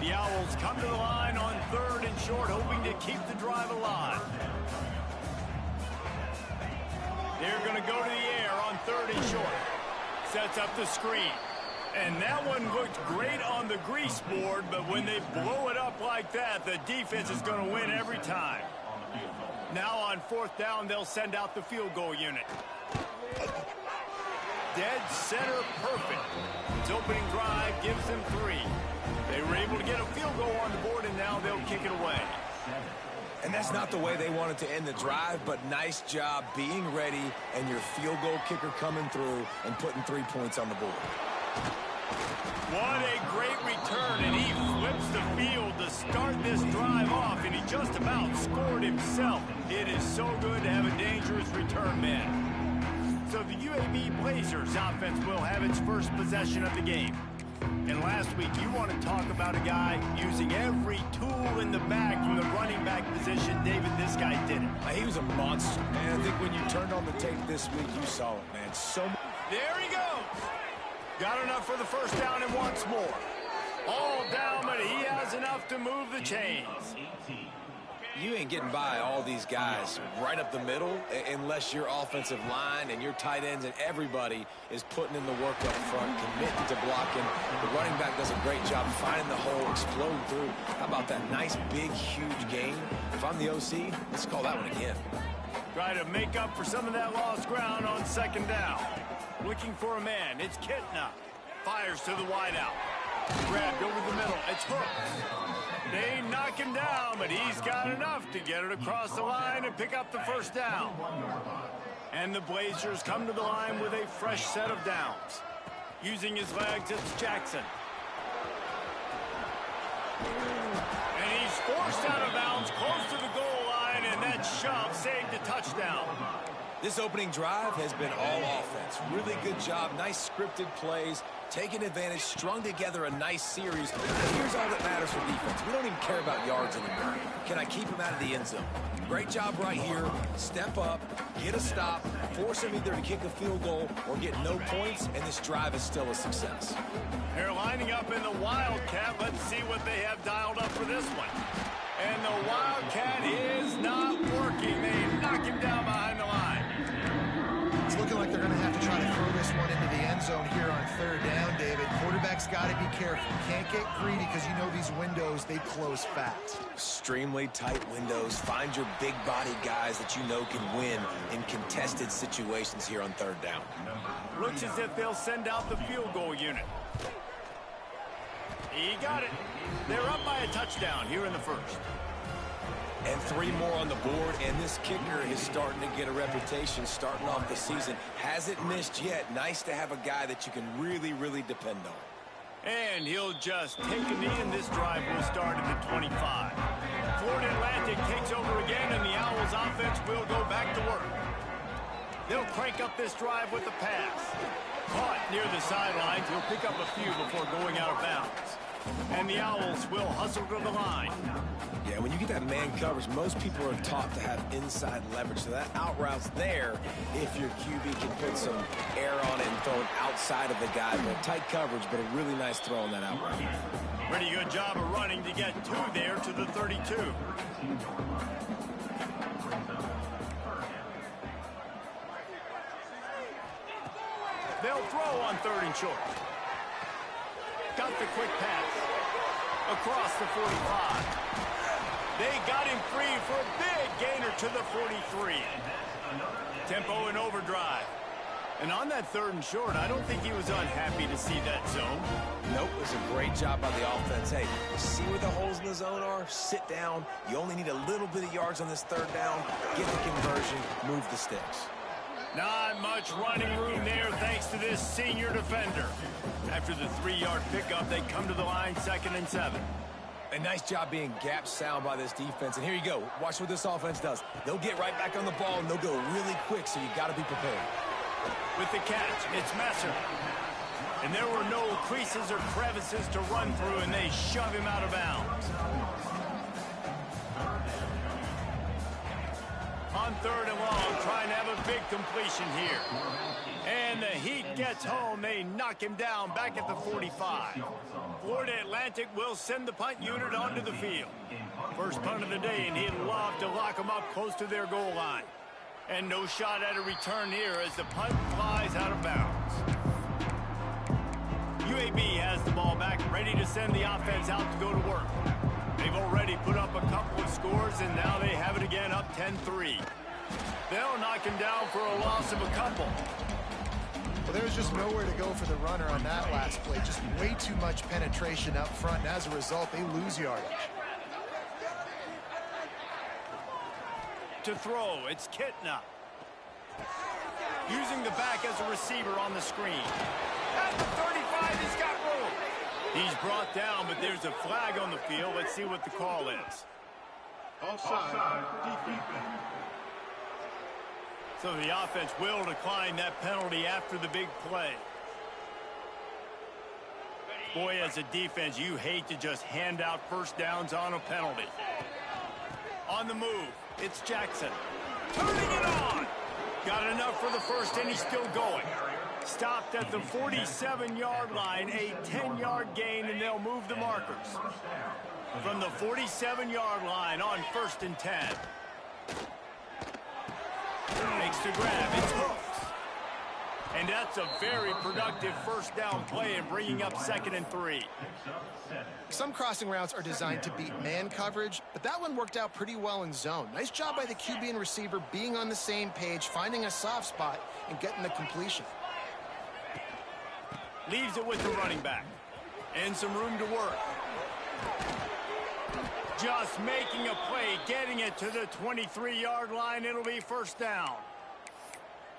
The Owls come to the line on third and short, hoping to keep the drive alive. They're going to go to the air on third and short. Sets up the screen. And that one looked great on the grease board, but when they blow it up like that, the defense is going to win every time. Now on fourth down, they'll send out the field goal unit. Dead center perfect. Its opening drive gives them 3. They were able to get a field goal on the board, and now they'll kick it away. And that's not the way they wanted to end the drive, but nice job being ready and your field goal kicker coming through and putting 3 points on the board. What a great return, and he flips the field to start this drive off, and he just about scored himself. It is so good to have a dangerous return man. So the UAB Blazers offense will have its first possession of the game. And last week, you want to talk about a guy using every tool in the bag from the running back position. David, this guy did it. He was a monster, man. I think when you turned on the tape this week, you saw it, man. There he goes. Got enough for the first down and wants more. All down, but he has enough to move the chains. You ain't getting by all these guys right up the middle unless your offensive line and your tight ends and everybody is putting in the work up front, committing to blocking. The running back does a great job finding the hole, exploding through. How about that nice, big, huge gain? If I'm the OC, let's call that one again. Try to make up for some of that lost ground on second down. Looking for a man. It's Kitna. Fires to the wideout. Grabbed over the middle. It's Hook. They knock him down, but he's got enough to get it across the line and pick up the first down. And the Blazers come to the line with a fresh set of downs. Using his legs, it's Jackson. And he's forced out of bounds close to the goal line, and that shove saved a touchdown. This opening drive has been all offense. Really good job, nice scripted plays, taking advantage, strung together a nice series. Here's all that matters for defense. We don't even care about yards anymore. Can I keep him out of the end zone? Great job right here. Step up, get a stop, force him either to kick a field goal or get no points, and this drive is still a success. They're lining up in the Wildcat. Let's see what they have dialed up for this one. And the Wildcat is not working. They knock him down behind the line. It's looking like they're going to have to try to throw this one into the end zone here on third down, David. Quarterback's got to be careful. Can't get greedy because you know these windows, they close fast. Extremely tight windows. Find your big body guys that you know can win in contested situations here on third down. Looks as if they'll send out the field goal unit. He got it. They're up by a touchdown here in the first. And 3 more on the board, and this kicker is starting to get a reputation starting off the season. Hasn't missed yet. Nice to have a guy that you can really, really depend on. And he'll just take a knee, and this drive will start at the 25. Florida Atlantic takes over again, and the Owls offense will go back to work. They'll crank up this drive with the pass. Caught near the sidelines. He'll pick up a few before going out of bounds. And the Owls will hustle to the line. Yeah, when you get that man coverage, most people are taught to have inside leverage. So that out route's there if your QB can put some air on it and throw it outside of the guy. But tight coverage, but a really nice throw on that out route. Pretty good job of running to get 2 there to the 32. They'll throw on 3rd and short. Got the quick pass across the 45. They got him free for a big gainer to the 43. Tempo and overdrive. And on that 3rd and short, I don't think he was unhappy to see that zone. Nope, it was a great job by the offense. Hey, see where the holes in the zone are? Sit down. You only need a little bit of yards on this 3rd down. Get the conversion. Move the sticks. Not much running room there thanks to this senior defender. After the 3-yard pickup, they come to the line 2nd and 7. A nice job being gap sound by this defense. And here you go. Watch what this offense does. They'll get right back on the ball, and they'll go really quick, so you got to be prepared. With the catch, it's Messer. And there were no creases or crevices to run through, and they shove him out of bounds. On 3rd and long, trying to have a big completion here. And the Heat gets home. They knock him down back at the 45. Florida Atlantic will send the punt unit onto the field. First punt of the day, and he'd love to lock them up close to their goal line. And no shot at a return here as the punt flies out of bounds. UAB has the ball back, ready to send the offense out to go to work. They've already put up a couple of scores, and now they have it again up 10-3. They'll knock him down for a loss of a couple. Well, there's just nowhere to go for the runner on that last play. Just way too much penetration up front, and as a result, they lose yardage. To throw, it's Kitna. Using the back as a receiver on the screen. At the 35, he's got room. He's brought down, but there's a flag on the field. Let's see what the call is. Offside. Defense. So the offense will decline that penalty after the big play. Boy, as a defense, you hate to just hand out first downs on a penalty. On the move, it's Jackson. Turning it on. Got enough for the first, and he's still going. Stopped at the 47-yard line, a 10-yard gain, and they'll move the markers. from the 47-yard line on 1st and 10. Makes the grab. It's hooked. And that's a very productive first down play and bringing up 2nd and 3. Some crossing routes are designed to beat man coverage, but that one worked out pretty well in zone. Nice job by the QB and receiver being on the same page, finding a soft spot, and getting the completion. Leaves it with the running back. And some room to work. Just making a play, getting it to the 23-yard line. It'll be 1st down.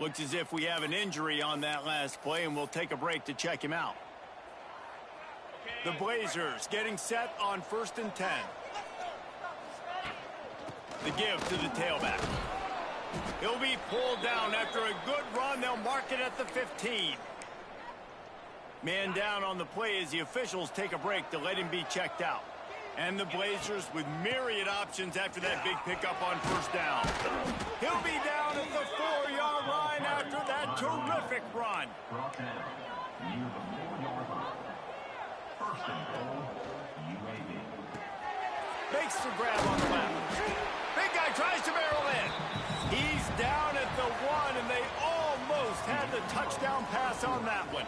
Looks as if we have an injury on that last play, and we'll take a break to check him out. The Blazers getting set on 1st and 10. The give to the tailback. He'll be pulled down after a good run. They'll mark it at the 15. Man down on the play as the officials take a break to let him be checked out. And the Blazers with myriad options after that big pickup on 1st down. He'll be down at the 4-yard line after that terrific run. Brought down near the 4-yard line. 1st and goal, UAB. Makes the grab on the left. Big guy tries to barrel in. He's down at the 1, and they almost had the touchdown pass on that one.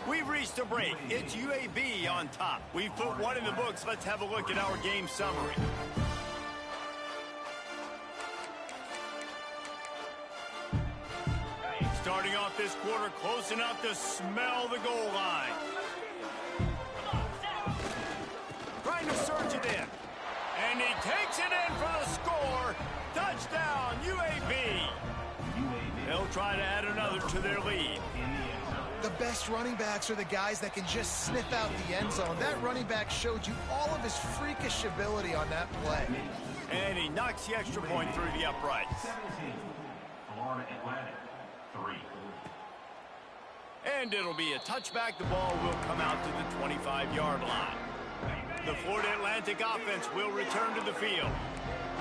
We've reached a break. It's UAB on top. We've put one in the books. Let's have a look at our game summary. Starting off this quarter close enough to smell the goal line. Trying to surge it in. And he takes it in for the score. Touchdown, UAB. They'll try to add another to their lead. The best running backs are the guys that can just sniff out the end zone. That running back showed you all of his freakish ability on that play. And he knocks the extra point through the uprights. 17, Florida Atlantic, 3. And it'll be a touchback. The ball will come out to the 25-yard line. The Florida Atlantic offense will return to the field.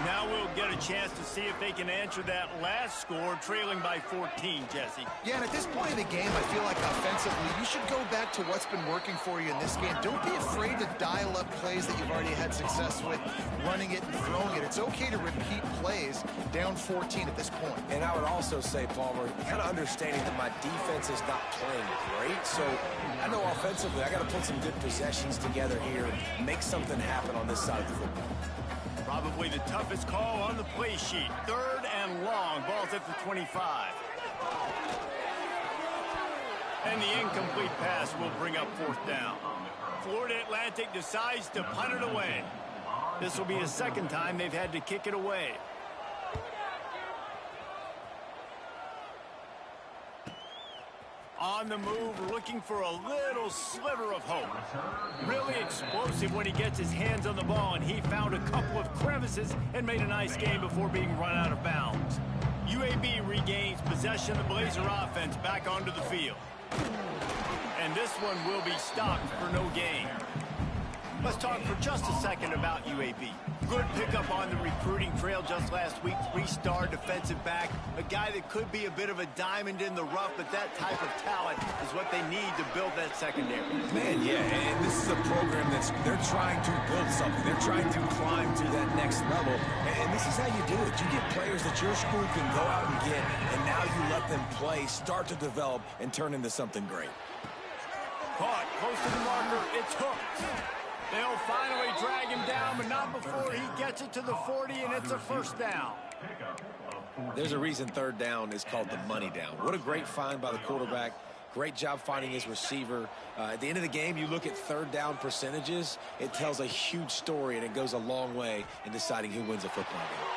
Now we'll get a chance to see if they can answer that last score, trailing by 14, Jesse. Yeah, and at this point in the game, I feel like offensively, you should go back to what's been working for you in this game. Don't be afraid to dial up plays that you've already had success with, running it and throwing it. It's okay to repeat plays down 14 at this point. And I would also say, Palmer, kind of understanding that my defense is not playing great, so I know offensively I got to put some good possessions together here and make something happen on this side of the football. Probably the toughest call on the play sheet. 3rd and long. Ball's at the 25. And the incomplete pass will bring up 4th down. Florida Atlantic decides to punt it away. This will be the 2nd time they've had to kick it away. On the move, looking for a little sliver of hope. Really explosive when he gets his hands on the ball, and he found a couple of crevices and made a nice game before being run out of bounds. UAB regains possession of the Blazer offense back onto the field. And this one will be stopped for no gain. Let's talk for just a second about UAB. Good pickup on the recruiting trail just last week. 3-star defensive back. A guy that could be a bit of a diamond in the rough, but that type of talent is what they need to build that secondary. Man, yeah, and this is a program they're trying to build something. They're trying to climb to that next level, and this is how you do it. You get players that your school can go out and get, and now you let them play, start to develop, and turn into something great. Caught close to the marker. It's hooked. They'll finally drag him down, but not before he gets it to the 40, and it's a 1st down. There's a reason 3rd down is called the money down. What a great find by the quarterback. Great job finding his receiver. At the end of the game, you look at 3rd down percentages. It tells a huge story, and it goes a long way in deciding who wins a football game.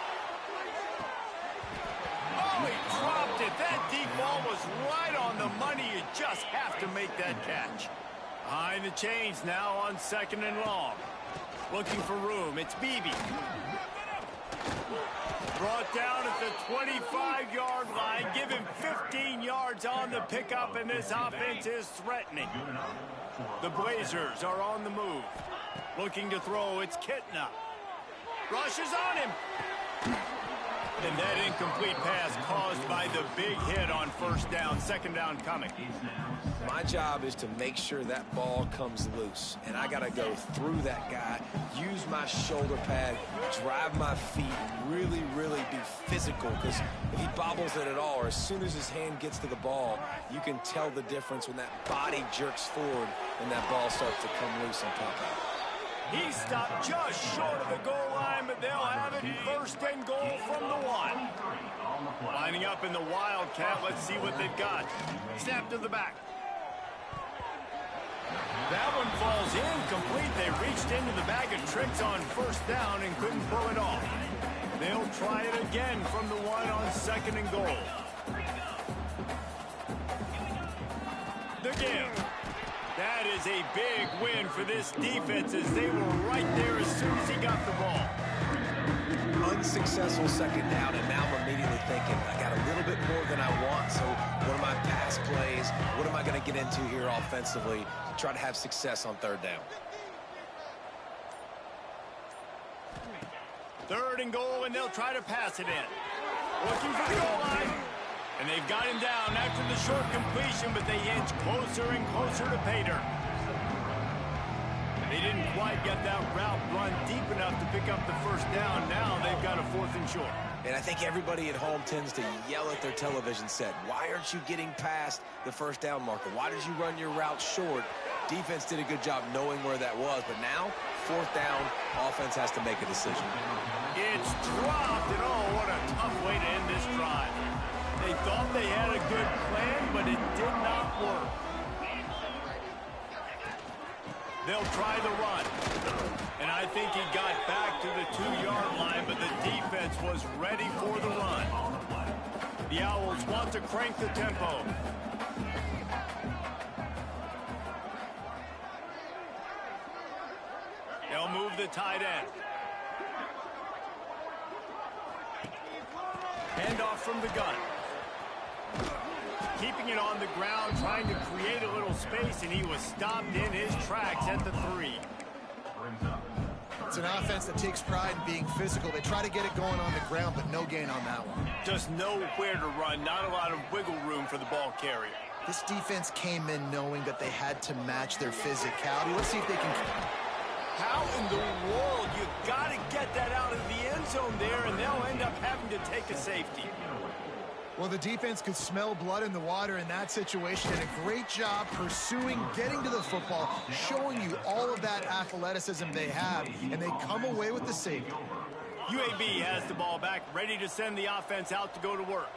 Oh, he dropped it. That deep ball was right on the money. You just have to make that catch. Behind the chains now on 2nd and long. Looking for room. It's Beebe. Brought down at the 25-yard line. Give him 15 yards on the pickup, and this offense is threatening. The Blazers are on the move. Looking to throw. It's Kitna. Rushes on him. And that incomplete pass caused by the big hit on first down. Second down coming. My job is to make sure that ball comes loose. And I got to go through that guy, use my shoulder pad, drive my feet, really, really be physical. Because if he bobbles it at all, or as soon as his hand gets to the ball, you can tell the difference when that body jerks forward and that ball starts to come loose and pop out. He stopped just short of the goal line, but they'll have it first and goal from the 1. Lining up in the Wildcat. Let's see what they've got. Snap to the back. That one falls incomplete. They reached into the bag of tricks on first down and couldn't pull it off. They'll try it again from the 1 on second and goal. The give. That is a big win for this defense as they were right there as soon as he got the ball. Unsuccessful second down, and now I'm immediately thinking, I got a little bit more than I want, so what are my pass plays? What am I going to get into here offensively to try to have success on third down? Third and goal, and they'll try to pass it in. Looking for the goal line. And they've got him down after the short completion, but they inch closer and closer to pay dirt. They didn't quite get that route run deep enough to pick up the first down. Now they've got a 4th and short. And I think everybody at home tends to yell at their television set, why aren't you getting past the first down marker? Why did you run your route short? Defense did a good job knowing where that was, but now, 4th down, offense has to make a decision. It's dropped, and oh, what a tough way to end this drive. They thought they had a good plan, but it did not work. They'll try the run. And I think he got back to the 2-yard line, but the defense was ready for the run. The Owls want to crank the tempo. They'll move the tight end. Handoff from the gun. Keeping it on the ground, trying to create a little space, and he was stopped in his tracks at the 3. It's an offense that takes pride in being physical. They try to get it going on the ground, but no gain on that one. Just nowhere to run, not a lot of wiggle room for the ball carrier. This defense came in knowing that they had to match their physicality. Let's see if they can... How in the world? You got to get that out of the end zone there, and they'll end up having to take a safety. Well, the defense could smell blood in the water in that situation. Did a great job pursuing, getting to the football, showing you all of that athleticism they have, and they come away with the safety. UAB has the ball back, ready to send the offense out to go to work.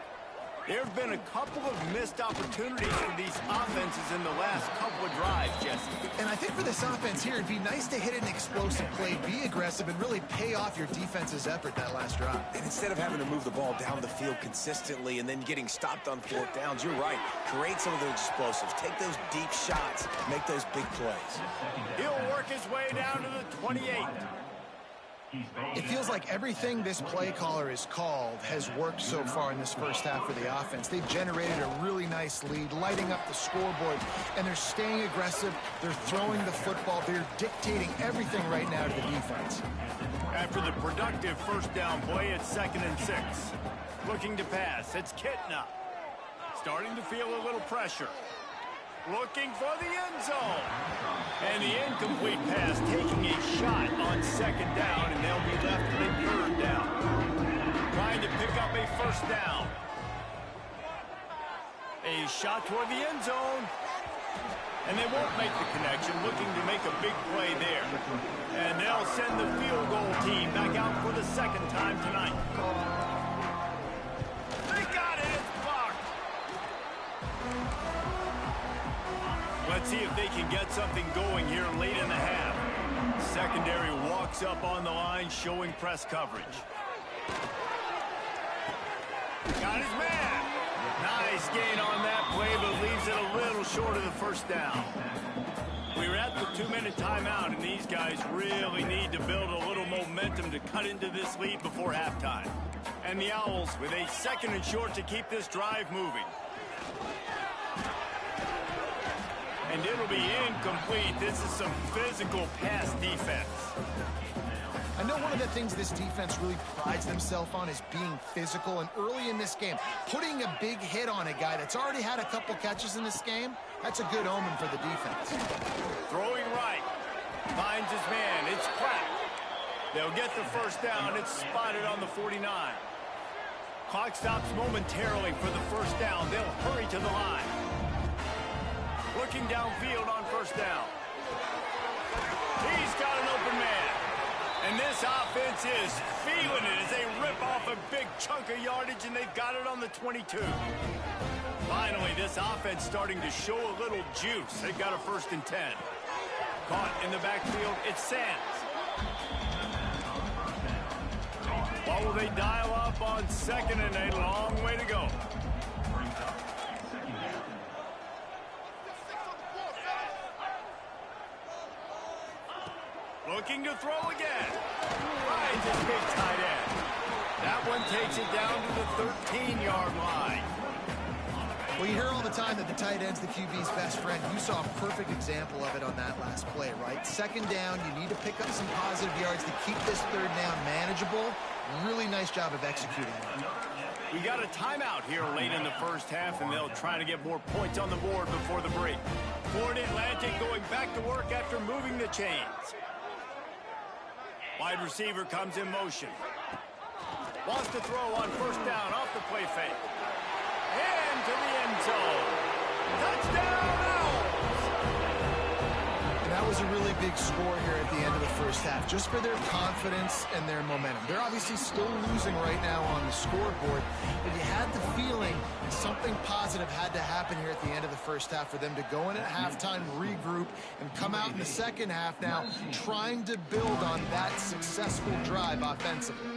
There have been a couple of missed opportunities for these offenses in the last couple of drives, Jesse. And I think for this offense here, it'd be nice to hit an explosive play, be aggressive, and really pay off your defense's effort that last drive. And instead of having to move the ball down the field consistently and then getting stopped on 4th downs, you're right. Create some of those explosives. Take those deep shots. Make those big plays. He'll work his way down to the 28. It feels like everything this play caller has called has worked so far in this first half for the offense. They've generated a really nice lead, lighting up the scoreboard, and they're staying aggressive. They're throwing the football. They're dictating everything right now to the defense. After the productive first down play, it's 2nd and 6. Looking to pass. It's Kitna. Starting to feel a little pressure. Looking for the end zone. And the incomplete pass taking a shot on 2nd down, and they'll be left with a 3rd down. Trying to pick up a first down. A shot toward the end zone. And they won't make the connection, looking to make a big play there. And they'll send the field goal team back out for the 2nd time tonight. They got it. It's blocked. Let's see if they can get something going here late in the half. Secondary walks up on the line, showing press coverage. Got his man. Nice gain on that play, but leaves it a little short of the first down. We were at the 2-minute timeout, and these guys really need to build a little momentum to cut into this lead before halftime. And the Owls with a 2nd and short to keep this drive moving. And it'll be incomplete. This is some physical pass defense. I know one of the things this defense really prides themselves on is being physical, and early in this game, putting a big hit on a guy that's already had a couple catches in this game, that's a good omen for the defense. Throwing right. Finds his man. It's cracked. They'll get the first down. It's spotted on the 49. Clock stops momentarily for the first down. They'll hurry to the line. Looking downfield on first down. He's got an open man. And this offense is feeling it as they rip off a big chunk of yardage, and they've got it on the 22. Finally, this offense starting to show a little juice. They've got a 1st and 10. Caught in the backfield, it's Sands. What will they dial up on 2nd and a long way to go? Looking to throw again. Finds his big tight end. That one takes it down to the 13-yard line. Well, you hear all the time that the tight end's the QB's best friend. You saw a perfect example of it on that last play, right? 2nd down, you need to pick up some positive yards to keep this 3rd down manageable. Really nice job of executing that. We got a timeout here late in the first half, and they'll try to get more points on the board before the break. Florida Atlantic going back to work after moving the chains. Wide receiver comes in motion. Wants to throw on first down off the play fake. Into the end zone. Touchdown, Owls! And that was a really big score here at the end of the first half, just for their confidence and their momentum. They're obviously still losing right now on the scoreboard, but you had the feeling something positive had to happen here at the end of the first half for them to go in at halftime, regroup, and come out in the second half now trying to build on that successful drive offensively.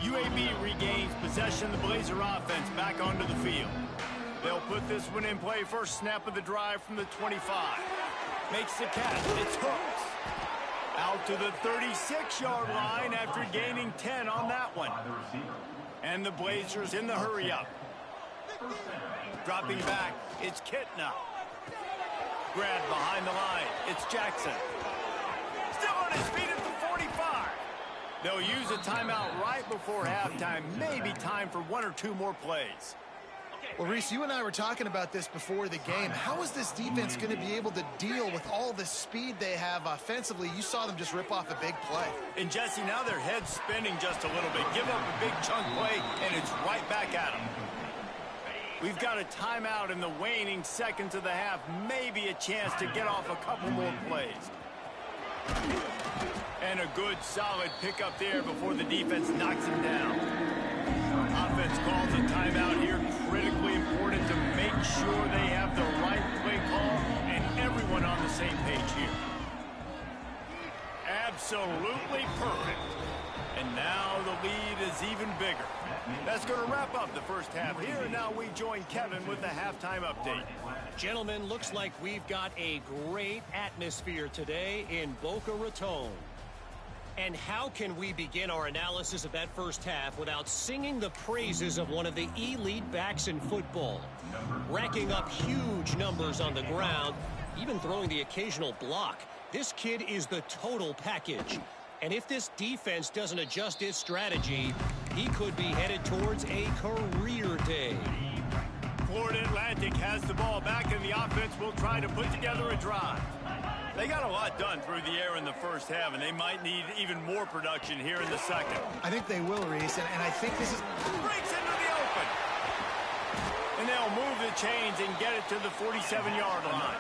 UAB regains possession of the Blazer offense back onto the field. They'll put this one in play. First snap of the drive from the 25. Makes the catch. It's Hooks. Out to the 36-yard line after gaining 10 on that one. And the Blazers in the hurry-up. Dropping back, it's Kitna. Grabbed behind the line, it's Jackson. Still on his feet at the 45. They'll use a timeout right before halftime. Maybe time for 1 or 2 more plays. Well, Reese, you and I were talking about this before the game. How is this defense going to be able to deal with all the speed they have offensively? You saw them just rip off a big play. And, Jesse, now their head's spinning just a little bit. Give up a big chunk play, and it's right back at them. We've got a timeout in the waning seconds of the half. Maybe a chance to get off a couple more plays. And a good, solid pickup there before the defense knocks him down. Offense calls a timeout here. Critically important to make sure they have the right play call and everyone on the same page here. Absolutely perfect. And now the lead is even bigger. That's going to wrap up the first half here. And now we join Kevin with the halftime update. Gentlemen, looks like we've got a great atmosphere today in Boca Raton. And how can we begin our analysis of that first half without singing the praises of one of the elite backs in football? Racking up huge numbers on the ground, even throwing the occasional block. This kid is the total package. And if this defense doesn't adjust its strategy, he could be headed towards a career day. Florida Atlantic has the ball back, and the offense will try to put together a drive. They got a lot done through the air in the first half, and they might need even more production here in the second. I think they will, Reese, and I think this is... Breaks into the open. And they'll move the chains and get it to the 47-yard line.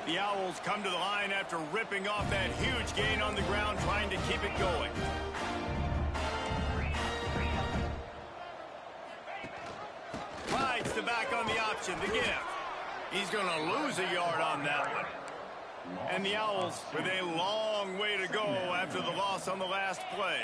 The Owls come to the line after ripping off that huge gain on the ground, trying to keep it going. Rides the back on the option, the give. He's going to lose a yard on that one. And the Owls with a long way to go after the loss on the last play.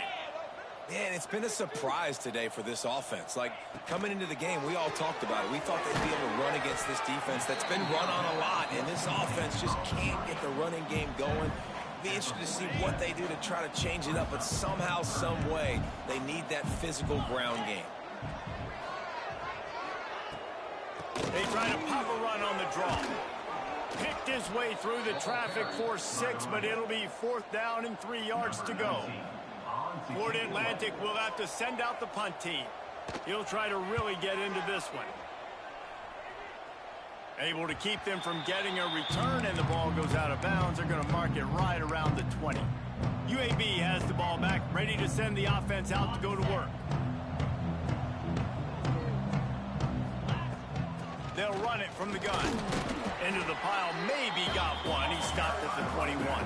Man, it's been a surprise today for this offense. Like, coming into the game, we all talked about it. We thought they'd be able to run against this defense that's been run on a lot, and this offense just can't get the running game going. Be interested to see what they do to try to change it up, but somehow, some way, they need that physical ground game. They try to pop a run on the draw. Picked his way through the traffic for 6, but it'll be 4th down and 3 yards to go. Florida Atlantic will have to send out the punt team. He'll try to really get into this one. Able to keep them from getting a return, and the ball goes out of bounds. They're going to mark it right around the 20. UAB has the ball back, ready to send the offense out to go to work. They'll run it from the gun. Into the pile, maybe got one. He stopped at the 21.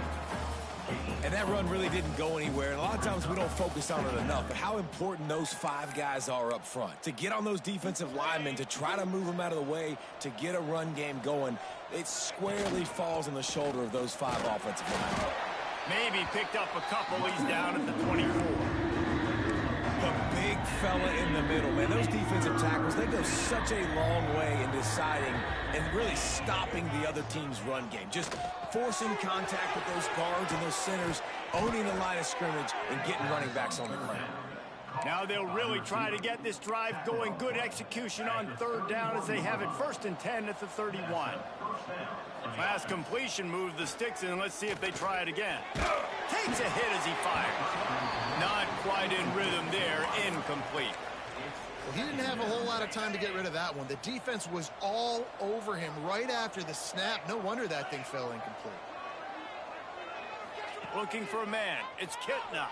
And that run really didn't go anywhere. And a lot of times we don't focus on it enough, but how important those 5 guys are up front. To get on those defensive linemen, to try to move them out of the way, to get a run game going, it squarely falls on the shoulder of those 5 offensive linemen. Maybe picked up a couple. He's down at the 24. The big fella in the middle, man. Those defensive tackles, they go such a long way in deciding and really stopping the other team's run game. Just forcing contact with those guards and those centers, owning the line of scrimmage, and getting running backs on the ground. Now they'll really try to get this drive going. Good execution on 3rd down as they have it 1st and 10 at the 31. Fast completion moves the sticks in. Let's see if they try it again. Takes a hit as he fires. Not quite in rhythm there. Incomplete. Well, he didn't have a whole lot of time to get rid of that one. The defense was all over him right after the snap. No wonder that thing fell incomplete. Looking for a man. It's Kitna.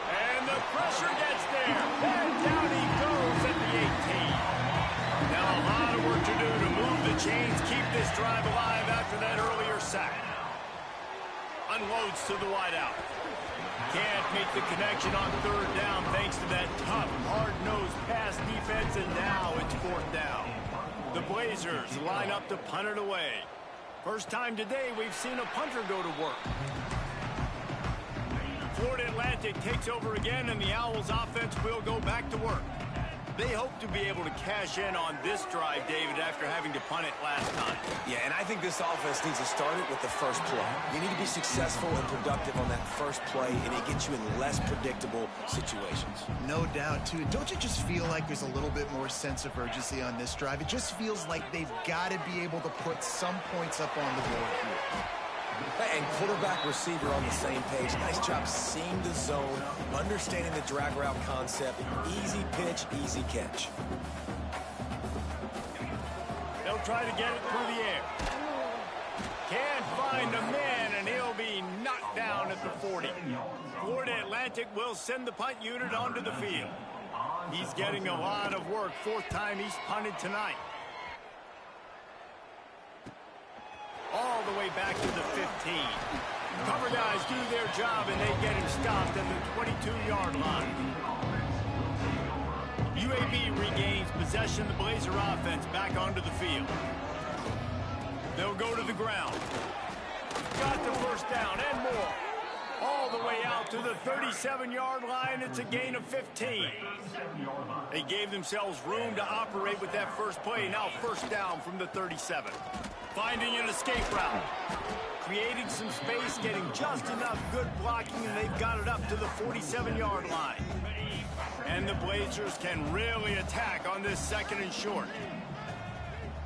And the pressure gets there. And down he goes at the 18. Now a lot of work to do to move the chains, keep this drive alive after that earlier sack. Unloads to the wideout. Can't make the connection on 3rd down thanks to that tough, hard-nosed pass defense, and now it's 4th down. The Blazers line up to punt it away. First time today we've seen a punter go to work. Florida Atlantic takes over again, and the Owls offense will go back to work. They hope to be able to cash in on this drive, David, after having to punt it last time. Yeah, and I think this offense needs to start it with the first play. You need to be successful and productive on that first play, and it gets you in less predictable situations. No doubt, too. Don't you just feel like there's a little bit more sense of urgency on this drive? It just feels like they've got to be able to put some points up on the board here. And quarterback receiver on the same page. Nice job seeing the zone, understanding the drag route concept. Easy pitch, easy catch. They'll try to get it through the air. Can't find a man, and he'll be knocked down at the 40. Florida Atlantic will send the punt unit onto the field. He's getting a lot of work. 4th time he's punted tonight. All the way back to the 15. Cover guys do their job, and they get him stopped at the 22-yard line. UAB regains possession. The Blazer offense back onto the field. They'll go to the ground. Got the 1st down and more. All the way out to the 37-yard line. It's a gain of 15. They gave themselves room to operate with that first play. Now 1st down from the 37. Finding an escape route. Creating some space, getting just enough good blocking, and they've got it up to the 47-yard line. And the Blazers can really attack on this 2nd and short.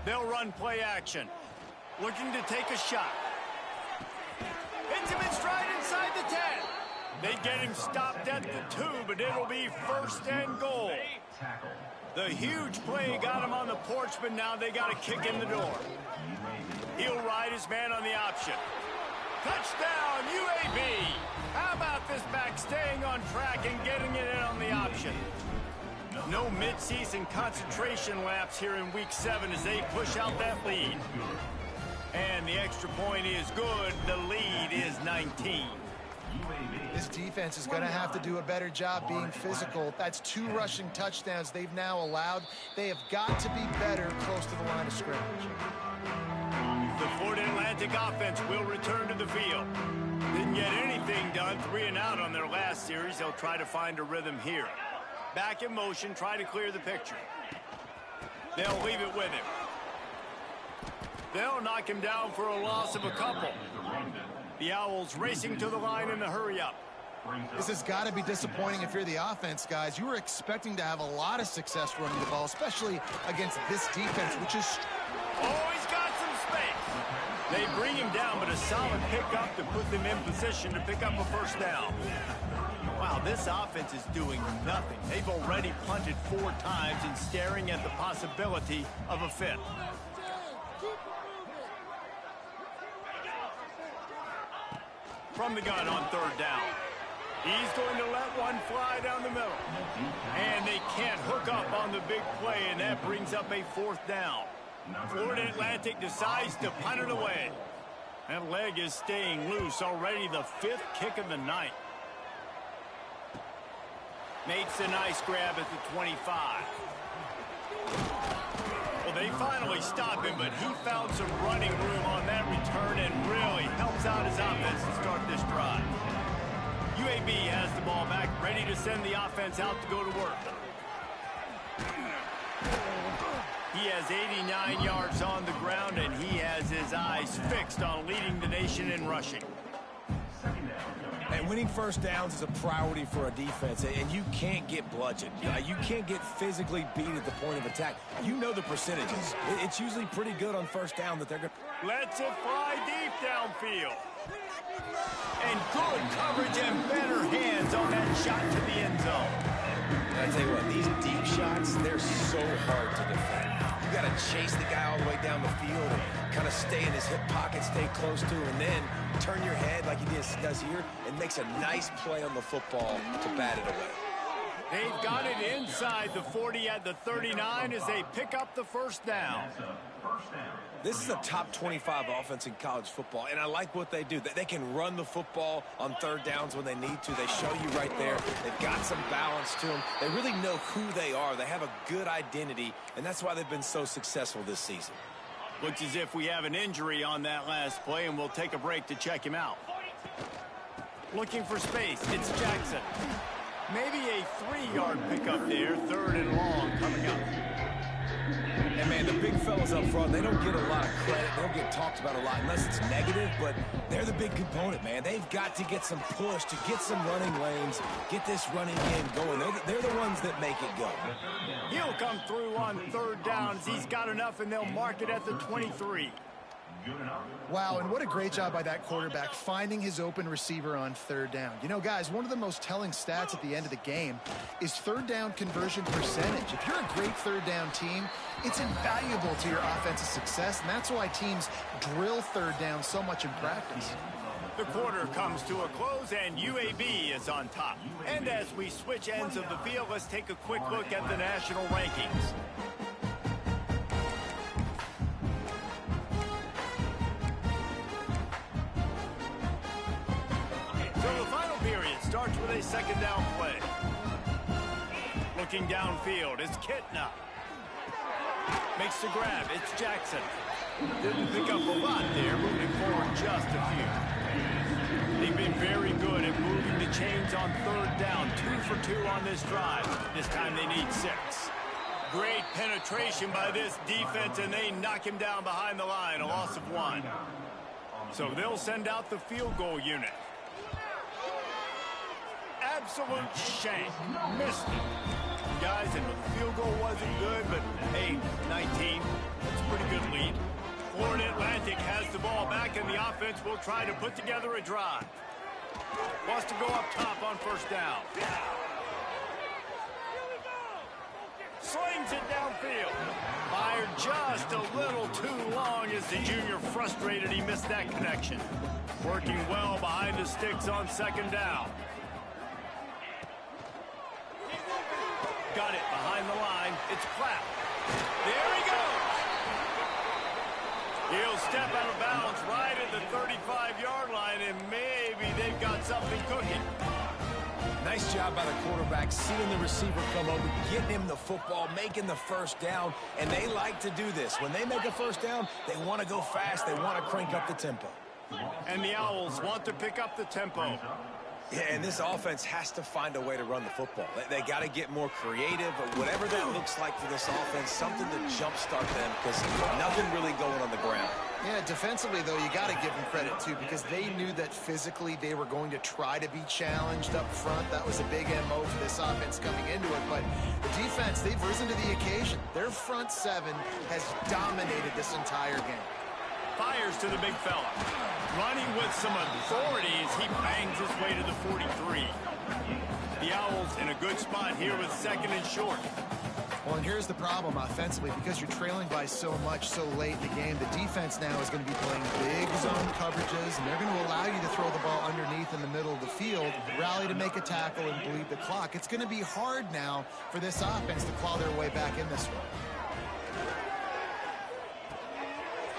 They'll run play action. Looking to take a shot. Hits him in stride inside the 10. They get him stopped at the 2, but it'll be 1st and goal. The huge play got him on the porch, but now they got a kick in the door. He'll ride his man on the option. Touchdown, UAB. How about this back staying on track and getting it in on the option? No midseason concentration laps here in Week 7 as they push out that lead. And the extra point is good. The lead is 19. This defense is going to have to do a better job being physical. That's 2 rushing touchdowns they've now allowed. They have got to be better close to the line of scrimmage. The Florida Atlantic offense will return to the field. Didn't get anything done. 3 and out on their last series. They'll try to find a rhythm here. Back in motion, try to clear the picture. They'll leave it with him. They'll knock him down for a loss of a couple. The Owls racing to the line in the hurry-up. This has got to be disappointing if you're the offense, guys. You were expecting to have a lot of success running the ball, especially against this defense, which is... Oh, he's got some space. They bring him down, but a solid pickup to put them in position to pick up a first down. Wow, this offense is doing nothing. They've already punted 4 times and staring at the possibility of a 5th. From the gun on 3rd down. He's going to let one fly down the middle. And they can't hook up on the big play, and that brings up a 4th down. Florida Atlantic decides to punt it away. That leg is staying loose. Already the 5th kick of the night. Makes a nice grab at the 25. Well, they finally stop him, but he found some running room on that return and really helps out his offense to start this drive. UAB has the ball back, ready to send the offense out to go to work. He has 89 yards on the ground, and he has his eyes fixed on leading the nation in rushing. And winning first downs is a priority for a defense, and you can't get bludgeoned. You can't get physically beat at the point of attack. You know the percentages. It's usually pretty good on first down that they're going to... Lets it fly deep downfield. And good coverage and better hands on that shot to the end zone. And I tell you what, these deep shots, they're so hard to defend. You got to chase the guy all the way down the field and kind of stay in his hip pocket, stay close to him, and then turn your head like he does here and makes a nice play on the football to bat it away. They've got it inside the 40 at the 39 as they pick up the first down. This is a top 25 offense in college football, and I like what they do. They can run the football on 3rd downs when they need to. They show you right there. They've got some balance to them. They really know who they are. They have a good identity, and that's why they've been so successful this season. Looks as if we have an injury on that last play, and we'll take a break to check him out. Looking for space. It's Jackson. Maybe a 3-yard pickup there. 3rd and long coming up. And, man, the big fellas up front, they don't get a lot of credit. They don't get talked about a lot unless it's negative, but they're the big component, man. They've got to get some push, to get some running lanes, get this running game going. They're the ones that make it go. He'll come through on 3rd downs. He's got enough, and they'll mark it at the 23. Wow, and what a great job by that quarterback finding his open receiver on 3rd down. You know, guys, one of the most telling stats at the end of the game is 3rd down conversion percentage. If you're a great 3rd down team, it's invaluable to your offensive success, and that's why teams drill 3rd down so much in practice. The quarter comes to a close, and UAB is on top. And as we switch ends of the field, let's take a quick look at the national rankings. Starts with a 2nd down play. Looking downfield, it's Kitna. Makes the grab, it's Jackson. Didn't pick up a lot there, moving forward just a few. They've been very good at moving the chains on 3rd down. 2 for 2 on this drive. This time they need 6. Great penetration by this defense, and they knock him down behind the line, a loss of 1. So they'll send out the field goal unit. Absolute shank. Missed it. Guys, and the field goal wasn't good, but hey, 19. That's a pretty good lead. Florida Atlantic has the ball back, and the offense will try to put together a drive. Wants to go up top on 1st down. Slings it downfield. Fired just a little too long as the junior frustrated he missed that connection. Working well behind the sticks on 2nd down. Got it behind the line. It's Clapp. There he goes. He'll step out of bounds right at the 35-yard line, and maybe they've got something cooking. Nice job by the quarterback, seeing the receiver come over, getting him the football, making the 1st down, and they like to do this. When they make a 1st down, they want to go fast. They want to crank up the tempo. And the Owls want to pick up the tempo. Yeah, and this offense has to find a way to run the football. They got to get more creative, but whatever that looks like for this offense, something to jumpstart them, because nothing really going on the ground. Yeah, defensively, though, you got to give them credit, too, because they knew that physically they were going to try to be challenged up front. That was a big MO for this offense coming into it. But the defense, they've risen to the occasion. Their front 7 has dominated this entire game. Fires to the big fella. Running with some authority as he bangs his way to the 43. The Owls in a good spot here with second and short. Well, and here's the problem offensively. Because you're trailing by so much so late in the game, the defense now is going to be playing big zone coverages, and they're going to allow you to throw the ball underneath in the middle of the field, rally to make a tackle, and bleed the clock. It's going to be hard now for this offense to claw their way back in this one.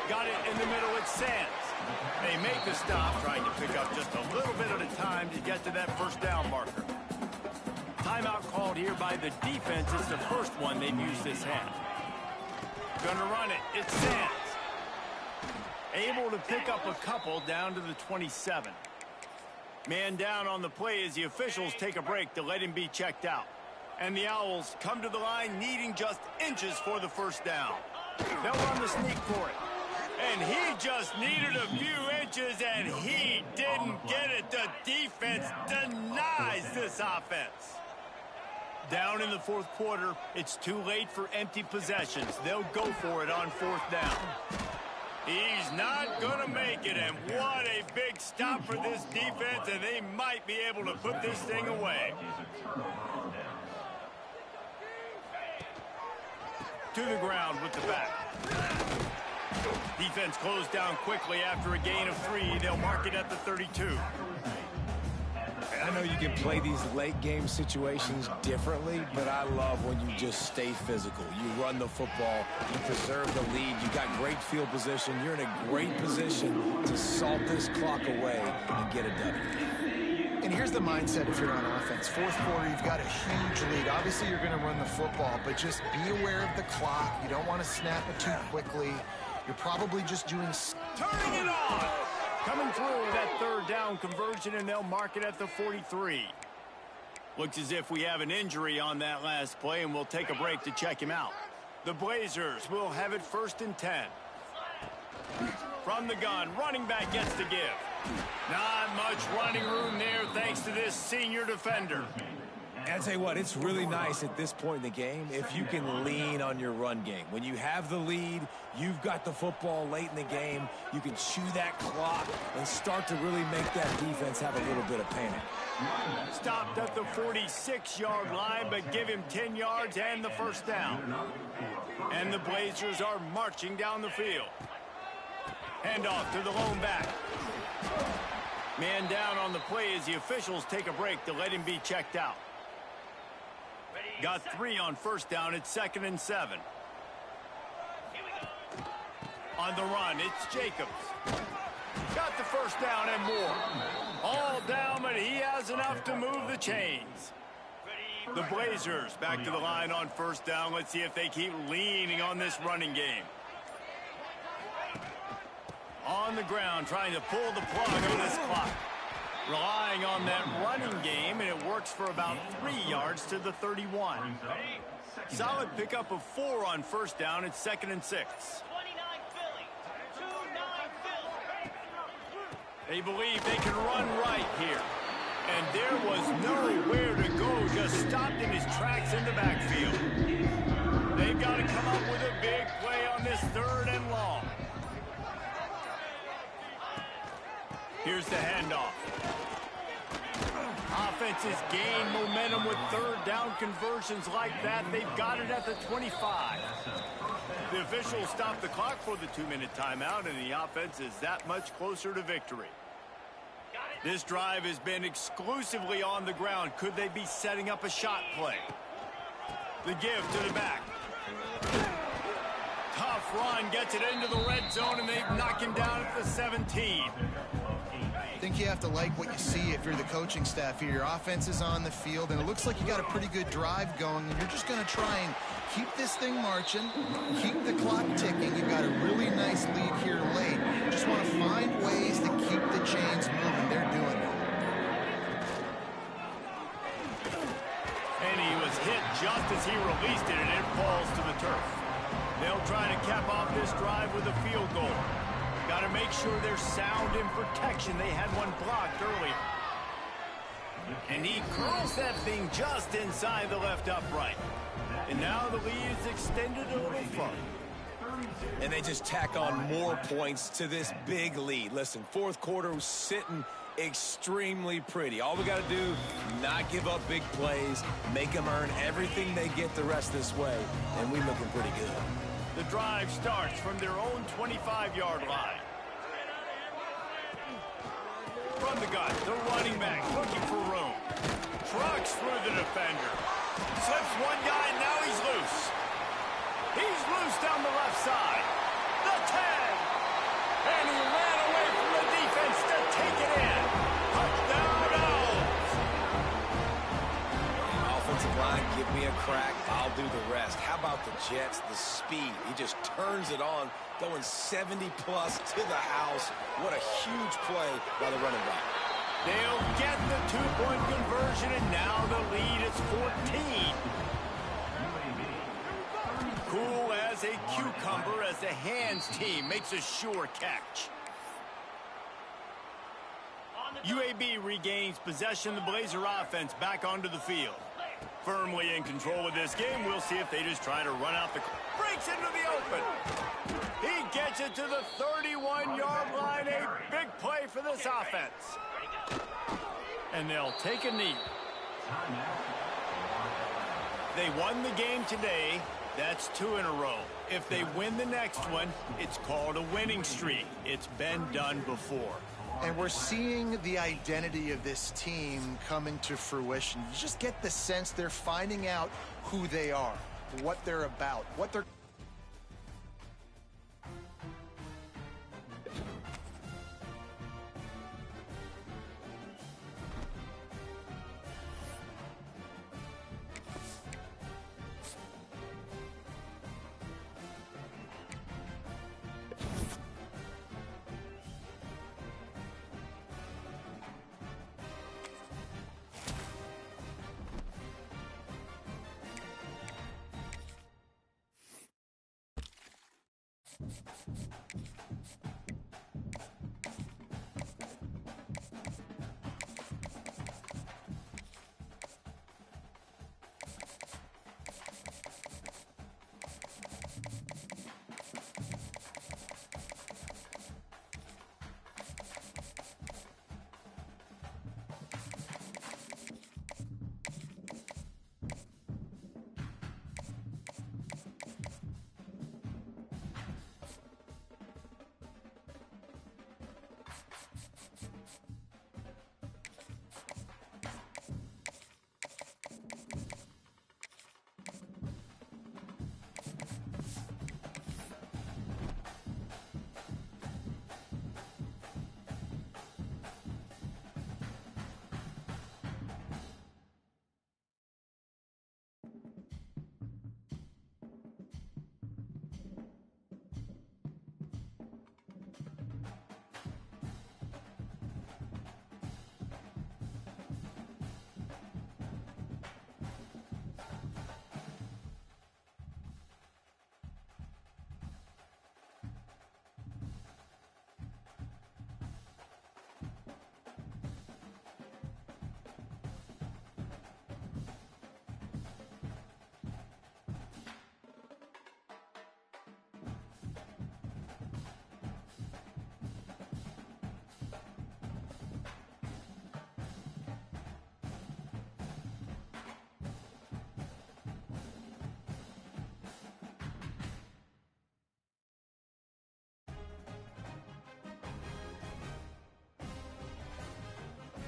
Got it in the middle, it's Sands. They make the stop, trying to pick up just a little bit at a time to get to that first down marker. Timeout called here by the defense. It's the first one they've used this half. Gonna run it. It's Sands. Able to pick up a couple down to the 27. Man down on the play as the officials take a break to let him be checked out. And the Owls come to the line needing just inches for the first down. They'll run the sneak for it. And he just needed a few inches, and he didn't get it. The defense denies this offense. Down in the fourth quarter, it's too late for empty possessions. They'll go for it on fourth down. He's not going to make it, and what a big stop for this defense, and they might be able to put this thing away. To the ground with the back. Defense closed down quickly after a gain of 3. They'll mark it at the 32. I know you can play these late game situations differently, but I love when you just stay physical. You run the football, you preserve the lead, you got great field position, you're in a great position to salt this clock away and get a W. And here's the mindset if you're on offense. Fourth quarter, you've got a huge lead. Obviously, you're going to run the football, but just be aware of the clock. You don't want to snap it too quickly. You're probably just doing... Turning it on! Coming through that third down conversion, and they'll mark it at the 43. Looks as if we have an injury on that last play, and we'll take a break to check him out. The Blazers will have it 1st and 10. From the gun, running back gets the give. Not much running room there thanks to this senior defender. And I'll tell you what, it's really nice at this point in the game if you can lean on your run game. When you have the lead, you've got the football late in the game, you can chew that clock and start to really make that defense have a little bit of panic. Stopped at the 46-yard line, but give him 10 yards and the first down. And the Blazers are marching down the field. Handoff to the lone back. Man down on the play as the officials take a break to let him be checked out. Got 3 on first down. It's 2nd and 7. On the run, it's Jacobs. Got the first down and more. All down, but he has enough to move the chains. The Blazers back to the line on first down. Let's see if they keep leaning on this running game. On the ground, trying to pull the plug on this clock. Relying on that running game, and it works for about 3 yards to the 31. Solid pickup of 4 on first down. It's 2nd and 6. They believe they can run right here. And there was nowhere to go, just stopped in his tracks in the backfield. They've got to come up with a big play on this 3rd and long. Here's the handoff. Offenses gain momentum with 3rd down conversions like that. They've got it at the 25. The officials stop the clock for the 2-minute timeout, and the offense is that much closer to victory. This drive has been exclusively on the ground. Could they be setting up a shot play? The give to the back. Tough run, gets it into the red zone, and they knock him down at the 17. I think you have to like what you see if you're the coaching staff here. Your offense is on the field, and it looks like you got a pretty good drive going, and you're just going to try and keep this thing marching, keep the clock ticking. You've got a really nice lead here late. You just want to find ways to keep the chains moving. They're doing it. And he was hit just as he released it, and it falls to the turf. They'll try to cap off this drive with a field goal. Got to make sure they're sound in protection. They had one blocked earlier. And he curls that thing just inside the left upright. And now the lead is extended a little further. And they just tack on more points to this big lead. Listen, fourth quarter was sitting extremely pretty. All we got to do, not give up big plays, make them earn everything they get the rest this way, and we're looking pretty good. The drive starts from their own 25-yard line. From the gun, the running back looking for room. Trucks through the defender. Slips one guy, now he's loose. He's loose down the left side. The 10. And he ran away from the defense to take it in. Touchdown, Owls. Offensive line, give me a crack. I'll do the rest. How about the Jets? The speed. He just turns it on, going 70-plus to the house. What a huge play by the running back. They'll get the two-point conversion, and now the lead is 14. Cool as a cucumber as the hands team makes a sure catch. UAB regains possession of the Blazer offense back onto the field. Firmly in control of this game. We'll see if they just try to run out the... Breaks into the open. He gets it to the 31-yard line. A big play for this offense. And they'll take a knee. They won the game today. That's 2 in a row. If they win the next one, it's called a winning streak. It's been done before. And we're seeing the identity of this team coming to fruition. You just get the sense they're finding out who they are, what they're about, what they're...